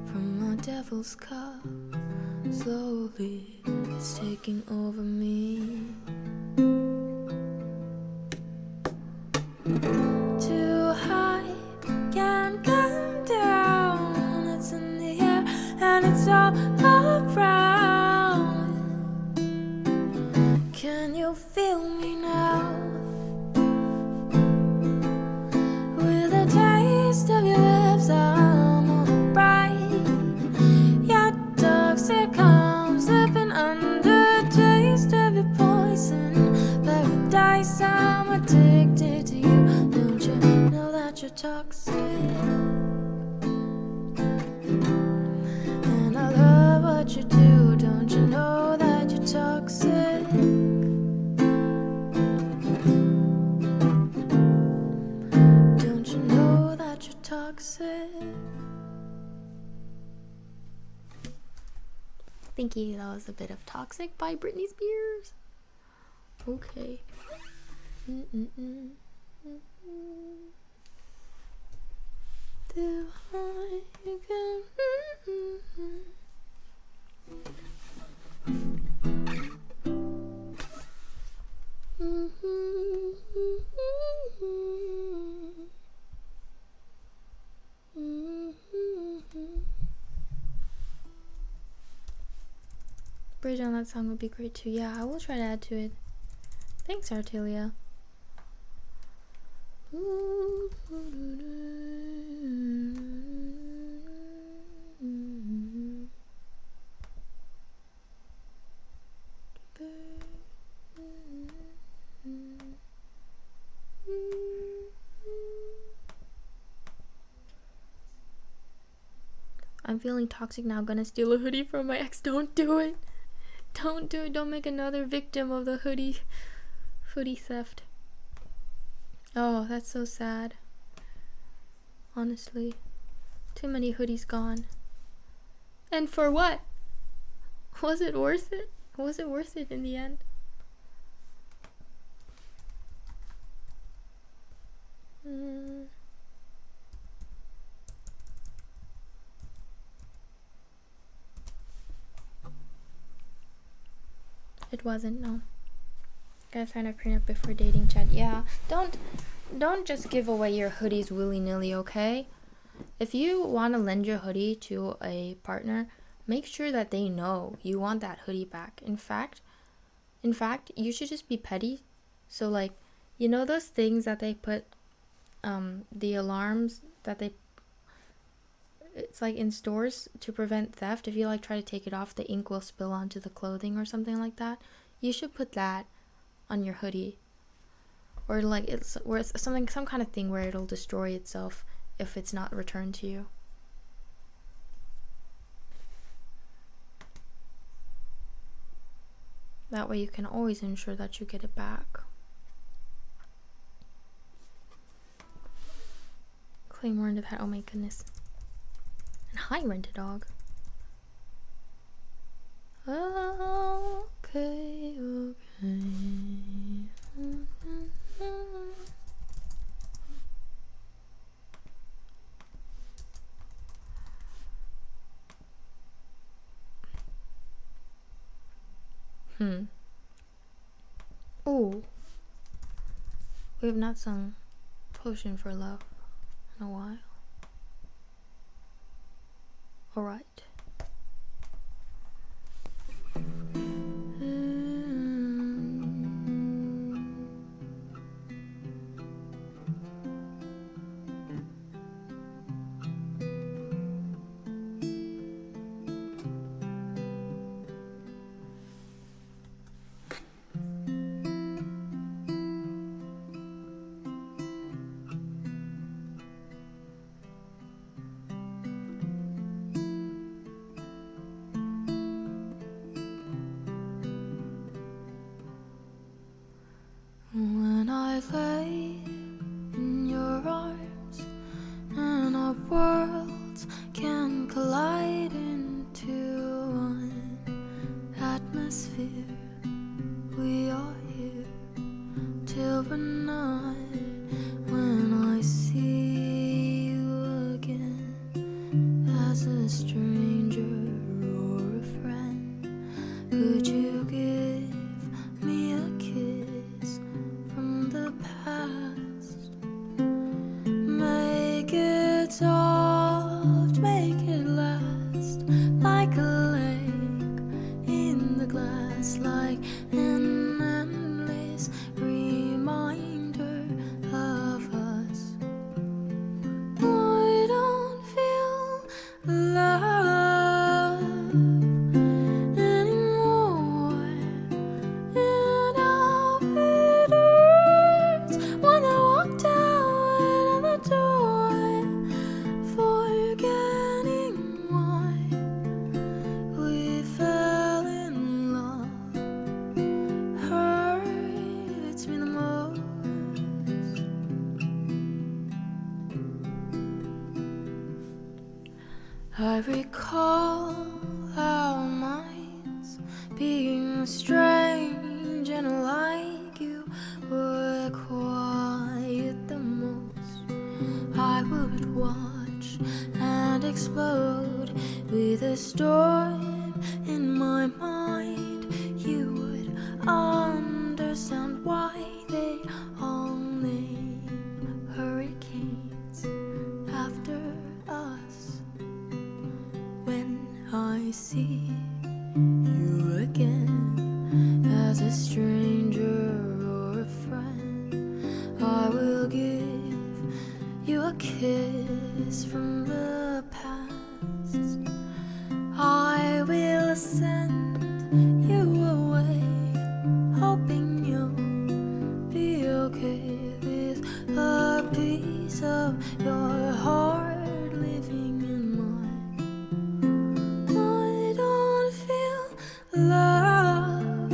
Speaker 2: from my devil's cup. Slowly, it's taking over me. Too high, can't come down. It's in the air and it's all around. Can you feel me now? With a taste of your lips, I'm alright. Your toxic arms slipping under, taste of your poison paradise. I'm addicted to you. Don't you know that you're toxic? And I love what you do. Don't you know that you're toxic? Don't you know that you're toxic?
Speaker 1: Thank you. That was a bit of Toxic by Britney Spears. Okay.
Speaker 2: Too high, you can.
Speaker 1: Bridge on that song would be great too. Yeah, I will try to add to it. Thanks, Artelia. I'm feeling toxic now. Gonna steal a hoodie from my ex. Don't do it. Don't do it. Don't make another victim of the hoodie theft. Oh, that's so sad. Honestly. Too many hoodies gone. And for what? Was it worth it? Was it worth it in the end? It wasn't, no. Gotta sign a prenup before dating, Chad. Yeah, don't just give away your hoodies willy-nilly, okay? If you want to lend your hoodie to a partner, make sure that they know you want that hoodie back. In fact, you should just be petty. So, like, you know those things that they put, the alarms that it's like in stores to prevent theft. If you like try to take it off, the ink will spill onto the clothing or something like that. You should put that on your hoodie, or like it's some kind of thing where it'll destroy itself if it's not returned to you. That way you can always ensure that you get it back. Claim more into that. Oh my goodness. And hi, Rent a Dog. Okay. Oh, we have not sung Potion for Love in a while. Alright.
Speaker 2: I recall our minds being strange and alike. You were quiet the most. I would watch and explode with a storm in my mind. You would understand why they all name hurricanes after us. When I see you again as a stranger or a friend, I will give you a kiss from the past. I will send you away, hoping you'll be okay with a piece of your heart living in mine. I don't feel love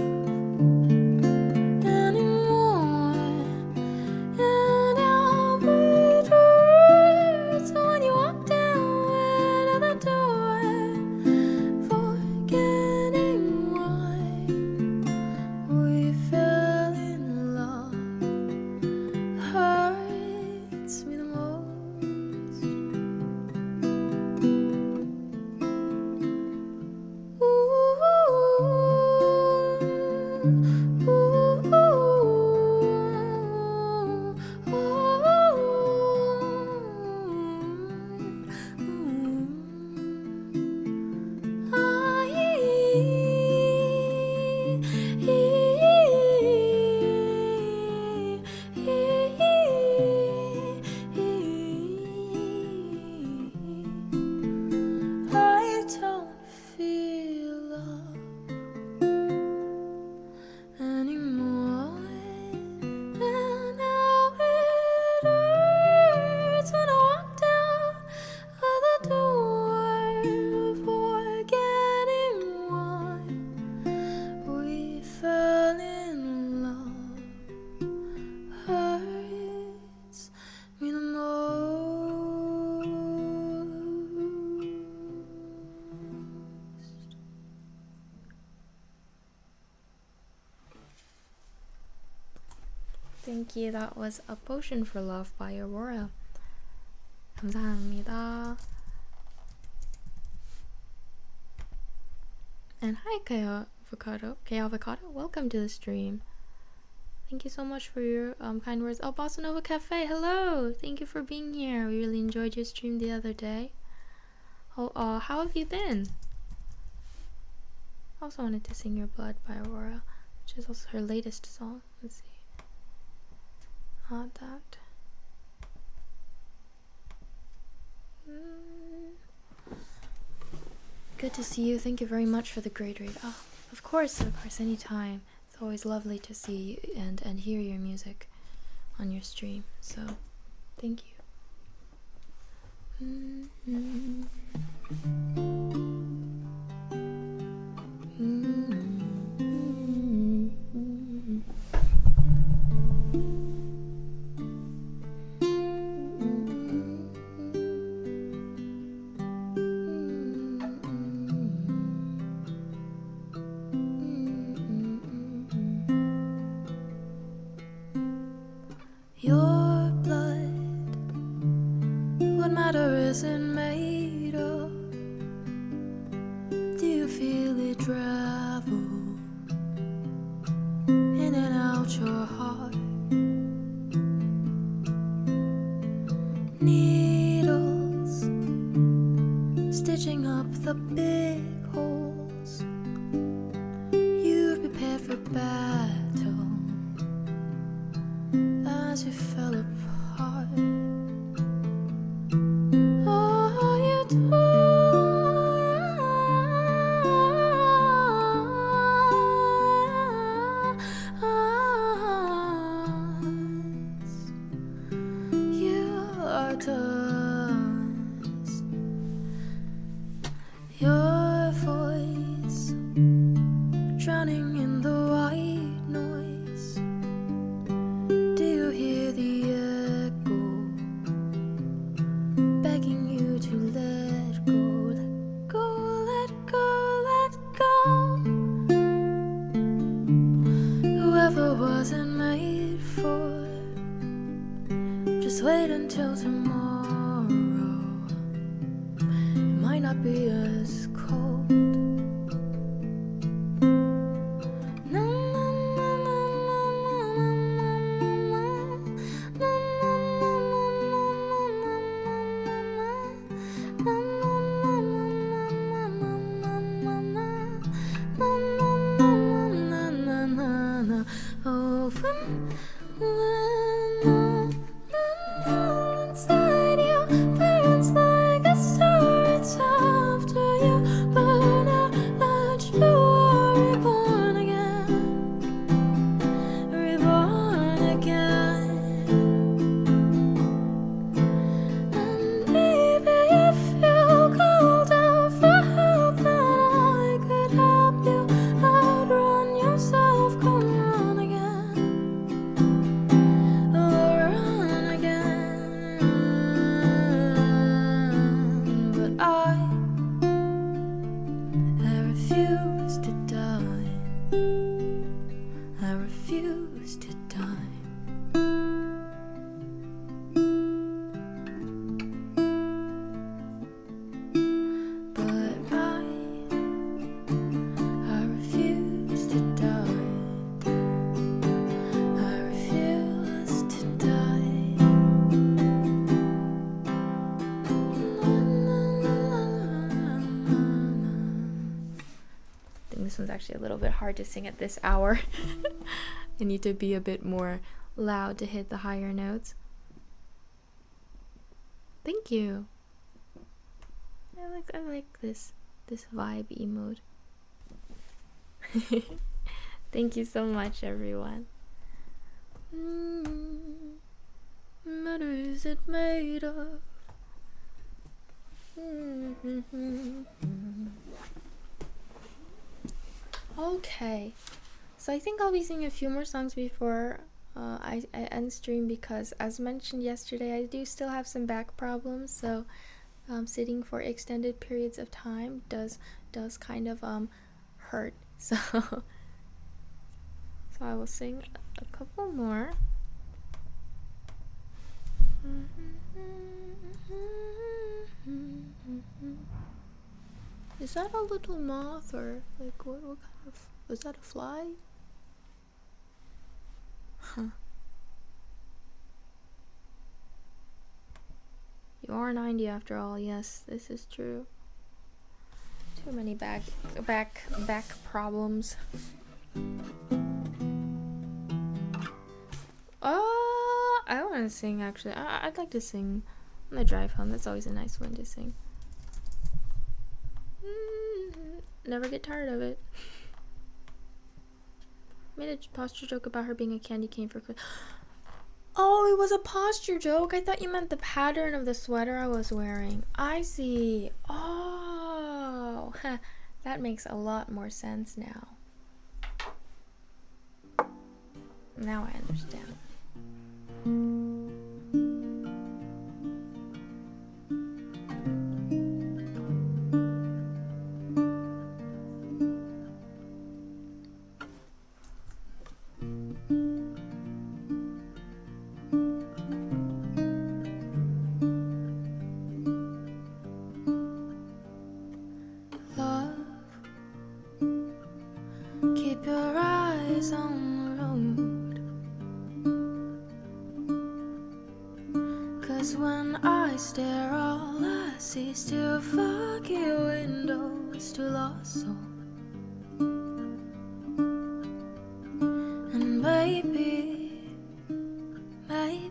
Speaker 2: anymore, and I'll be hurt when you walk down the door, forgetting why we fell in love. Hurts me the most. I don't feel love anymore, and now it hurts when I walk down the door, forgetting why we fell in love. Hurts me the most.
Speaker 1: Thank you. That was A Potion for Love by Aurora. 감사합니다. And hi, K Avocado. Welcome to the stream. Thank you so much for your kind words. Oh, Bossa Nova Cafe, hello. Thank you for being here. We really enjoyed your stream the other day. Oh, how have you been? I also wanted to sing Your Blood by Aurora, which is also her latest song. Let's see. Not that. Good to see you. Thank you very much for the great read. Oh, of course, anytime. It's always lovely to see you and hear your music on your stream. So, thank you.
Speaker 2: Your blood, what matter is it made of? Do you feel it travel in and out your heart? Needles stitching up the big holes. You prepared for battle as you fell apart. Oh, you dust. You are dust. Your voice drowning in the white noise. Do you hear the echo begging you to let go? wait until tomorrow. It might not be as cold. Oh, when all inside you burns like a star, it's after you burn out that you are reborn again, reborn again. And maybe if you called out for help, then I could help you outrun yourself. Come run again, oh run again. But I refuse to die. I refuse to die. But I refuse to die. I refuse to die.
Speaker 1: I think this one's actually a little bit hard to sing at this hour. I need to be a bit more loud to hit the higher notes. Thank you. I like this vibe emote. Thank you so much, everyone.
Speaker 2: What is it made of?
Speaker 1: Okay, so I think I'll be singing a few more songs before I end stream, because as mentioned yesterday, I do still have some back problems, so sitting for extended periods of time does kind of hurt. So I will sing a couple more. Is that a little moth, or like what kind of, was that a fly? Huh. You are 90 after all. Yes, this is true. Too many back problems. I want to sing, actually. I'd like to sing on the drive home. That's always a nice one to sing. Never get tired of it. Made a posture joke about her being a candy cane for Christmas. Oh, it was a posture joke. I thought you meant the pattern of the sweater I was wearing. I see. Oh, that makes a lot more sense now. Now I understand.
Speaker 2: Keep your eyes on the road, 'cause when I stare, all I see is still foggy windows to lost soul. And maybe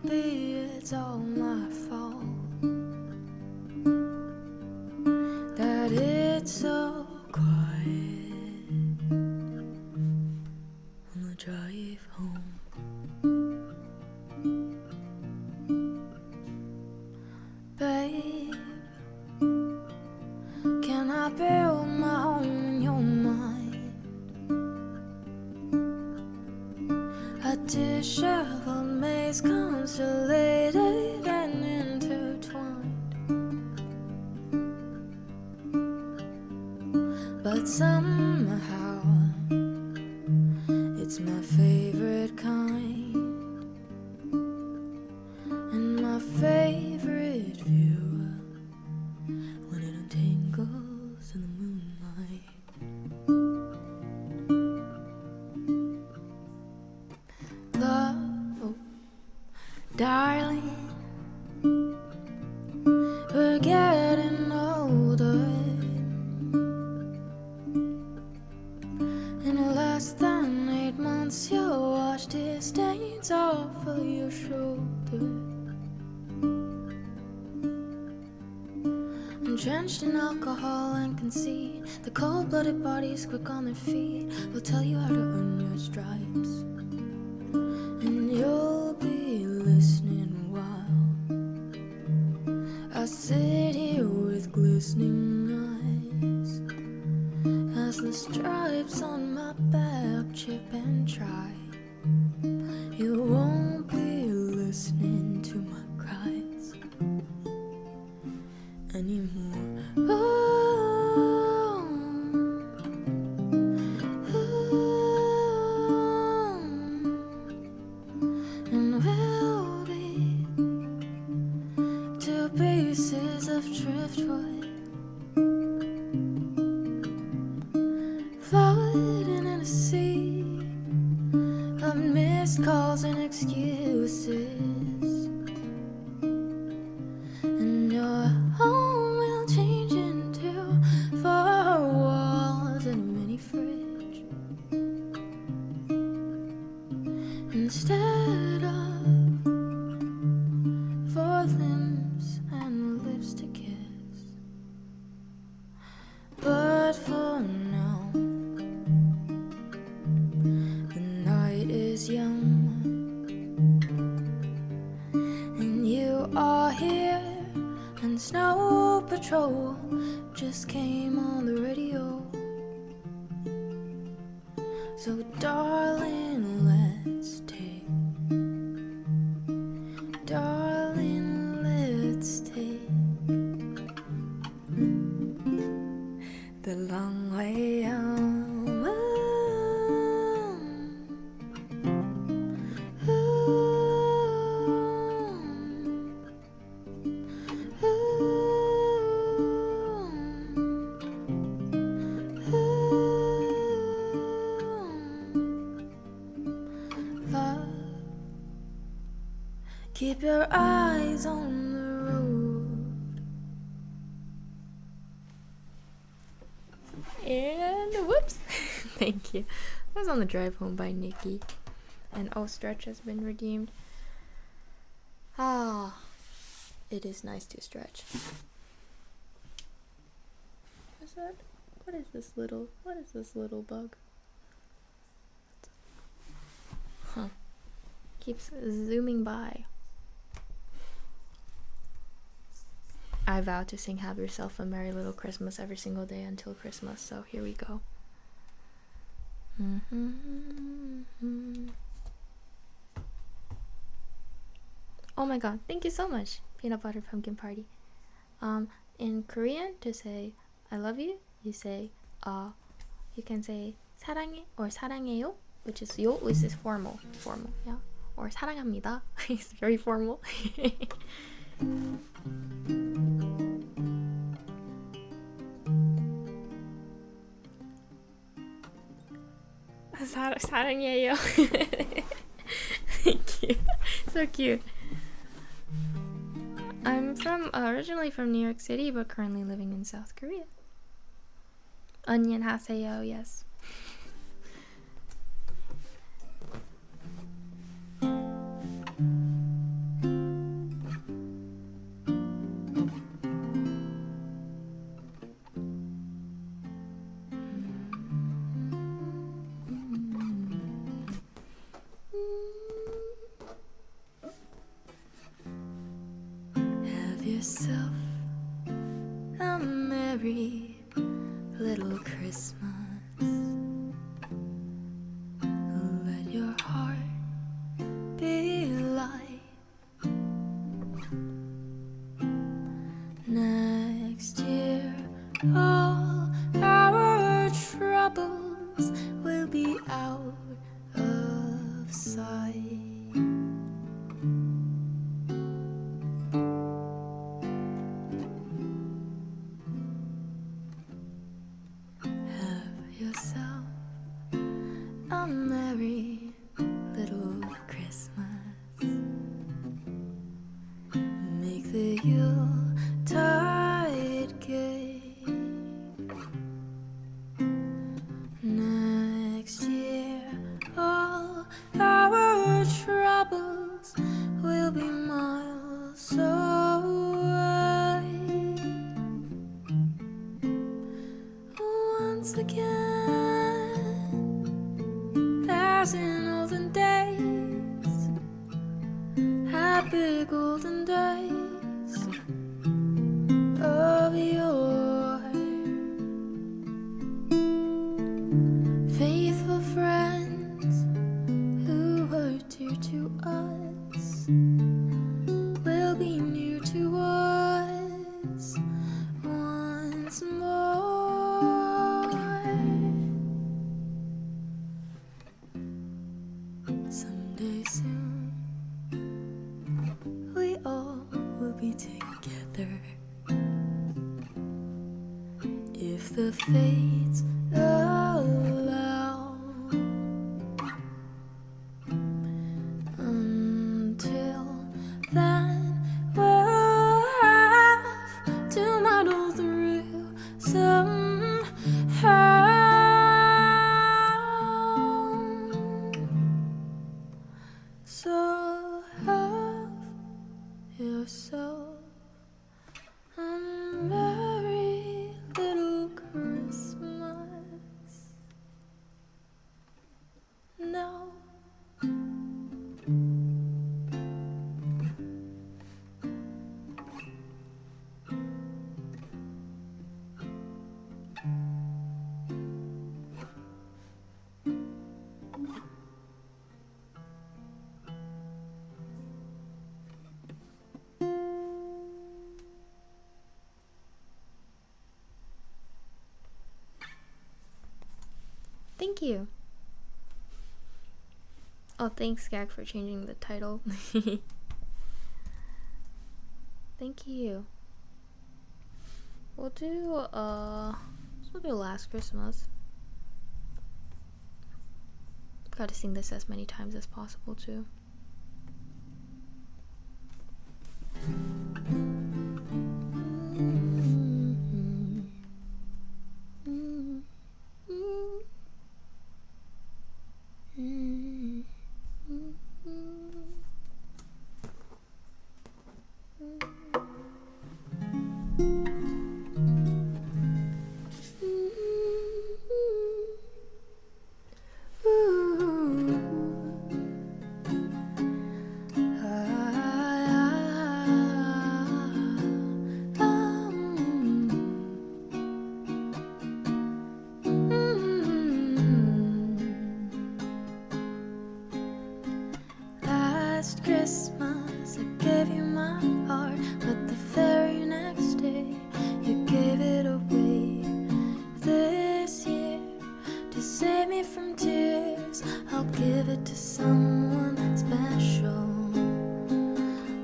Speaker 2: it's all my fault that it's so quiet on the drive home. Babe, can I build my home in your mind? A disheveled maze, constellated and intertwined, but somehow it's my favorite kind. And my fine. We're getting older. In less than 8 months, you'll wash the stains off of your shoulder. Drenched in alcohol and conceit, the cold-blooded bodies quick on their feet will tell you how to earn your stripes. And you'll be listening while I sit here with glistening eyes as the stripes on my back chip and try. You won't be listening to my cries anymore. Ooh, ooh, and we'll be two pieces of driftwood floating in a sea of missed calls and excuses. And your home will change into 4 walls and a mini fridge instead of 4 limbs and lips to kiss. But for now, the night is young and you are here. And Snow Patrol just came on the radio. So darling, let's take the long way home. Keep your eyes on the road.
Speaker 1: And whoops. Thank you. That was On the Drive Home by Nikki. And oh, stretch has been redeemed. Ah, it is nice to stretch. Is that? What is this little bug? Huh. Keeps zooming by. I vow to sing Have Yourself a Merry Little Christmas every single day until Christmas, so here we go. Oh my god, thank you so much, Peanut Butter Pumpkin Party. In Korean, to say I love you, you say you can say 사랑해 or 사랑해요, which is yo, which is formal, yeah. Or 사랑합니다. It's very formal. 사랑해요. Thank you. So cute. I'm originally from New York City, but currently living in South Korea. 안녕하세요, yes.
Speaker 2: Have yourself a merry little Christmas. Let your heart be light. Next year, all our troubles will be out of sight. Have yourself a merry little Christmas. the Yuletide cake. Next year, all our troubles will be miles away. Once again, as in olden days, happy golden days of yore. Faithful friends who were dear to us will be near to us once more. Someday soon we all will be together if the fates allow. Until then, we'll have to muddle through somehow. So have yourself a merry little Christmas now.
Speaker 1: Thank you. Oh, thanks, Gag, for changing the title. Thank you. We'll do Last Christmas. Got to sing this as many times as possible too. Last Christmas I gave you my heart, but the very next day you gave it away. This year, to save me from tears, I'll give it to someone special.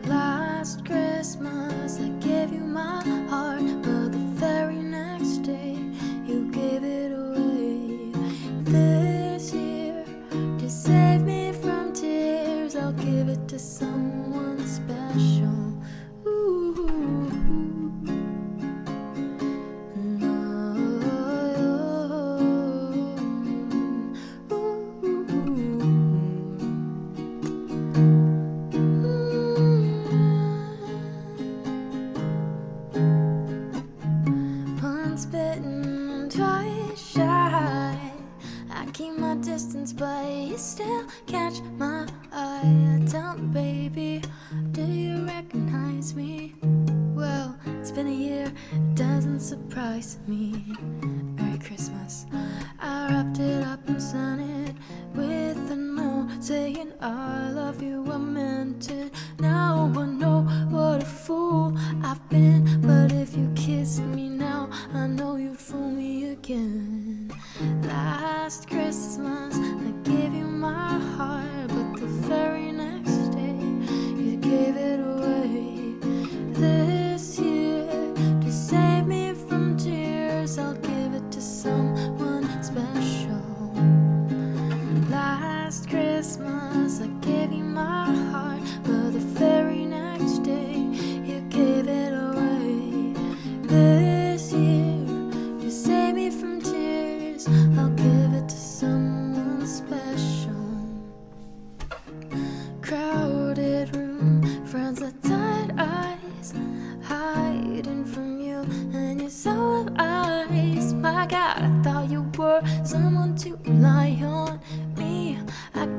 Speaker 1: Last Christmas I gave you my heart, but the very next day you gave it away. This year, to save me from tears, I'll give it to someone special. Ooh. Once bitten, twice shy. I keep my distance, but you still catch my eye. Tell me, baby, do you recognize me? Well, it's been a year, it doesn't surprise me. Merry Christmas. I wrapped it up and sent it with a note saying I love you, I meant it. Now I know what a fool I've been, but if you kissed me now, I know you'd fool me again. Last Christmas I gave you my heart, but the very next day you gave it away. This year, to save me from tears, I'll give it to someone special. Last Christmas I gave you my heart, but the very next day you gave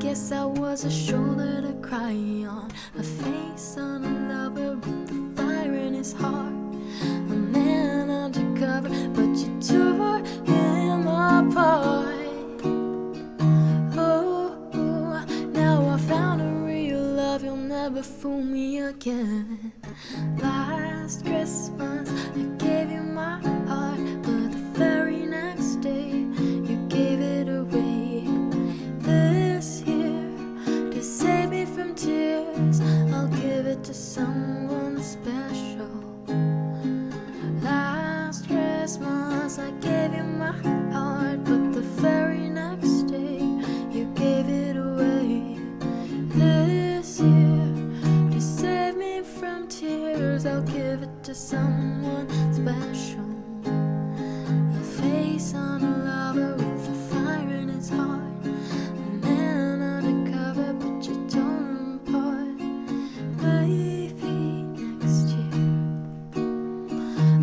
Speaker 2: guess I was a shoulder to cry on, a face on a lover with the fire in his heart, a man undercover, but you tore him apart. Oh, now I found a real love, you'll never fool me again. Last Christmas I gave you my heart, but the very next day you gave it away. This year, to save me from tears, I'll give it to someone special. Last Christmas I gave you my heart, but the very next day you gave it away. This year, to save me from tears, I'll give it to someone special. A face on a lover with a fire in his heart, a man undercover, but you tore him apart. Maybe next year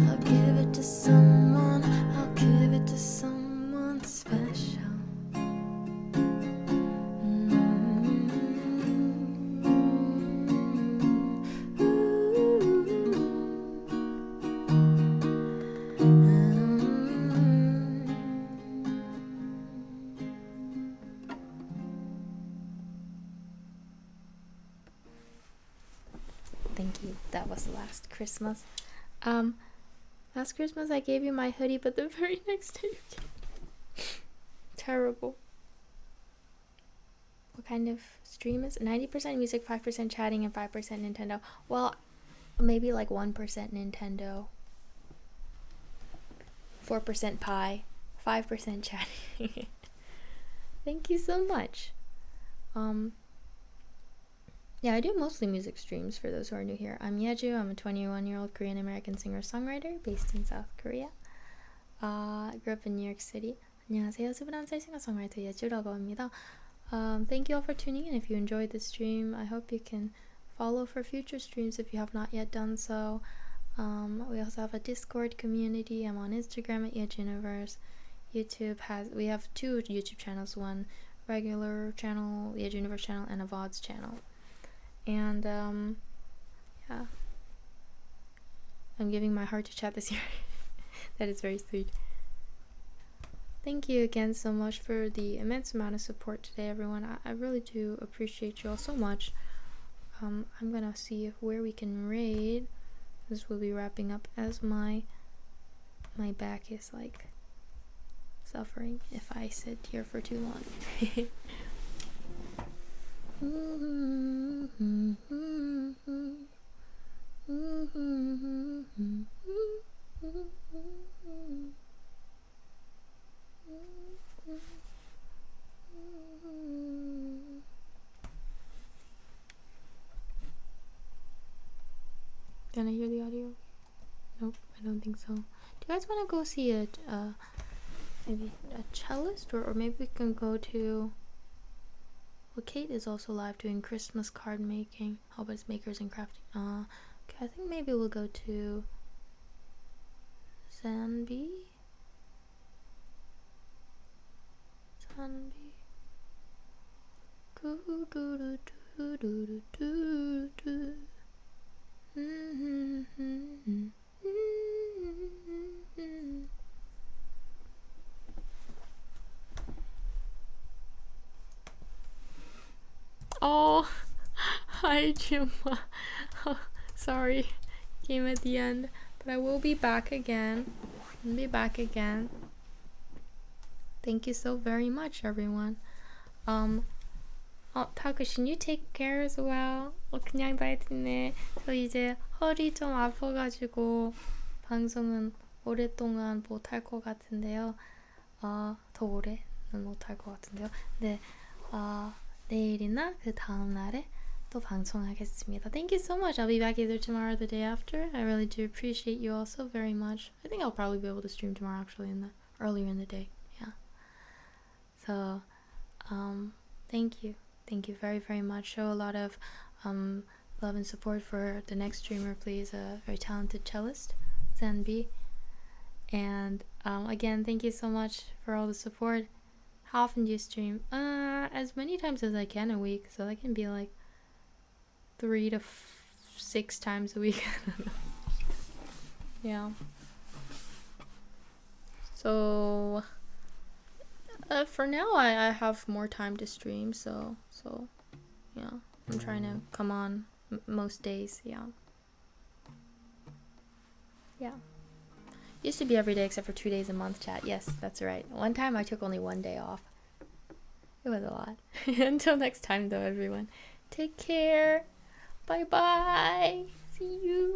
Speaker 2: I'll give it to someone, I'll give it to someone special.
Speaker 1: Thank you. That was Last Christmas. Last Christmas I gave you my hoodie, but the very next day you gave... Terrible. What kind of stream is it? 90% music, 5% chatting, and 5% Nintendo. Well, maybe like 1% Nintendo, 4% pie, 5% chatting. Thank you so much. Yeah, I do mostly music streams for those who are new here. I'm Yeju. I'm a 21-year-old Korean American singer-songwriter based in South Korea. I grew up in New York City. 안녕하세요. 21살 싱어송라이터 예주라고 합니다. Thank you all for tuning in. If you enjoyed this stream, I hope you can follow for future streams if you have not yet done so. We also have a Discord community. I'm on Instagram at yejuniverse. We have 2 YouTube channels, one regular channel, yejuniverse channel, and a VODs channel. And yeah, I'm giving my heart to chat this year. That is very sweet. Thank you again so much for the immense amount of support today, everyone. I really do appreciate you all so much. I'm gonna see where we can raid. This will be wrapping up as my back is like suffering if I sit here for too long. Can I hear the audio? Nope, I don't think so. Do you guys want to go see maybe a cellist, or maybe we can go to... Well, Kate is also live doing Christmas card making. How about it's makers and crafting? Okay, I think maybe we'll go to Zanbi. Oh, hi Juma. Oh, sorry, came at the end, but I will be back again. Thank you so very much, everyone. 타그신, you take care as well. 그냥 다 했네. 저 이제 허리 좀 아파가지고 방송은 오랫동안 못할 것 같은데요. 더 오래는 못할 것 같은데요. 네, 내일이나 그 다음 날에 또 방송하겠습니다. Thank you so much. I'll be back either tomorrow or the day after. I really do appreciate you all so very much. I think I'll probably be able to stream tomorrow actually earlier in the day. Yeah. So, thank you very, very much. Show a lot of love and support for the next streamer, please. A very talented cellist, Zanbi. And again, thank you so much for all the support. How often do you stream? As many times as I can a week. So that can be like 3 to 6 times a week. Yeah. So for now I have more time to stream, so yeah, I'm trying to come on most days. Yeah. Used to be every day except for 2 days a month, chat. Yes, that's right. One time I took only 1 day off. It was a lot. Until next time though, everyone, take care. Bye bye. See you.